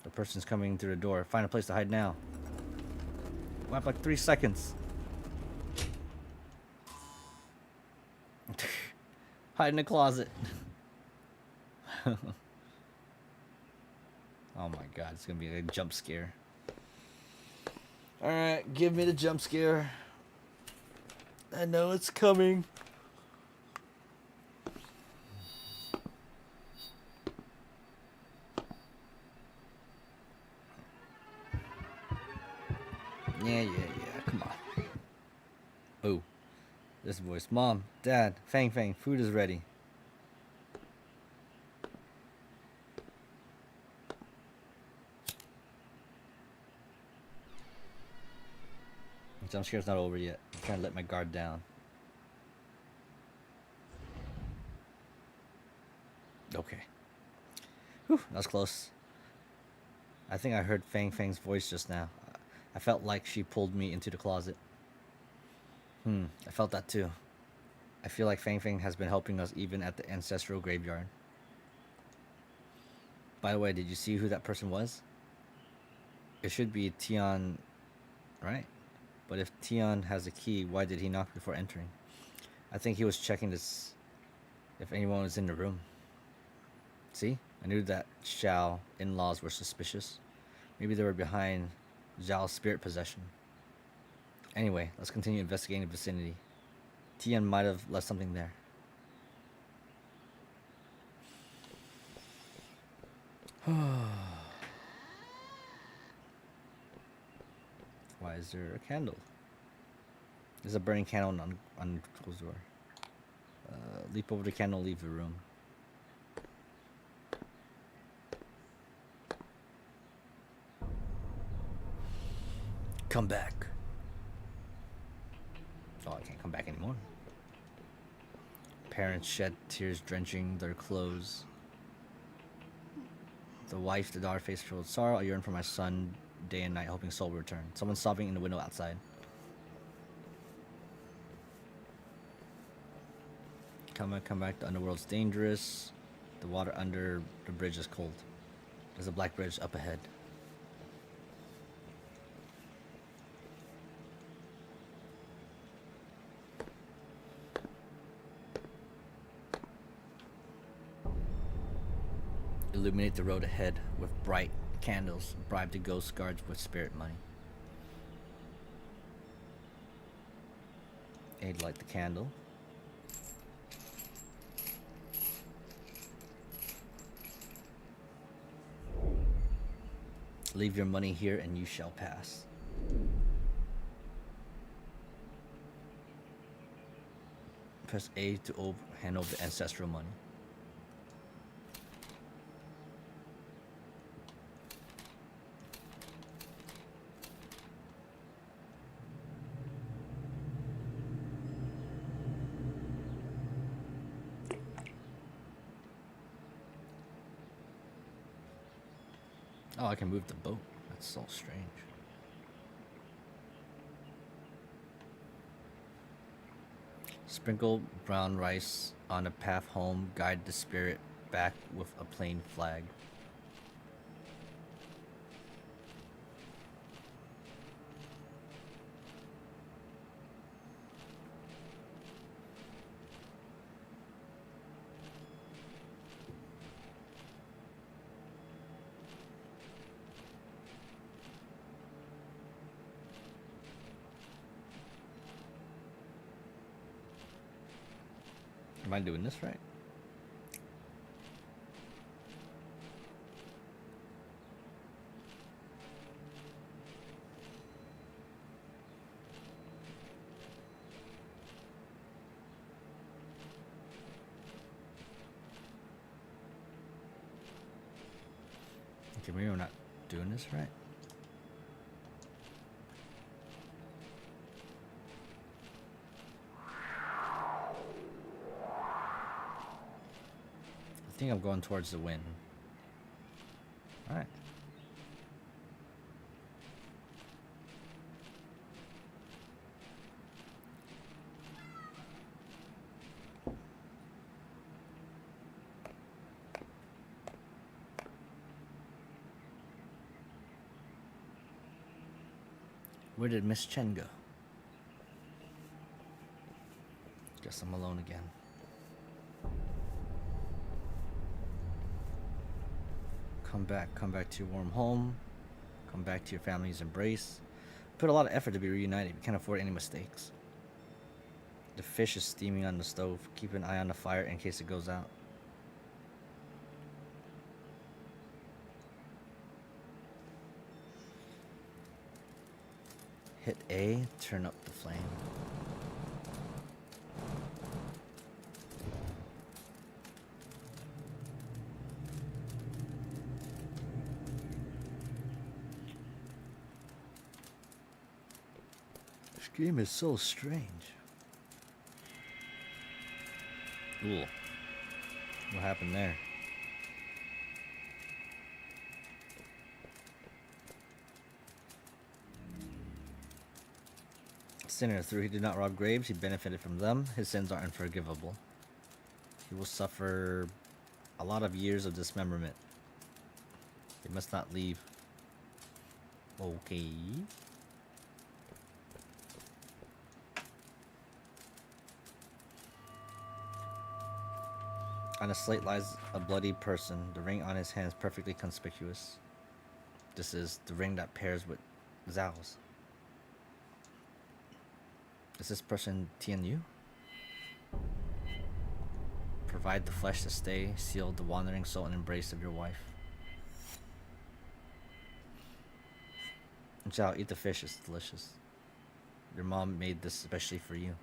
The person's coming through the door. Find a place to hide now. We have like 3 seconds. Hide in the closet. Oh my god, it's gonna be a jump scare. Alright, give me the jump scare. I know it's coming. Yeah, come on. Oh, this voice. Mom, Dad, Fang, food is ready. The jump scare's not over yet. I'm trying to let my guard down. Okay. Whew, that was close. I think I heard Fang's voice just now. I felt like she pulled me into the closet. I felt that too. I feel like Fang has been helping us even at the ancestral graveyard. By the way, did you see who that person was? It should be Tian, right? But if Tian has a key, why did he knock before entering? I think he was checking this, if anyone was in the room. See? I knew that Xiao in-laws were suspicious. Maybe they were behind Zhao's spirit possession. Anyway, let's continue investigating the vicinity. Tian might have left something there. Why is there a candle? There's a burning candle on closed door. Leap over the candle, leave the room. Come back. Oh, I can't come back anymore. Parents shed tears drenching their clothes. The wife, the daughter face filled with sorrow. I yearn for my son day and night, hoping soul will return. Someone's sobbing in the window outside. Come back. The underworld's dangerous. The water under the bridge is cold. There's a black bridge up ahead. Illuminate the road ahead with bright candles. Bribe the ghost guards with spirit money. Aid light the candle. Leave your money here and you shall pass. Press A to hand over the ancestral money. Oh, I can move the boat. That's so strange. Sprinkle brown rice on the path home. Guide the spirit back with a plain flag. Am I doing this right? Okay, maybe we're not doing this right. I think I'm going towards the wind. Alright. Where did Miss Chen go? Guess I'm alone again. Come back to your warm home. Come back to your family's embrace. Put a lot of effort to be reunited. We can't afford any mistakes. The fish is steaming on the stove. Keep an eye on the fire in case it goes out. Hit A, turn up the flame. This game is so strange. Ooh. What happened there? Sinner, through he did not rob graves, he benefited from them. His sins are unforgivable. He will suffer a lot of years of dismemberment. He must not leave. Okay. On a slate lies a bloody person. The ring on his hand is perfectly conspicuous. This is the ring that pairs with Zhao's. Is this person Tian Yu? Provide the flesh to stay, seal the wandering soul in embrace of your wife. Zhao, eat the fish. It's delicious. Your mom made this especially for you.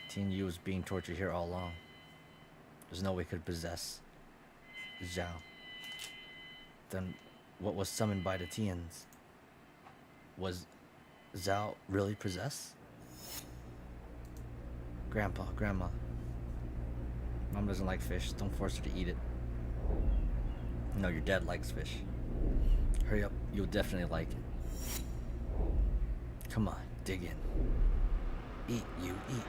Teen Yu was being tortured here all along. There's no way it could possess Zhao. Then what was summoned by the Tians? Was Zhao really possessed? Grandpa, Grandma. Mom doesn't like fish. Don't force her to eat it. No, your dad likes fish. Hurry up. You'll definitely like it. Come on, dig in. Eat, you eat.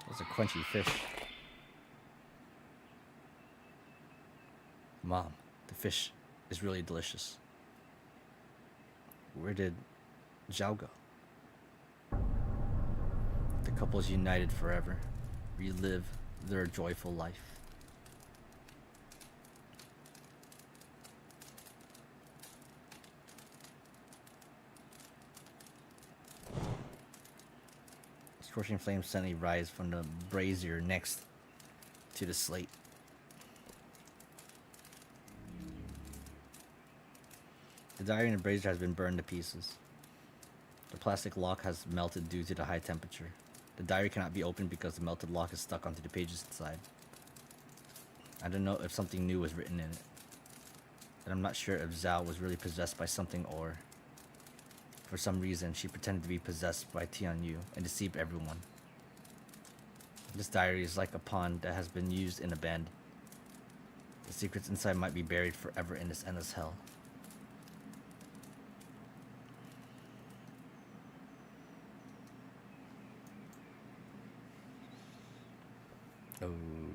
That's a crunchy fish. Mom, the fish is really delicious. Where did Zhao go? The couple is united forever. Relive their joyful life. Scorching flames suddenly rise from the brazier next to the slate. The diary in the brazier has been burned to pieces. The plastic lock has melted due to the high temperature. The diary cannot be opened because the melted lock is stuck onto the pages inside. I don't know if something new was written in it. And I'm not sure if Zhao was really possessed by something or, for some reason, she pretended to be possessed by Tianyu and deceived everyone. This diary is like a pond that has been used and abandoned. The secrets inside might be buried forever in this endless hell. Oh,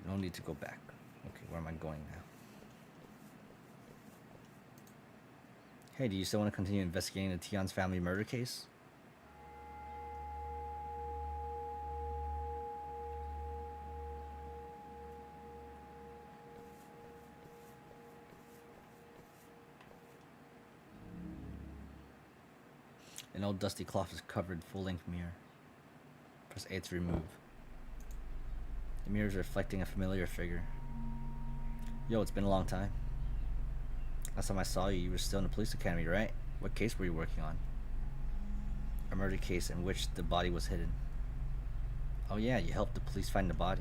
no need to go back. Okay, where am I going now? Hey, do you still want to continue investigating the Tian's family murder case? An old dusty cloth is covered full-length mirror. Press A to remove. The mirror is reflecting a familiar figure. Yo, it's been a long time. Last time I saw you, you were still in the police academy, right? What case were you working on? A murder case in which the body was hidden. Oh yeah, you helped the police find the body.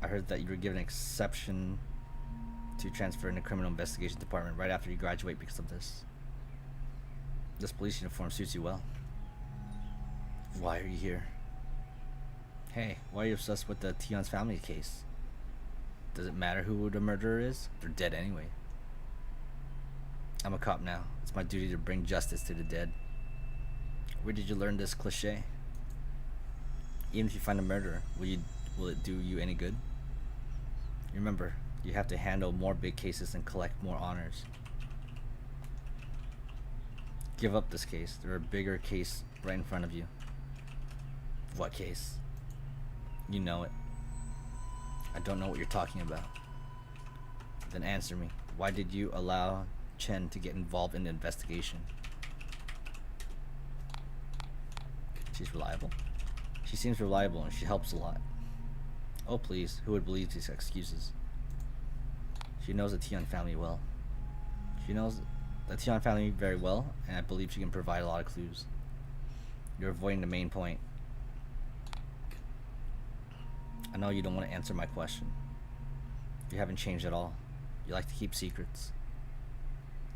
I heard that you were given an exception to transfer in the criminal investigation department right after you graduate because of this. This police uniform suits you well. Why are you here? Hey, why are you obsessed with the Tion's family case? Does it matter who the murderer is? They're dead anyway. I'm a cop now. It's my duty to bring justice to the dead. Where did you learn this cliche? Even if you find a murderer, will it do you any good? Remember, you have to handle more big cases and collect more honors. Give up this case. There are a bigger case right in front of you. What case? You know it. I don't know what you're talking about. Then answer me. Why did you allow Chen to get involved in the investigation? She's reliable. She seems reliable and she helps a lot. Oh please, who would believe these excuses? She knows the Tian family well. She knows the Tian family very well, and I believe she can provide a lot of clues. You're avoiding the main point. I know you don't want to answer my question. You haven't changed at all. You like to keep secrets.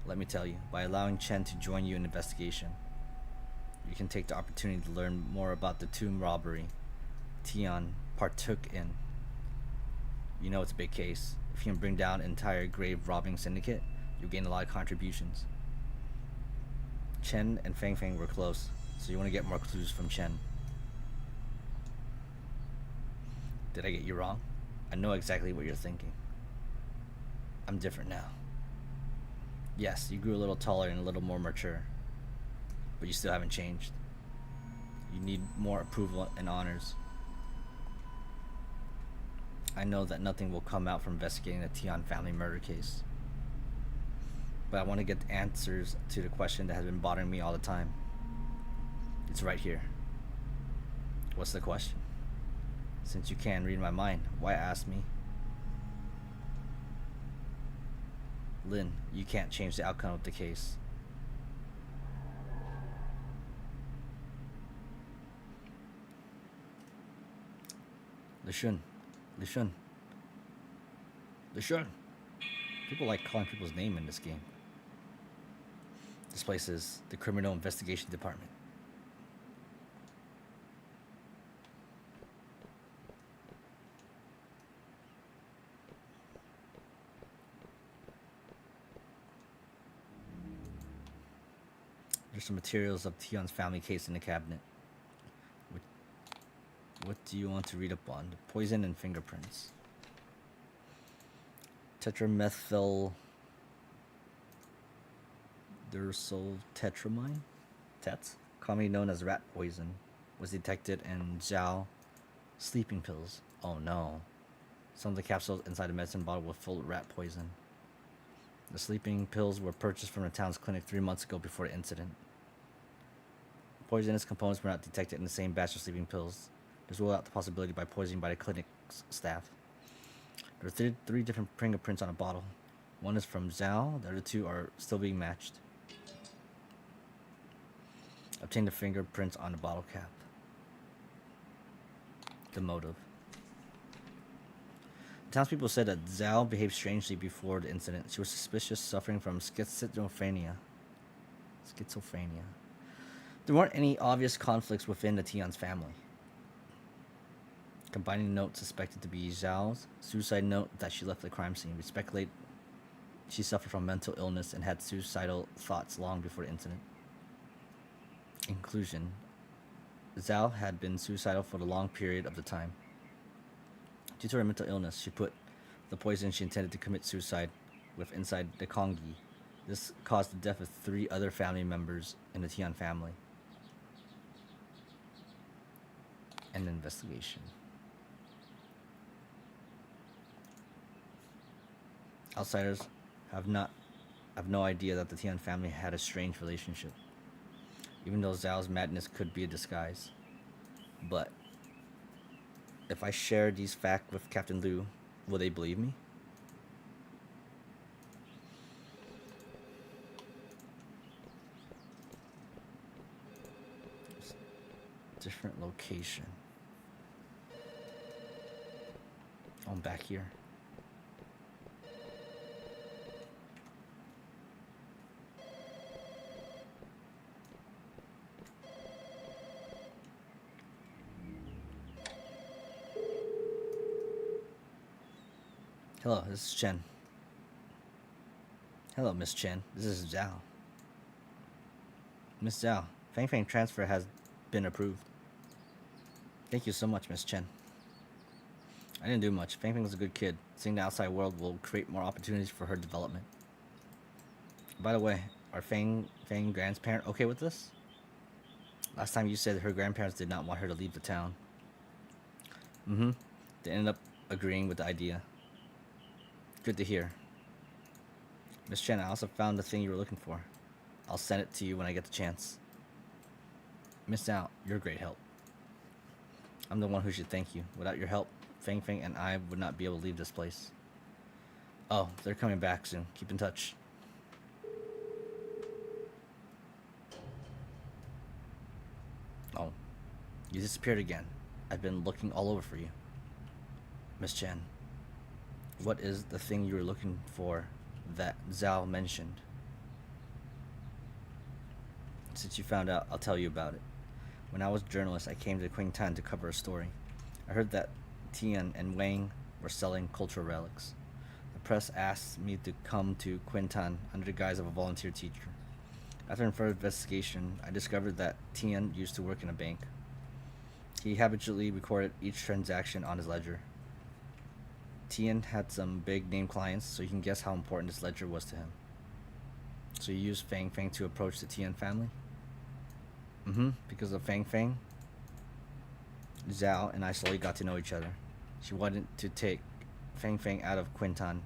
Let me tell you, by allowing Chen to join you in the investigation, you can take the opportunity to learn more about the tomb robbery Tian partook in. You know it's a big case. If you can bring down an entire grave robbing syndicate, you'll gain a lot of contributions. Chen and Fang Fang were close, so you want to get more clues from Chen. Did I get you wrong? I know exactly what you're thinking. I'm different now. Yes, you grew a little taller and a little more mature, but you still haven't changed. You need more approval and honors. I know that nothing will come out from investigating the Tian family murder case. But I want to get answers to the question that has been bothering me all the time. It's right here. What's the question? Since you can't read my mind, why ask me? Lin, you can't change the outcome of the case. Lishun. People like calling people's name in this game. This place is the Criminal Investigation Department. There's some materials of Tion's family case in the cabinet. What do you want to read up on? The poison and fingerprints. Tetramethyl tetramine, commonly known as rat poison, was detected in Zhao sleeping pills. Oh no. Some of the capsules inside the medicine bottle were full of rat poison. The sleeping pills were purchased from the town's clinic 3 months ago before the incident. Poisonous components were not detected in the same batch of sleeping pills. This ruled out the possibility by poisoning by the clinic's staff. There are three different fingerprints on a bottle. One is from Zhao, the other two are still being matched. Obtain the fingerprints on the bottle cap. The motive. The townspeople said that Zhao behaved strangely before the incident. She was suspicious, suffering from schizophrenia. There weren't any obvious conflicts within the Tian's family. Combining the note suspected to be Zhao's suicide note that she left the crime scene, we speculate she suffered from mental illness and had suicidal thoughts long before the incident. In conclusion, Zhao had been suicidal for the long period of the time. Due to her mental illness, she put the poison she intended to commit suicide with inside the Kongi. This caused the death of 3 other family members in the Tian family. End investigation. Outsiders have no idea that the Tian family had a strange relationship, even though Zhao's madness could be a disguise. But if I share these facts with Captain Liu, will they believe me? Different location. Oh, I'm back here. Hello, this is Chen. Hello, Miss Chen. This is Zhao. Miss Zhao, Fang Fang transfer has been approved. Thank you so much, Miss Chen. I didn't do much. Fang Fang was a good kid. Seeing the outside world will create more opportunities for her development. By the way, are Fang grandparents okay with this? Last time you said her grandparents did not want her to leave the town. They ended up agreeing with the idea. Good to hear. Miss Chen, I also found the thing you were looking for. I'll send it to you when I get the chance. Miss Zhao, you're a great help. I'm the one who should thank you. Without your help, Fang Fang and I would not be able to leave this place. Oh, they're coming back soon. Keep in touch. Oh, you disappeared again. I've been looking all over for you. Miss Chen, what is the thing you were looking for that Zhao mentioned? Since you found out, I'll tell you about it. When I was a journalist, I came to Qingtan to cover a story. I heard that Tian and Wang were selling cultural relics. The press asked me to come to Qingtan under the guise of a volunteer teacher. After further investigation, I discovered that Tian used to work in a bank. He habitually recorded each transaction on his ledger. Tian had some big name clients, so you can guess how important this ledger was to him. So you used Fang Fang to approach the Tian family? Because of Fang Fang, Zhao and I slowly got to know each other. She wanted to take Fang Fang out of Quinton,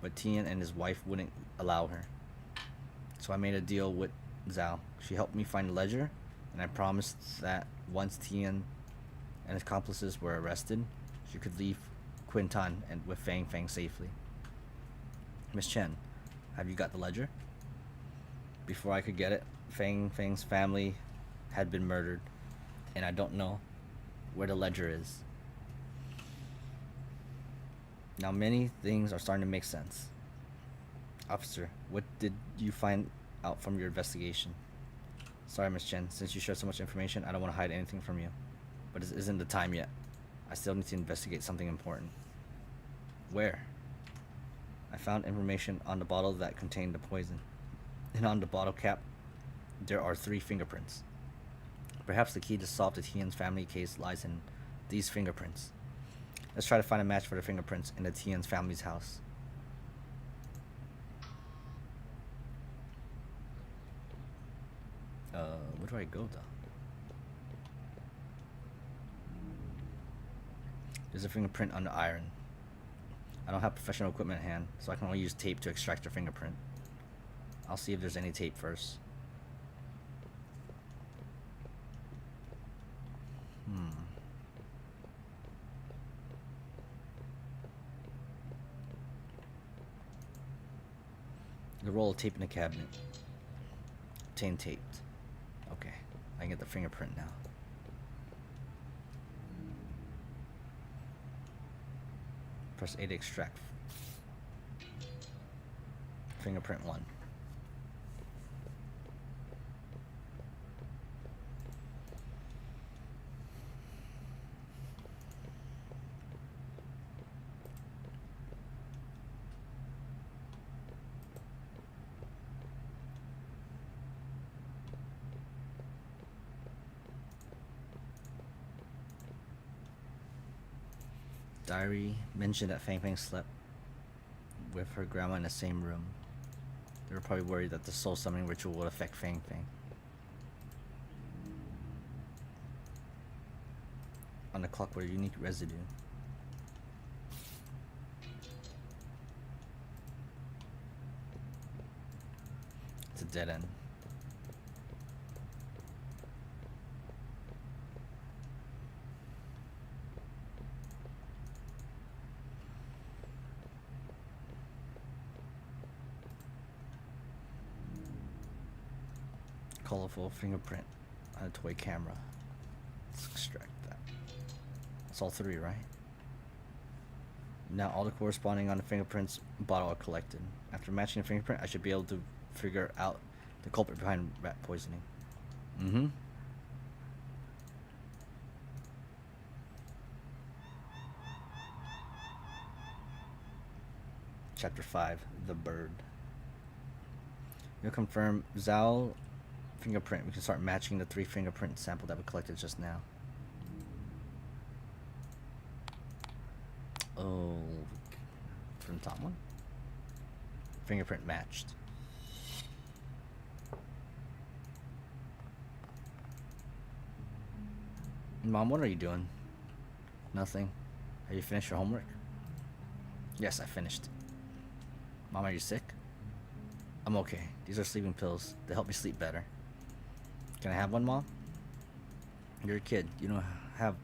but Tian and his wife wouldn't allow her. So I made a deal with Zhao. She helped me find the ledger, and I promised that once Tian and his accomplices were arrested, she could leave Quinton and with Fang Fang safely. Miss Chen, have you got the ledger? Before I could get it, Fang Fang's family had been murdered, and I don't know where the ledger is. Now many things are starting to make sense. Officer, what did you find out from your investigation? Sorry, Miss Chen, since you shared so much information, I don't want to hide anything from you. But it isn't the time yet. I still need to investigate something important. Where? I found information on the bottle that contained the poison. And on the bottle cap, there are 3 fingerprints. Perhaps the key to solve the Tian's family case lies in these fingerprints. Let's try to find a match for the fingerprints in the Tian's family's house. Where do I go though? There's a fingerprint on the iron. I don't have professional equipment at hand, so I can only use tape to extract the fingerprint. I'll see if there's any tape first. The roll of tape in the cabinet. Obtain taped. Okay, I can get the fingerprint now. Press A to extract. Fingerprint 1. Diary mentioned that Fang Fang slept with her grandma in the same room. They were probably worried that the soul summoning ritual would affect Fang Fang. On the clock were a unique residue. It's a dead end. Colorful fingerprint on a toy camera. Let's extract that. That's all 3, right? Now all the corresponding on the fingerprints bottle are collected. After matching the fingerprint, I should be able to figure out the culprit behind rat poisoning. Chapter 5, The Bird. You'll confirm Zhao fingerprint. We can start matching the 3 fingerprint sample that we collected just now. Oh, from the top one? Fingerprint matched. Mom, what are you doing? Nothing. Have you finished your homework? Yes, I finished. Mom, are you sick? I'm okay. These are sleeping pills. They help me sleep better. Can I have one, Mom? You're a kid. You don't have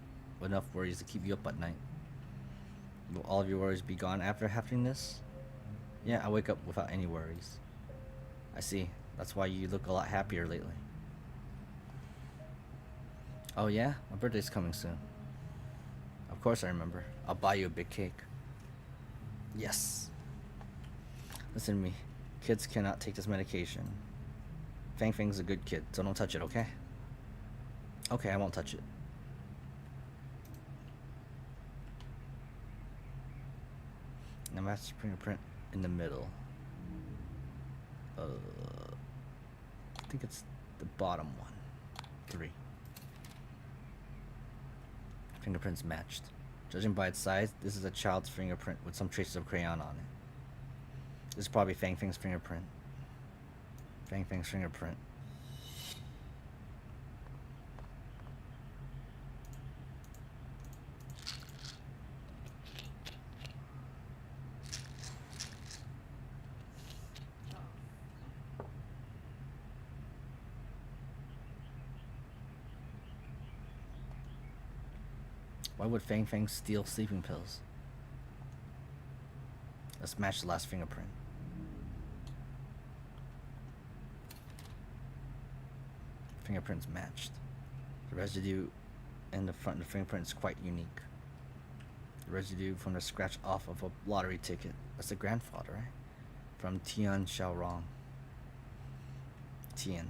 enough worries to keep you up at night. Will all of your worries be gone after having this? Yeah, I wake up without any worries. I see. That's why you look a lot happier lately. Oh yeah? My birthday's coming soon. Of course I remember. I'll buy you a big cake. Yes. Listen to me. Kids cannot take this medication. Fang Fang's a good kid, so don't touch it, okay? Okay, I won't touch it. Now match the fingerprint in the middle. I think it's the bottom one. 3. Fingerprints matched. Judging by its size, this is a child's fingerprint with some traces of crayon on it. This is probably Fang Fang's fingerprint. Fang Fang's fingerprint. Why would Fang Fang steal sleeping pills? Let's match the last fingerprint. Fingerprints matched. The residue in the front of the fingerprint is quite unique. The residue from the scratch off of a lottery ticket. That's the grandfather, right? From Tian Xiaorong. Tian.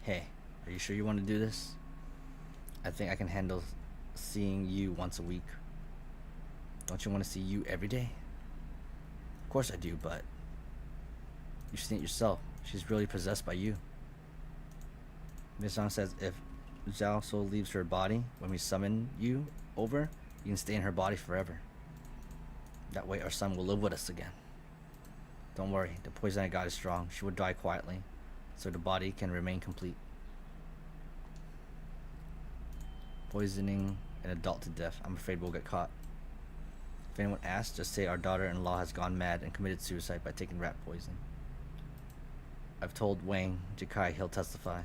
Hey, are you sure you want to do this? I think I can handle seeing you once a week. Don't you want to see you every day? Of course I do, but you've seen it yourself. She's really possessed by you. Miss Zhang says if Zhao Soul leaves her body when we summon you over, you can stay in her body forever. That way our son will live with us again. Don't worry, the poison I got is strong. She will die quietly, so the body can remain complete. Poisoning an adult to death. I'm afraid we'll get caught. If anyone asks, just say our daughter-in-law has gone mad and committed suicide by taking rat poison. I've told Wang Jikai he'll testify.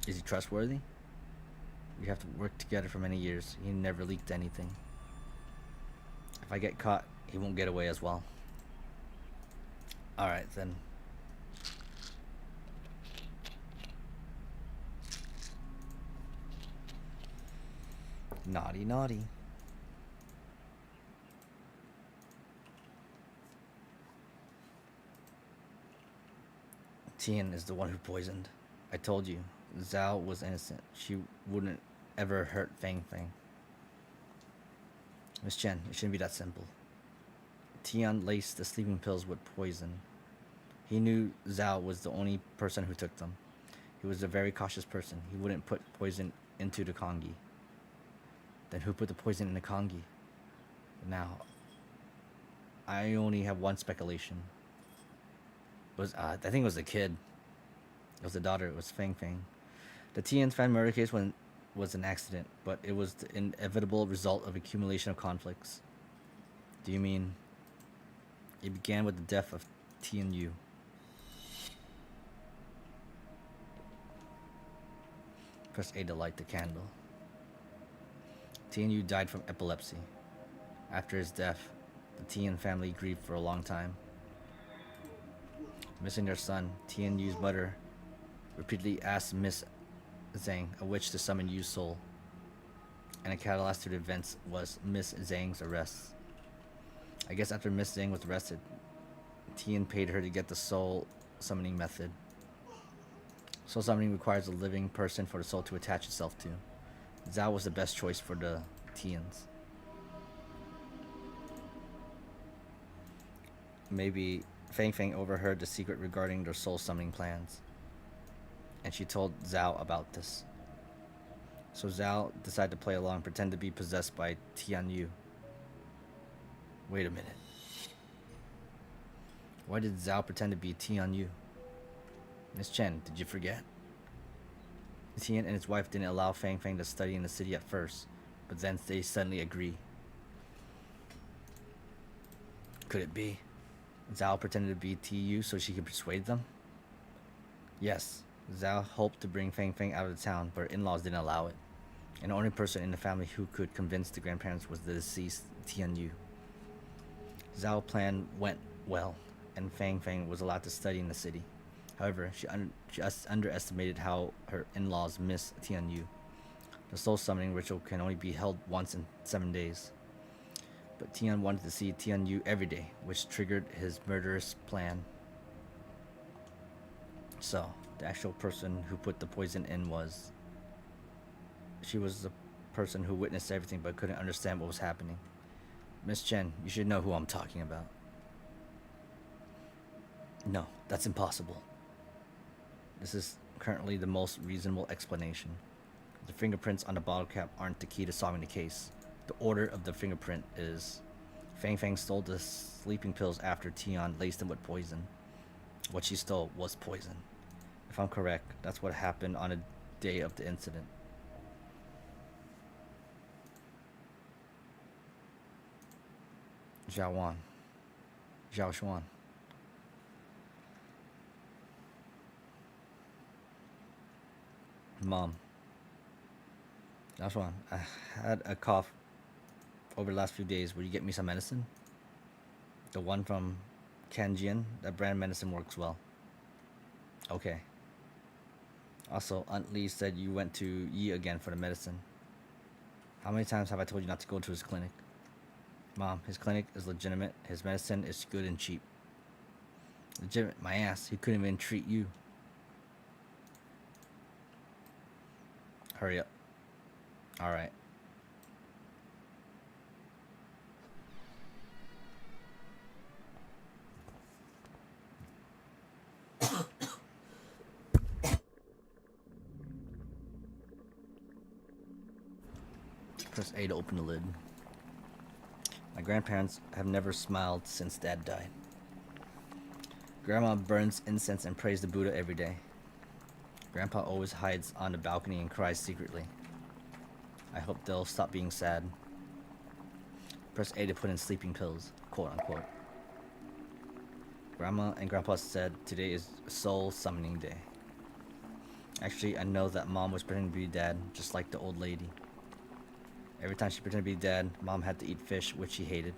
Is he trustworthy? We have to work together for many years. He never leaked anything. If I get caught, he won't get away as well. Alright then. Naughty, naughty. Tian is the one who poisoned. I told you, Zhao was innocent. She wouldn't ever hurt Fang Fang. Miss Chen, it shouldn't be that simple. Tian laced the sleeping pills with poison. He knew Zhao was the only person who took them. He was a very cautious person. He wouldn't put poison into the Kongi. Then who put the poison in the Kongi? Now, I only have one speculation. It was I think it was the kid. It was the daughter. It was Fang Fang. The Tian's fan murder case was an accident, but it was the inevitable result of accumulation of conflicts. Do you mean it began with the death of Tian Yu? Press A to light the candle. Tian Yu died from epilepsy. After his death, the Tian family grieved for a long time. Missing their son, Tian Yu's mother repeatedly asked Miss Zhang, a witch, to summon Yu's soul. And a catalyst to the events was Miss Zhang's arrest. I guess after Miss Zhang was arrested, Tian paid her to get the soul summoning method. Soul summoning requires a living person for the soul to attach itself to. Zhao was the best choice for the Tians. Maybe Fang Fang overheard the secret regarding their soul summoning plans, and she told Zhao about this. So Zhao decided to play along, pretend to be possessed by Tian Yu. Wait a minute. Why did Zhao pretend to be Tian Yu? Miss Chen, did you forget? Tian and his wife didn't allow Fang Fang to study in the city at first, but then they suddenly agree. Could it be Zhao pretended to be TU so she could persuade them? Yes, Zhao hoped to bring Fang Fang out of the town, but her in-laws didn't allow it. And the only person in the family who could convince the grandparents was the deceased Tian Yu. Zhao's plan went well, and Fang Fang was allowed to study in the city. However, she underestimated how her in-laws miss Tian Yu. The soul summoning ritual can only be held once in 7 days. But Tian wanted to see Tian Yu every day, which triggered his murderous plan. So, the actual person who put the poison in was... She was the person who witnessed everything but couldn't understand what was happening. Miss Chen, you should know who I'm talking about. No, that's impossible. This is currently the most reasonable explanation. The fingerprints on the bottle cap aren't the key to solving the case. The order of the fingerprint is... Fang Fang stole the sleeping pills after Tian laced them with poison. What she stole was poison. If I'm correct, that's what happened on the day of the incident. Zhao Xuan. Mom, that's one. I had a cough over the last few days. Will you get me some medicine? The one from Kanjian, that brand medicine works well. Okay. Also, Aunt Lee said you went to Yi again for the medicine. How many times have I told you not to go to his clinic? Mom, his clinic is legitimate. His medicine is good and cheap. Legitimate, my ass. He couldn't even treat you. Hurry up. Alright. Press A to open the lid. My grandparents have never smiled since Dad died. Grandma burns incense and prays the Buddha every day. Grandpa always hides on the balcony and cries secretly. I hope they'll stop being sad. Press A to put in sleeping pills, quote unquote. Grandma and Grandpa said today is soul summoning day. Actually, I know that Mom was pretending to be Dad, just like the old lady. Every time she pretended to be Dad, Mom had to eat fish, which she hated.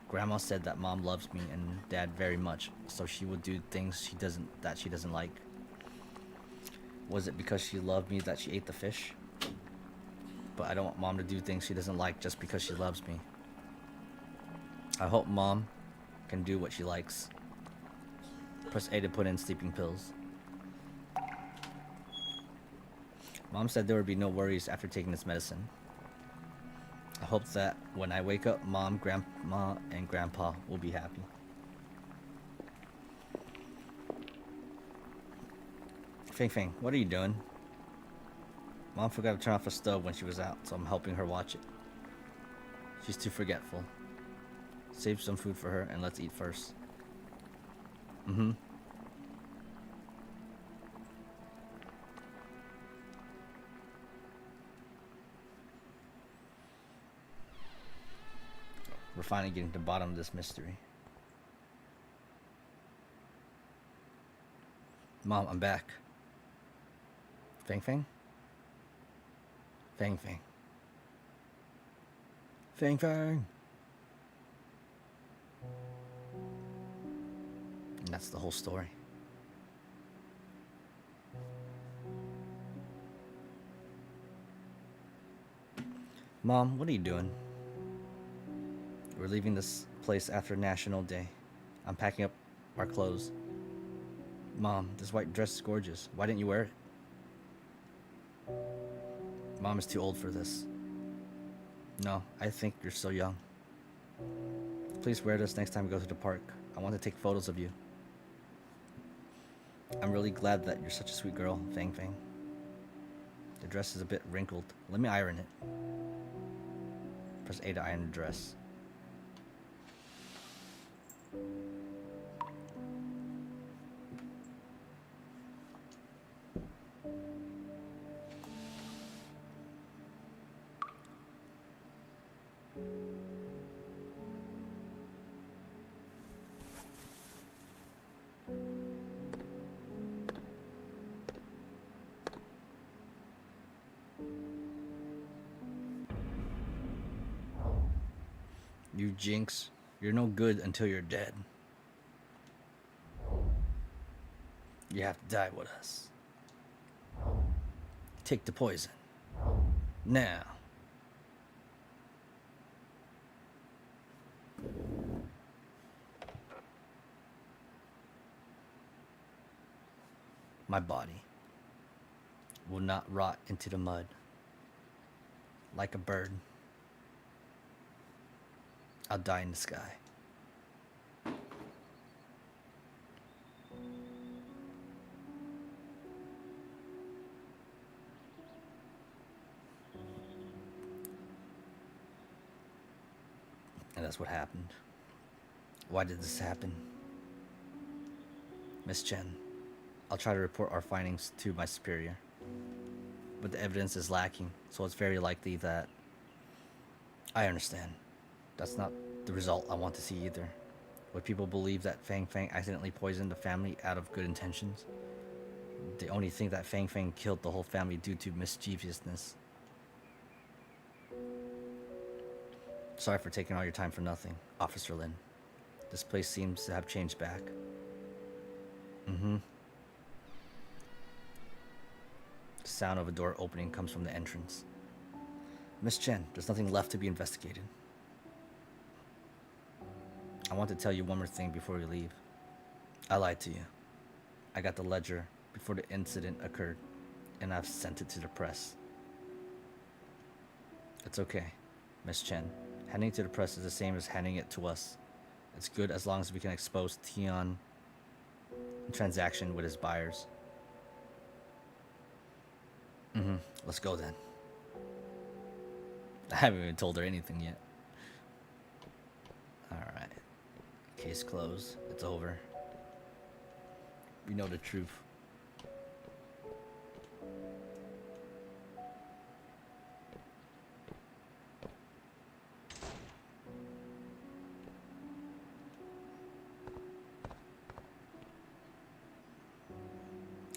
Grandma said that Mom loves me and Dad very much, so she would do things she doesn't like. Was it because she loved me that she ate the fish? But I don't want Mom to do things she doesn't like just because she loves me. I hope Mom can do what she likes. Press A to put in sleeping pills. Mom said there would be no worries after taking this medicine. I hope that when I wake up, Mom, Grandma, and Grandpa will be happy. Fing Fing, what are you doing? Mom forgot to turn off the stove when she was out, so I'm helping her watch it. She's too forgetful. Save some food for her and let's eat first. Mm-hmm. We're finally getting to the bottom of this mystery. Mom, I'm back. Fang Fang? Fang Fang. Fang Fang! And that's the whole story. Mom, what are you doing? We're leaving this place after National Day. I'm packing up our clothes. Mom, this white dress is gorgeous. Why didn't you wear it? Mom is too old for this. No, I think you're so young. Please wear this next time we go to the park. I want to take photos of you. I'm really glad that you're such a sweet girl, Fang Fang. The dress is a bit wrinkled. Let me iron it. Press A to iron the dress. You jinx. You're no good until you're dead. You have to die with us. Take the poison. Now. My body will not rot into the mud like a bird. I'll die in the sky. And that's what happened. Why did this happen? Miss Chen, I'll try to report our findings to my superior. But the evidence is lacking, so it's very likely that... I understand. That's not the result I want to see either. Would people believe that Fang Fang accidentally poisoned the family out of good intentions? They only think that Fang Fang killed the whole family due to mischievousness. Sorry for taking all your time for nothing, Officer Lin. This place seems to have changed back. Mm-hmm. The sound of a door opening comes from the entrance. Miss Chen, there's nothing left to be investigated. I want to tell you one more thing before we leave. I lied to you. I got the ledger before the incident occurred, and I've sent it to the press. It's okay, Miss Chen. Handing it to the press is the same as handing it to us. It's good as long as we can expose Tian transaction with his buyers. Mm-hmm. Let's go then. I haven't even told her anything yet. Alright. Case closed. It's over. We know the truth.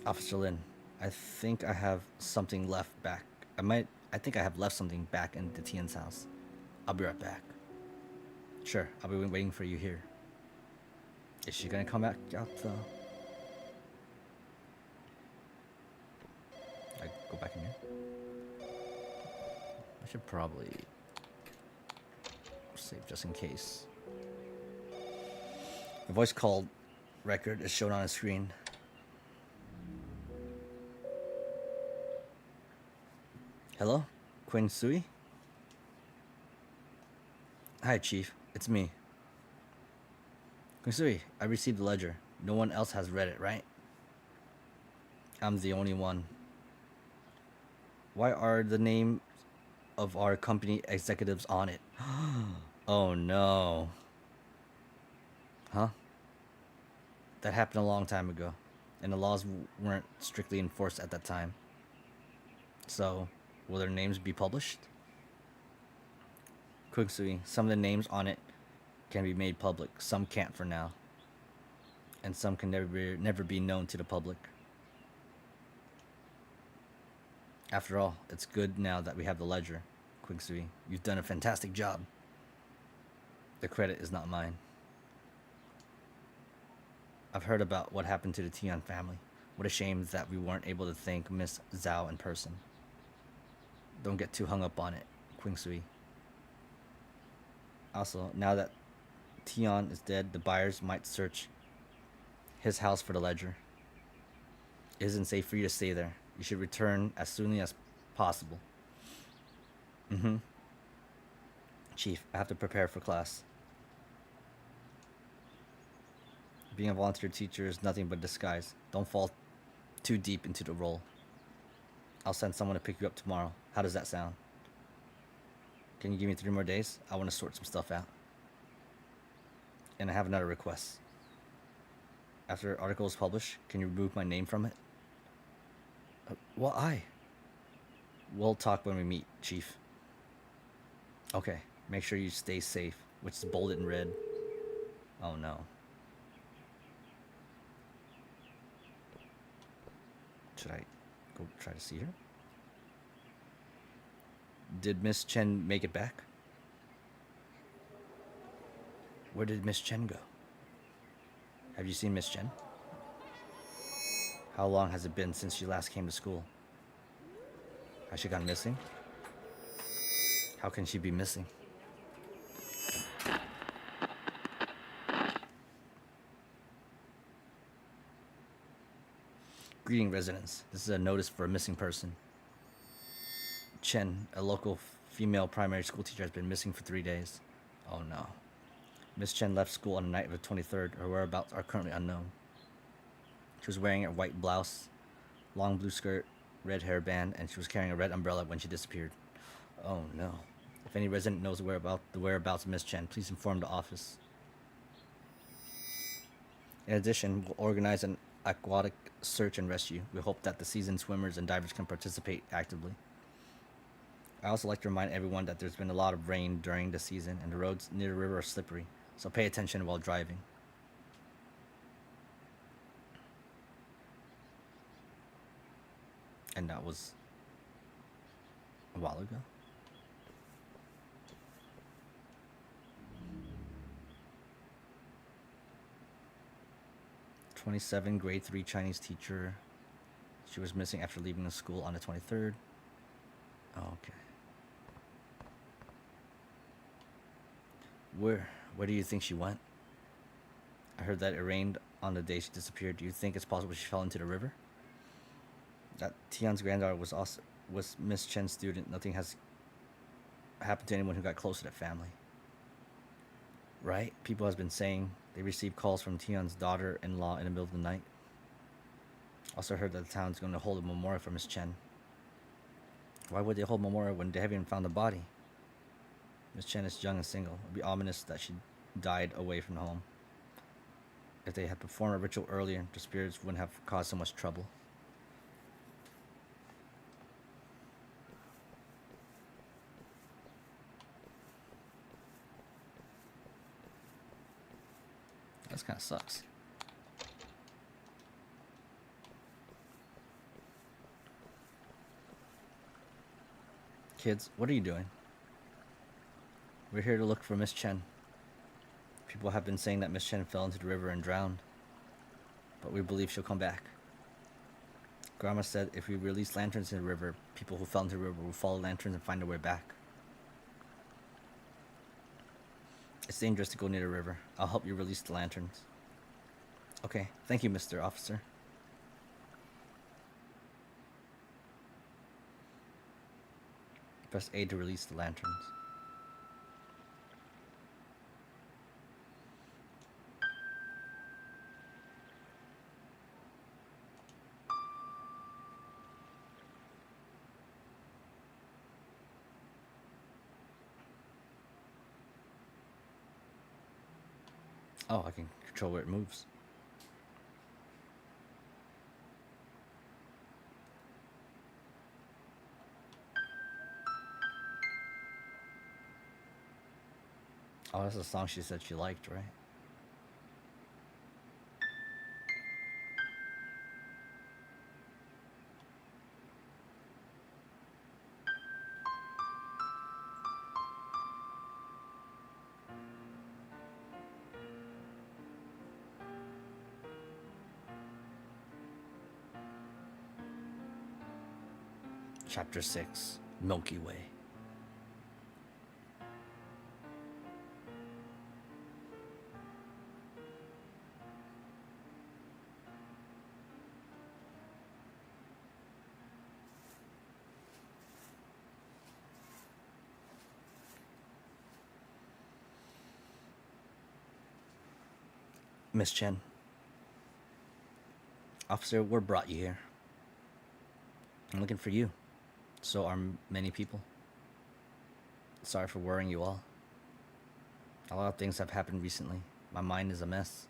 Officer Lin, I think I have something left back. I think I have left something back in the Tian's house. I'll be right back. Sure, I'll be waiting for you here. Is she gonna come back out though? I go back in here? I should probably save just in case. The voice call record is shown on the screen. Hello? Quinn Sui? Hi, Chief. It's me. Quinn Sui, I received the ledger. No one else has read it, right? I'm the only one. Why are the names of our company executives on it? Oh no. Huh? That happened a long time ago, and the laws weren't strictly enforced at that time. So, will their names be published? Quicksui, some of the names on it can be made public, some can't for now. And some can never be known to the public. After all, it's good now that we have the ledger. Quicksui, you've done a fantastic job. The credit is not mine. I've heard about what happened to the Tian family. What a shame that we weren't able to thank Miss Zhao in person. Don't get too hung up on it, Quingsui. Also, now that Tian is dead, the buyers might search his house for the ledger. It isn't safe for you to stay there. You should return as soon as possible. Mm-hmm. Chief, I have to prepare for class. Being a volunteer teacher is nothing but disguise. Don't fall too deep into the role. I'll send someone to pick you up tomorrow. How does that sound? Can you give me 3 more days? I want to sort some stuff out. And I have another request. After the article is published, can you remove my name from it? Why? We'll talk when we meet, Chief. Okay, make sure you stay safe, which is bolded in red. Oh no. Should I go try to see her? Did Miss Chen make it back? Where did Miss Chen go? Have you seen Miss Chen? How long has it been since she last came to school? Has she gone missing? How can she be missing? Greeting residents. This is a notice for a missing person. Chen, a local female primary school teacher, has been missing for 3 days. Oh no. Miss Chen left school on the night of the 23rd. Her whereabouts are currently unknown. She was wearing a white blouse, long blue skirt, red hairband, and she was carrying a red umbrella when she disappeared. Oh no. If any resident knows the whereabouts of Miss Chen, please inform the office. In addition, we'll organize an aquatic search and rescue. We hope that the seasoned swimmers and divers can participate actively. I also like to remind everyone that there's been a lot of rain during the season and the roads near the river are slippery, so pay attention while driving. And that was a while ago. '27, grade 3 Chinese teacher. She was missing after leaving the school on the 23rd. Oh, okay. Where do you think she went? I heard that it rained on the day she disappeared. Do you think it's possible she fell into the river? That Tian's granddaughter was Miss Chen's student. Nothing has happened to anyone who got close to that family. Right? People has been saying they received calls from Tian's daughter-in-law in the middle of the night. Also heard that the town's going to hold a memorial for Miss Chen. Why would they hold a memorial when they haven't even found the body? Miss Chen is young and single. It would be ominous that she died away from home. If they had performed a ritual earlier, the spirits wouldn't have caused so much trouble. That kind of sucks. Kids, what are you doing? We're here to look for Miss Chen. People have been saying that Miss Chen fell into the river and drowned, but we believe she'll come back. Grandma said if we release lanterns in the river, people who fell into the river will follow lanterns and find their way back. It's dangerous to go near the river. I'll help you release the lanterns. Okay, thank you, Mr. Officer. Press A to release the lanterns. Oh, I can control where it moves. Oh, that's a song she said she liked, right? Chapter 6, Milky Way. Miss Chen. Officer, word brought you here. I'm looking for you. So are many people. Sorry for worrying you all. A lot of things have happened recently. My mind is a mess.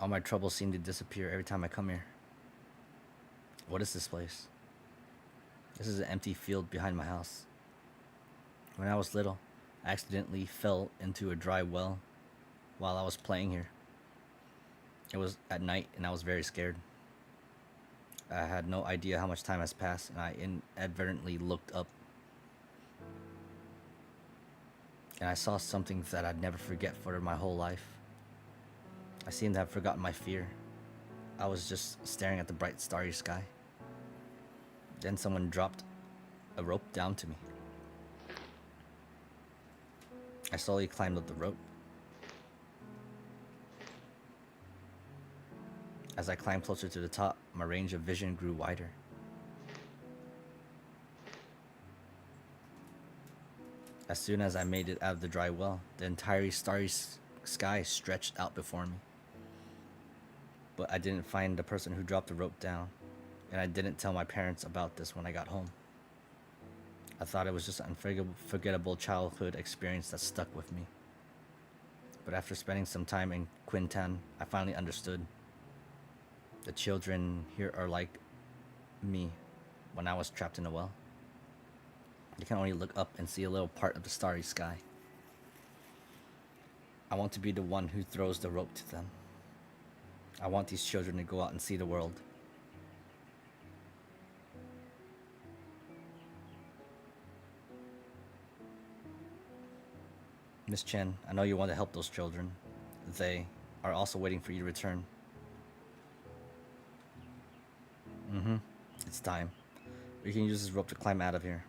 All my troubles seem to disappear every time I come here. What is this place? This is an empty field behind my house. When I was little, I accidentally fell into a dry well while I was playing here. It was at night and I was very scared. I had no idea how much time has passed and I inadvertently looked up. And I saw something that I'd never forget for my whole life. I seemed to have forgotten my fear. I was just staring at the bright starry sky. Then someone dropped a rope down to me. I slowly climbed up the rope. As I climbed closer to the top, my range of vision grew wider. As soon as I made it out of the dry well, the entire starry sky stretched out before me. But I didn't find the person who dropped the rope down, and I didn't tell my parents about this when I got home. I thought it was just an unforgettable childhood experience that stuck with me. But after spending some time in Quintan, I finally understood. The children here are like me when I was trapped in a well. They can only look up and see a little part of the starry sky. I want to be the one who throws the rope to them. I want these children to go out and see the world. Miss Chen, I know you want to help those children. They are also waiting for you to return. Mm-hmm. It's time. We can use this rope to climb out of here.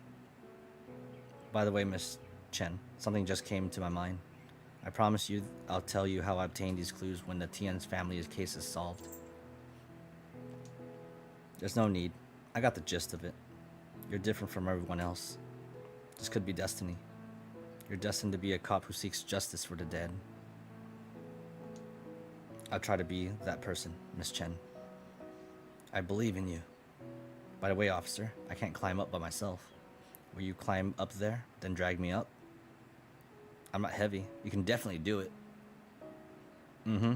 By the way, Miss Chen, something just came to my mind. I promise you I'll tell you how I obtained these clues when the Tian's family's case is solved. There's no need. I got the gist of it. You're different from everyone else. This could be destiny. You're destined to be a cop who seeks justice for the dead. I'll try to be that person, Miss Chen. I believe in you. By the way, officer, I can't climb up by myself. Will you climb up there, then drag me up? I'm not heavy. You can definitely do it. Mm-hmm.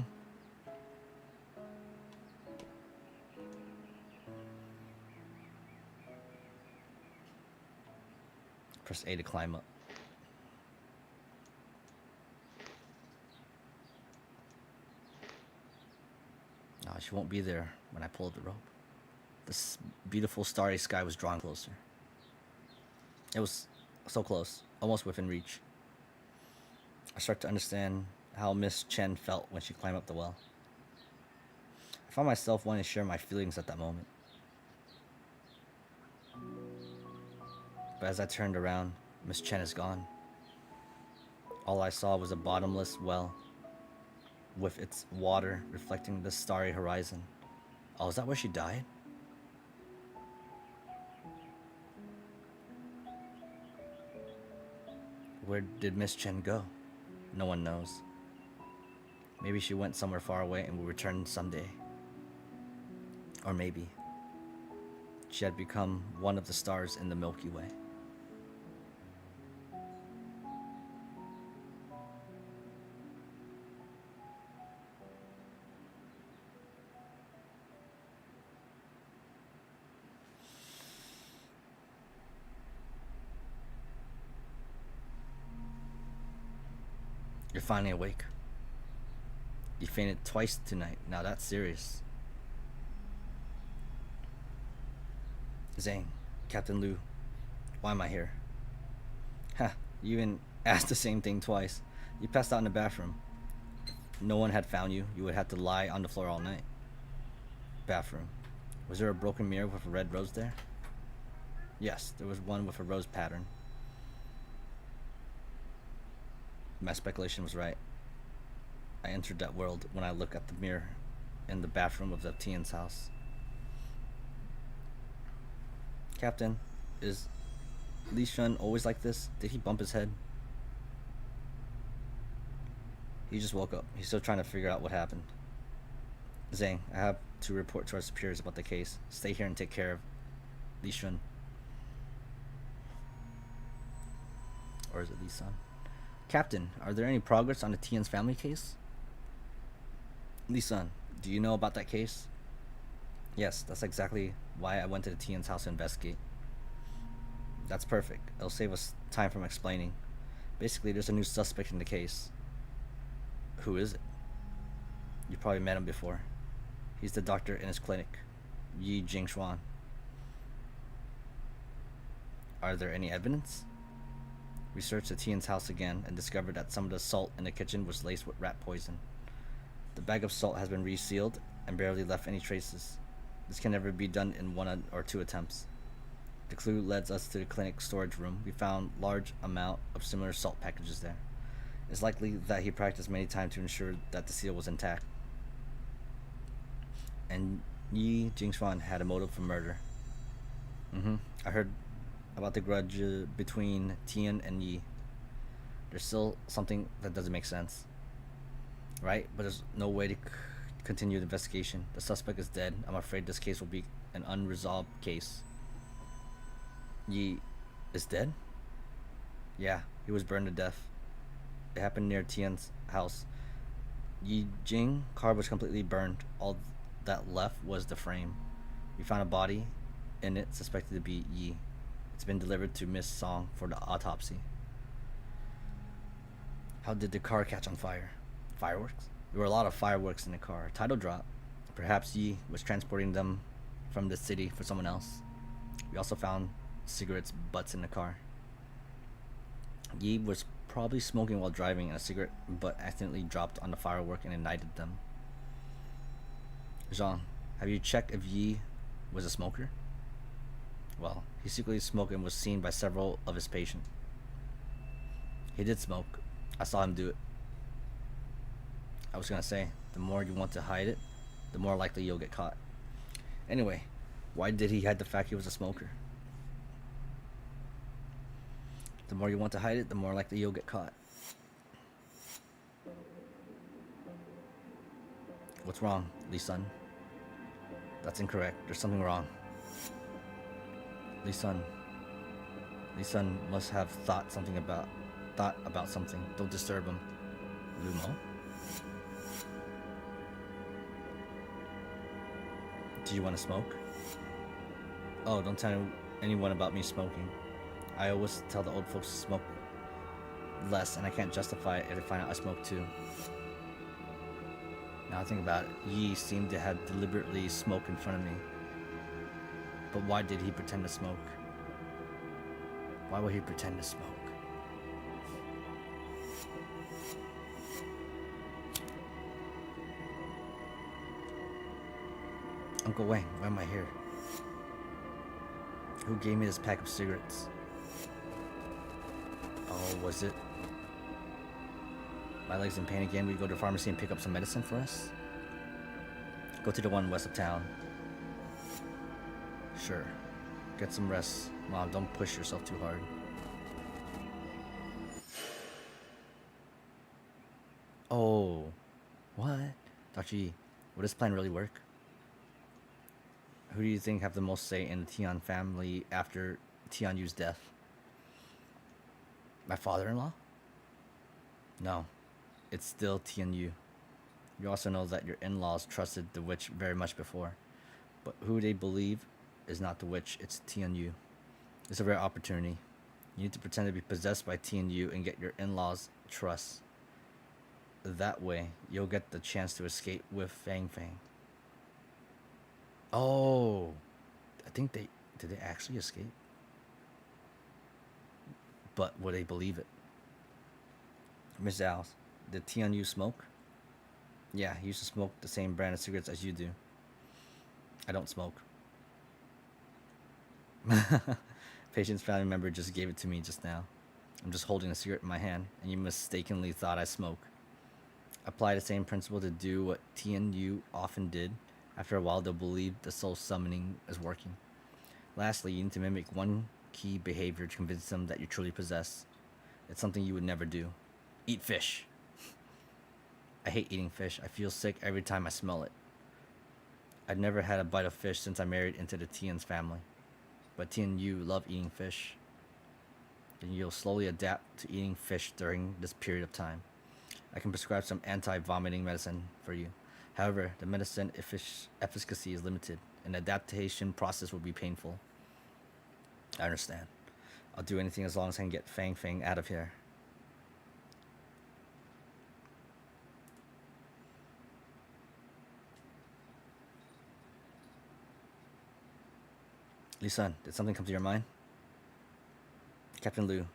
Press A to climb up. No, she won't be there when I pull the rope. This beautiful starry sky was drawing closer. It was so close, almost within reach. I start to understand how Miss Chen felt when she climbed up the well. I found myself wanting to share my feelings at that moment. But as I turned around, Miss Chen is gone. All I saw was a bottomless well, with its water reflecting the starry horizon. Oh, is that where she died? Where did Miss Chen go? No one knows. Maybe she went somewhere far away and will return someday. Or maybe she had become one of the stars in the Milky Way. You're finally awake. You fainted twice tonight. Now that's serious. Zhang, Captain Liu, why am I here? Ha, you even asked the same thing twice. You passed out in the bathroom. If no one had found you, you would have to lie on the floor all night. Bathroom. Was there a broken mirror with a red rose there? Yes, there was one with a rose pattern. My speculation was right. I entered that world when I look at the mirror in the bathroom of the Tian's house. Captain, is Li Shun always like this? Did he bump his head? He just woke up. He's still trying to figure out what happened. Zhang, I have to report to our superiors about the case. Stay here and take care of Li Shun. Or is it Li Sun? Captain, are there any progress on the Tian's family case? Li Sun, do you know about that case? Yes, that's exactly why I went to the Tian's house to investigate. That's perfect. It'll save us time from explaining. Basically, there's a new suspect in the case. Who is it? You probably met him before. He's the doctor in his clinic, Yi Jingshuan. Are there any evidence? We searched the Tian's house again and discovered that some of the salt in the kitchen was laced with rat poison. The bag of salt has been resealed and barely left any traces. This can never be done in one or two attempts. The clue led us to the clinic storage room. We found large amount of similar salt packages there. It's likely that he practiced many times to ensure that the seal was intact. And Yi Jingshuan had a motive for murder. I heard about the grudge between Tian and Yi. There's still something that doesn't make sense. Right? But there's no way to continue the investigation. The suspect is dead. I'm afraid this case will be an unresolved case. Yi is dead? Yeah, he was burned to death. It happened near Tian's house. Yi Jing car was completely burned. All that left was the frame. We found a body in it suspected to be Yi. It's been delivered to Miss Song for the autopsy. How did the car catch on fire? Fireworks? There were a lot of fireworks in the car. Tidal drop. Perhaps Yi was transporting them from the city for someone else. We also found cigarettes butts in the car. Yi was Probably smoking while driving a cigarette, but accidentally dropped on the firework and ignited them. Jean, have you checked if Yi was a smoker? Well, he secretly smoked and was seen by several of his patients. He did smoke. I saw him do it. I was gonna say, the more you want to hide it, the more likely you'll get caught. Anyway, why did he hide the fact he was a smoker? The more you want to hide it, the more likely you'll get caught. What's wrong, Lee Sun? That's incorrect. There's something wrong. Lee Sun must have thought about something. Don't disturb him. Lumo? Do you want to smoke? Oh, don't tell anyone about me smoking. I always tell the old folks to smoke less, and I can't justify it if they find out I smoke too. Now I think about it, Yi seemed to have deliberately smoked in front of me. But why did he pretend to smoke? Why would he pretend to smoke? Uncle Wang, why am I here? Who gave me this pack of cigarettes? Oh, was it? My leg's in pain again. Will you go to the pharmacy and pick up some medicine for us? Go to the one west of town. Sure. Get some rest. Mom, don't push yourself too hard. Oh. What? Dr. Yi, will this plan really work? Who do you think have the most say in the Tian family after Tian Yu's death? My father-in-law? No. It's still Tian Yu. You also know that your in-laws trusted the witch very much before. But who they believe is not the witch, it's Tian Yu. It's a rare opportunity. You need to pretend to be possessed by Tian Yu and get your in-laws' trust. That way, you'll get the chance to escape with Fang Fang. Oh, I think did they actually escape? But would they believe it? Miss Alice, did Tian Yu smoke? Yeah, he used to smoke the same brand of cigarettes as you do. I don't smoke. Patient's family member just gave it to me just now. I'm just holding a cigarette in my hand, and you mistakenly thought I smoke. Apply the same principle to do what Tian Yu often did. After a while, they'll believe the soul summoning is working. Lastly, you need to mimic one key behavior to convince them that you truly possess. It's something you would never do. Eat fish. I hate eating fish. I feel sick every time I smell it. I've never had a bite of fish since I married into the Tian's family. But Tian Yu love eating fish. Then you'll slowly adapt to eating fish during this period of time. I can prescribe some anti-vomiting medicine for you. However, the medicine efficacy is limited, and the adaptation process will be painful. I understand. I'll do anything as long as I can get Fang Fang out of here. Li Sun, did something come to your mind? Captain Liu,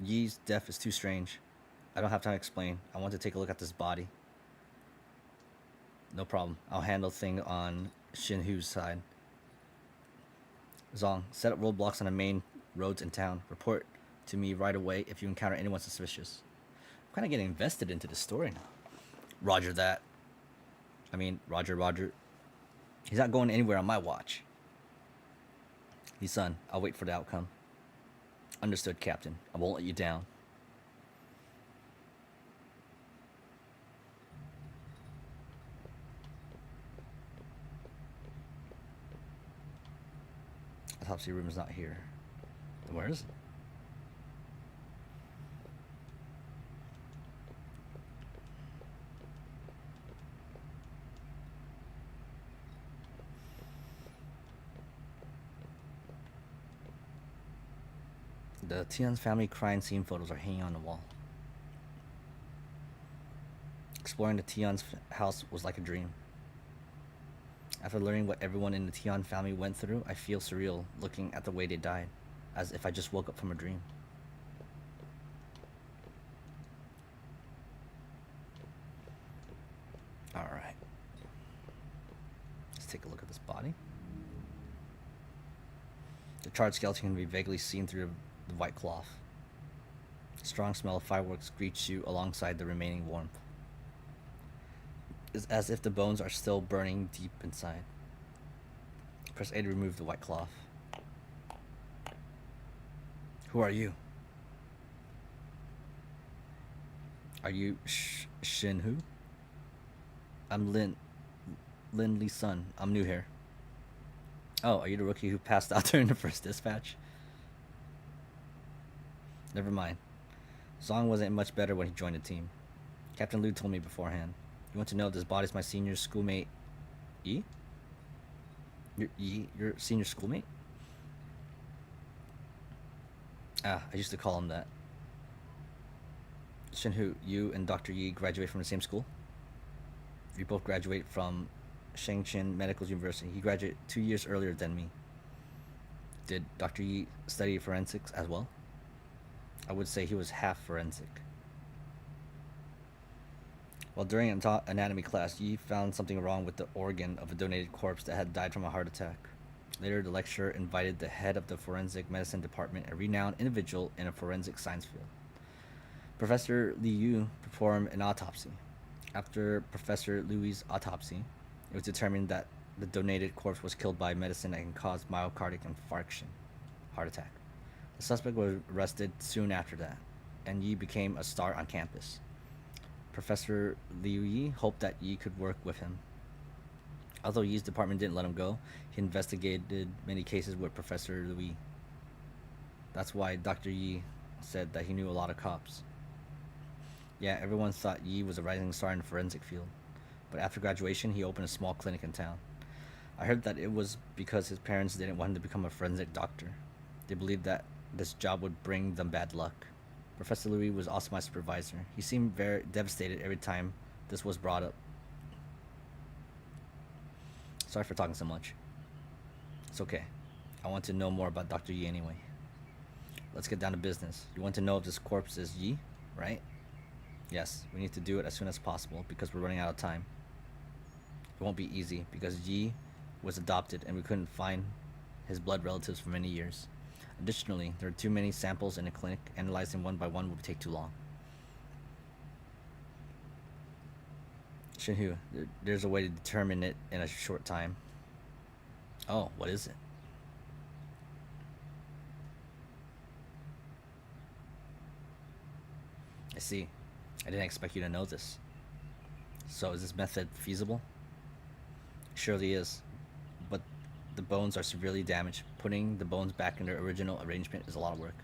Yi's death is too strange. I don't have time to explain. I want to take a look at this body. No problem. I'll handle things on Xin Hu's side. Zong, set up roadblocks on the main roads in town. Report to me right away if you encounter anyone suspicious. I'm kind of getting invested into the story now. Roger that. I mean, Roger. He's not going anywhere on my watch. Li Sun, I'll wait for the outcome. Understood, Captain. I won't let you down. Autopsy room is not here. Where is it? The Tian's family crime scene photos are hanging on the wall. Exploring the Tian's house was like a dream. After learning what everyone in the Tian family went through, I feel surreal looking at the way they died, as if I just woke up from a dream. Alright. Let's take a look at this body. The charred skeleton can be vaguely seen through the white cloth. A strong smell of fireworks greets you alongside the remaining warmth. It's as if the bones are still burning deep inside. Press A to remove the white cloth. Who are you? Are you Shin who? I'm Lin Lee's son. I'm new here. Oh, are you the rookie who passed out during the first dispatch? Never mind. Zong wasn't much better when he joined the team. Captain Liu told me beforehand. You want to know if this body's my senior schoolmate Yi? Your senior schoolmate? Ah, I used to call him that. Shinhu, you and Dr. Yi graduate from the same school? We both graduate from Shangqin Medical University. He graduated 2 years earlier than me. Did Dr. Yi study forensics as well? I would say he was half forensic. While during anatomy class, Yi found something wrong with the organ of a donated corpse that had died from a heart attack. Later, the lecturer invited the head of the forensic medicine department, a renowned individual in a forensic science field. Professor Liu performed an autopsy. After Professor Liu's autopsy, it was determined that the donated corpse was killed by medicine that can cause myocardial infarction, heart attack. The suspect was arrested soon after that, and Yi became a star on campus. Professor Liu Yi hoped that Yi could work with him. Although Yi's department didn't let him go, he investigated many cases with Professor Liu. That's why Dr. Yi said that he knew a lot of cops. Yeah, everyone thought Yi was a rising star in the forensic field, but after graduation, he opened a small clinic in town. I heard that it was because his parents didn't want him to become a forensic doctor. They believed that this job would bring them bad luck. Professor Louis was also my supervisor. He seemed very devastated every time this was brought up. Sorry for talking so much. It's okay. I want to know more about Dr. Yi anyway. Let's get down to business. You want to know if this corpse is Yi, right? Yes, we need to do it as soon as possible because we're running out of time. It won't be easy because Yi was adopted and we couldn't find his blood relatives for many years. Additionally, there are too many samples in the clinic. Analyzing one by one would take too long. Shinhu, there's a way to determine it in a short time. Oh, what is it? I see. I didn't expect you to know this. So is this method feasible? Surely is. But the bones are severely damaged. Putting the bones back in their original arrangement is a lot of work.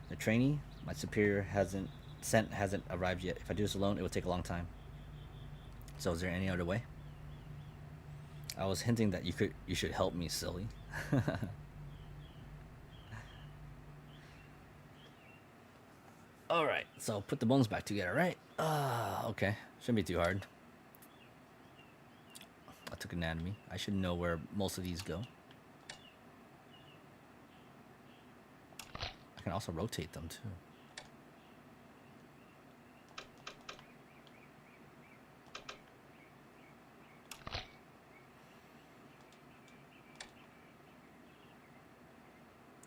The trainee, my superior, hasn't arrived yet. If I do this alone, it will take a long time. So is there any other way? I was hinting that you should help me, silly. Alright, so put the bones back together, right? Okay. Shouldn't be too hard. I took anatomy. I should know where most of these go. I can also rotate them too.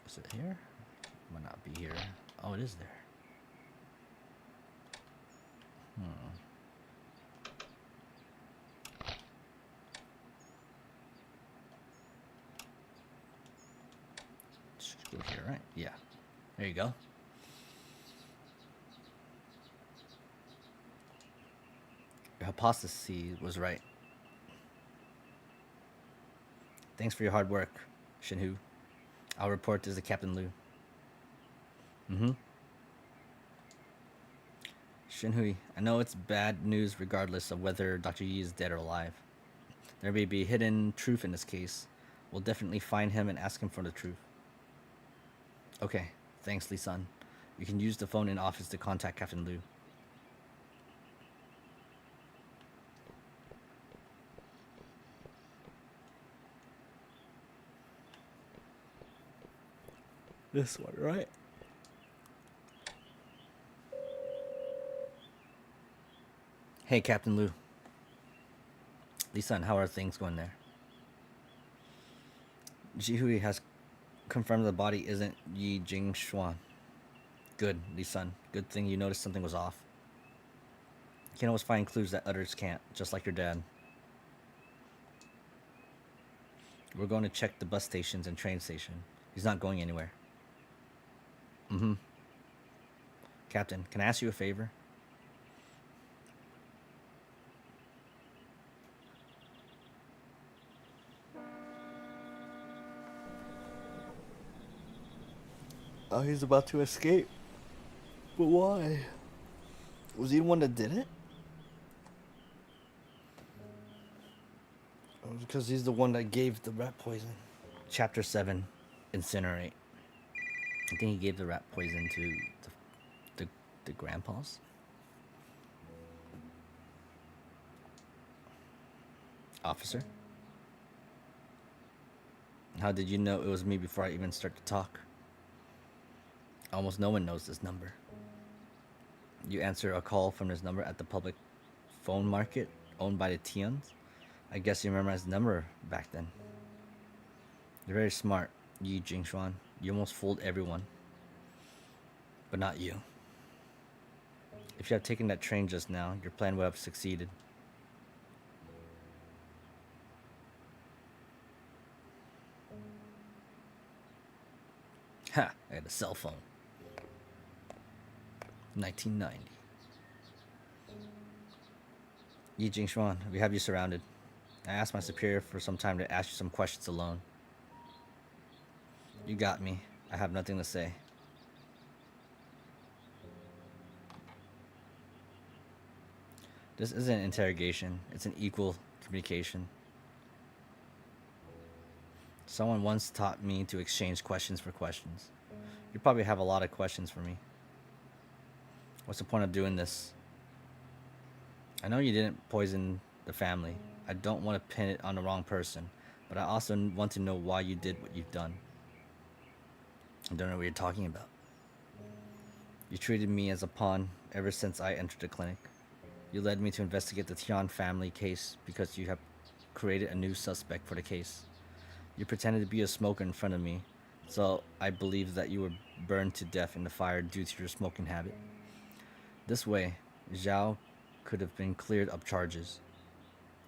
Is it here? Might not be here. Oh, it is there. Should go here, right? Yeah. There you go. Your hypothesis was right. Thanks for your hard work, Shinhu. I'll report this to Captain Liu. Shinhui, I know it's bad news regardless of whether Dr. Yi is dead or alive. There may be hidden truth in this case. We'll definitely find him and ask him for the truth. Okay, thanks, Lee-san. You can use the phone in office to contact Captain Liu. This one, right? Hey, Captain Liu. Lisan, how are things going there? Jihui has confirmed the body isn't Yi Jing Xuan. Good, Lisan. Good thing you noticed something was off. You can always find clues that others can't, just like your dad. We're going to check the bus stations and train station. He's not going anywhere. Mm-hmm. Captain, can I ask you a favor? Oh, he's about to escape. But why? Was he the one that did it? Or because he's the one that gave the rat poison. Chapter 7, Incinerate. I think he gave the rat poison to the grandpas. Officer? How did you know it was me before I even start to talk? Almost no one knows this number. You answer a call from this number at the public phone market owned by the Tians? I guess you memorized the number back then. You're very smart, Yi Jingshuan. You almost fooled everyone. But not you. If you had taken that train just now, your plan would have succeeded. Ha! I got a cell phone. 1990. Yi Jingshuan, we have you surrounded. I asked my superior for some time to ask you some questions alone. You got me. I have nothing to say. This isn't an interrogation. It's an equal communication. Someone once taught me to exchange questions for questions. You probably have a lot of questions for me. What's the point of doing this? I know you didn't poison the family. I don't want to pin it on the wrong person, but I also want to know why you did what you've done. I don't know what you're talking about. You treated me as a pawn ever since I entered the clinic. You led me to investigate the Tian family case because you have created a new suspect for the case. You pretended to be a smoker in front of me, so I believed that you were burned to death in the fire due to your smoking habit. This way, Zhao could have been cleared of charges,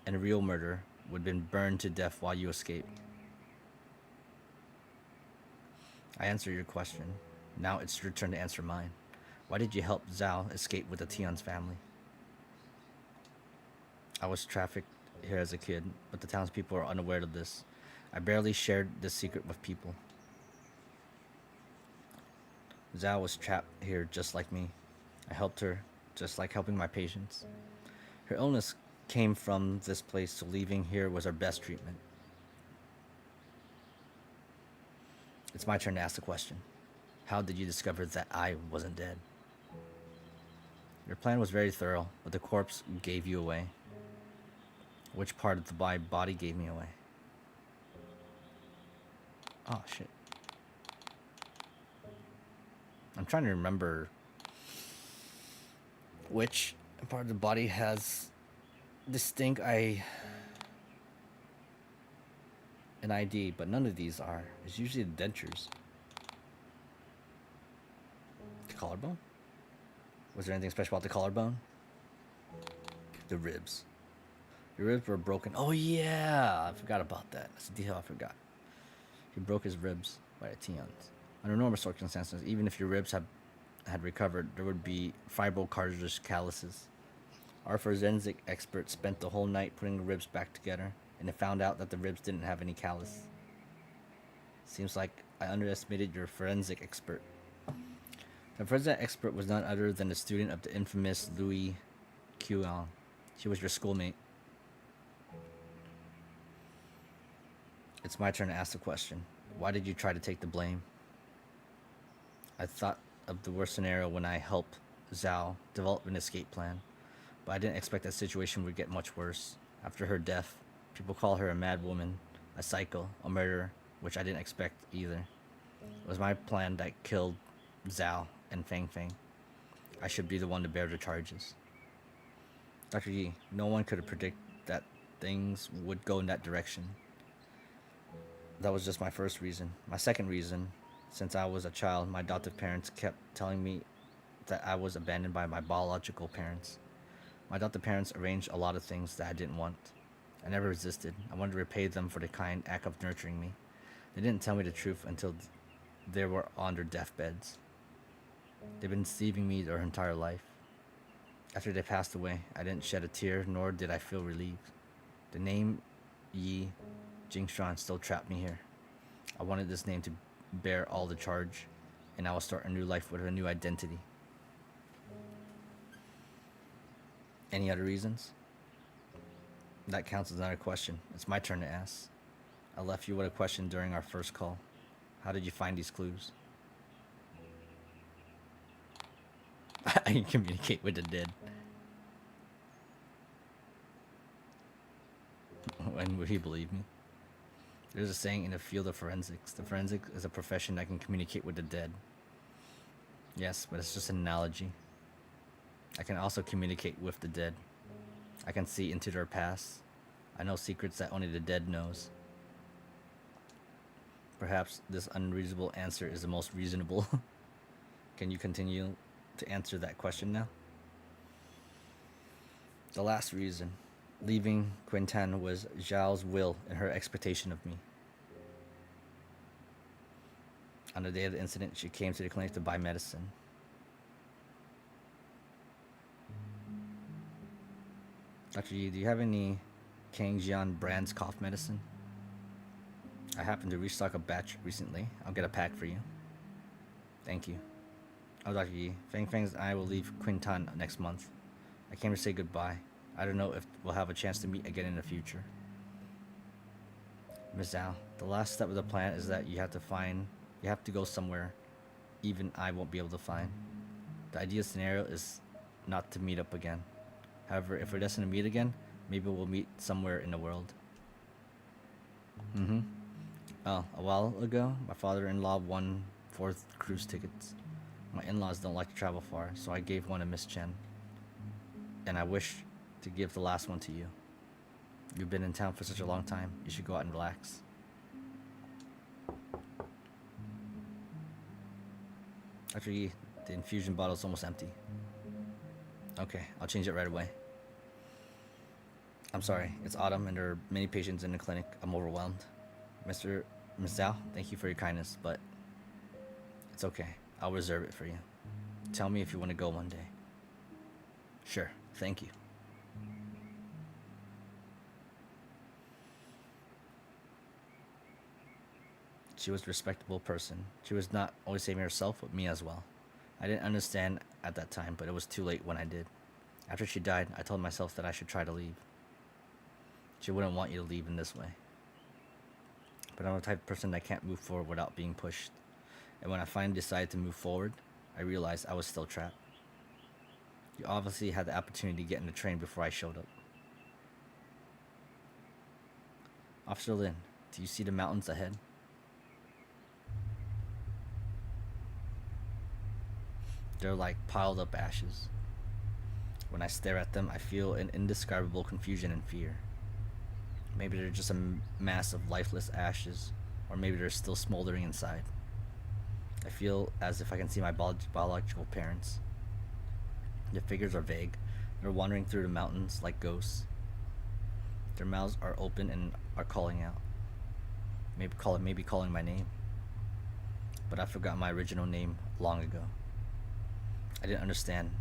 and a real murder would have been burned to death while you escaped. I answered your question. Now it's your turn to answer mine. Why did you help Zhao escape with the Tian's family? I was trafficked here as a kid, but the townspeople are unaware of this. I barely shared this secret with people. Zhao was trapped here just like me. I helped her, just like helping my patients. Her illness came from this place, so leaving here was our best treatment. It's my turn to ask the question. How did you discover that I wasn't dead? Your plan was very thorough, but the corpse gave you away. Which part of the body gave me away? Oh, shit. I'm trying to remember which part of the body has distinct an ID, but none of these are. It's usually the dentures. The collarbone? Was there anything special about the collarbone? The ribs. Your ribs were broken. Oh yeah, I forgot about that. That's a detail I forgot. He broke his ribs by the Tians. Under normal circumstances, even if your ribs had recovered, there would be fibrocartilage calluses. Our forensic expert spent the whole night putting the ribs back together, and it found out that the ribs didn't have any callus. Seems like I underestimated your forensic expert. The forensic expert was none other than a student of the infamous Louis Qiang. She was your schoolmate. It's my turn to ask the question. Why did you try to take the blame? I thought of the worst scenario when I helped Zhao develop an escape plan, but I didn't expect that situation would get much worse. After her death, people call her a mad woman, a psycho, a murderer, which I didn't expect either. It was my plan that killed Zhao and Feng Feng. I should be the one to bear the charges. Dr. Yi, no one could have predicted that things would go in that direction. That was just my first reason. My second reason, since I was a child, my adoptive parents kept telling me that I was abandoned by my biological parents. My adoptive parents arranged a lot of things that I didn't want. I never resisted. I wanted to repay them for the kind act of nurturing me. They didn't tell me the truth until they were on their deathbeds. They've been deceiving me their entire life. After they passed away, I didn't shed a tear, nor did I feel relieved. The name Yi Jingstruan still trapped me here. I wanted this name to bear all the charge, and I will start a new life with a new identity. Any other reasons? That counts as another question. It's my turn to ask. I left you with a question during our first call. How did you find these clues? I can communicate with the dead. When would he believe me? There's a saying in the field of forensics. The forensic is a profession that can communicate with the dead. Yes, but it's just an analogy. I can also communicate with the dead. I can see into their past. I know secrets that only the dead knows. Perhaps this unreasonable answer is the most reasonable. Can you continue to answer that question now? The last reason, leaving Quintan, was Zhao's will and her expectation of me. On the day of the incident, she came to the clinic to buy medicine. Dr. Yi, do you have any Kangjian brand's cough medicine? I happened to restock a batch recently. I'll get a pack for you. Thank you. Oh, Dr. Yi, Fang Fangs and I will leave Quintan next month. I came to say goodbye. I don't know if we'll have a chance to meet again in the future. Ms. Zhao, the last step of the plan is that you have to go somewhere even I won't be able to find. The ideal scenario is not to meet up again. However, if we're destined to meet again, maybe we'll meet somewhere in the world. Oh, a while ago, my father-in-law won 4th cruise tickets. My in-laws don't like to travel far, so I gave one to Miss Chen. And I wish to give the last one to you. You've been in town for such a long time, you should go out and relax. Dr. Yi, the infusion bottle's almost empty. Okay, I'll change it right away. I'm sorry, it's autumn and there are many patients in the clinic. I'm overwhelmed. Ms. Zhao, thank you for your kindness, but it's okay. I'll reserve it for you. Tell me if you want to go one day. Sure, thank you. She was a respectable person. She was not only saving herself, but me as well. I didn't understand at that time, but it was too late when I did. After she died, I told myself that I should try to leave. She wouldn't want you to leave in this way. But I'm the type of person that can't move forward without being pushed. And when I finally decided to move forward, I realized I was still trapped. You obviously had the opportunity to get in the train before I showed up. Officer Lin, do you see the mountains ahead? They're like piled up ashes. When I stare at them, I feel an indescribable confusion and fear. Maybe they're just a mass of lifeless ashes, or maybe they're still smoldering inside. I feel as if I can see my biological parents. The figures are vague. They're wandering through the mountains like ghosts. Their mouths are open and are calling out. Maybe calling my name. But I forgot my original name long ago. I didn't understand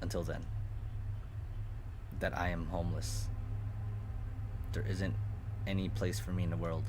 until then that I am homeless. There isn't any place for me in the world.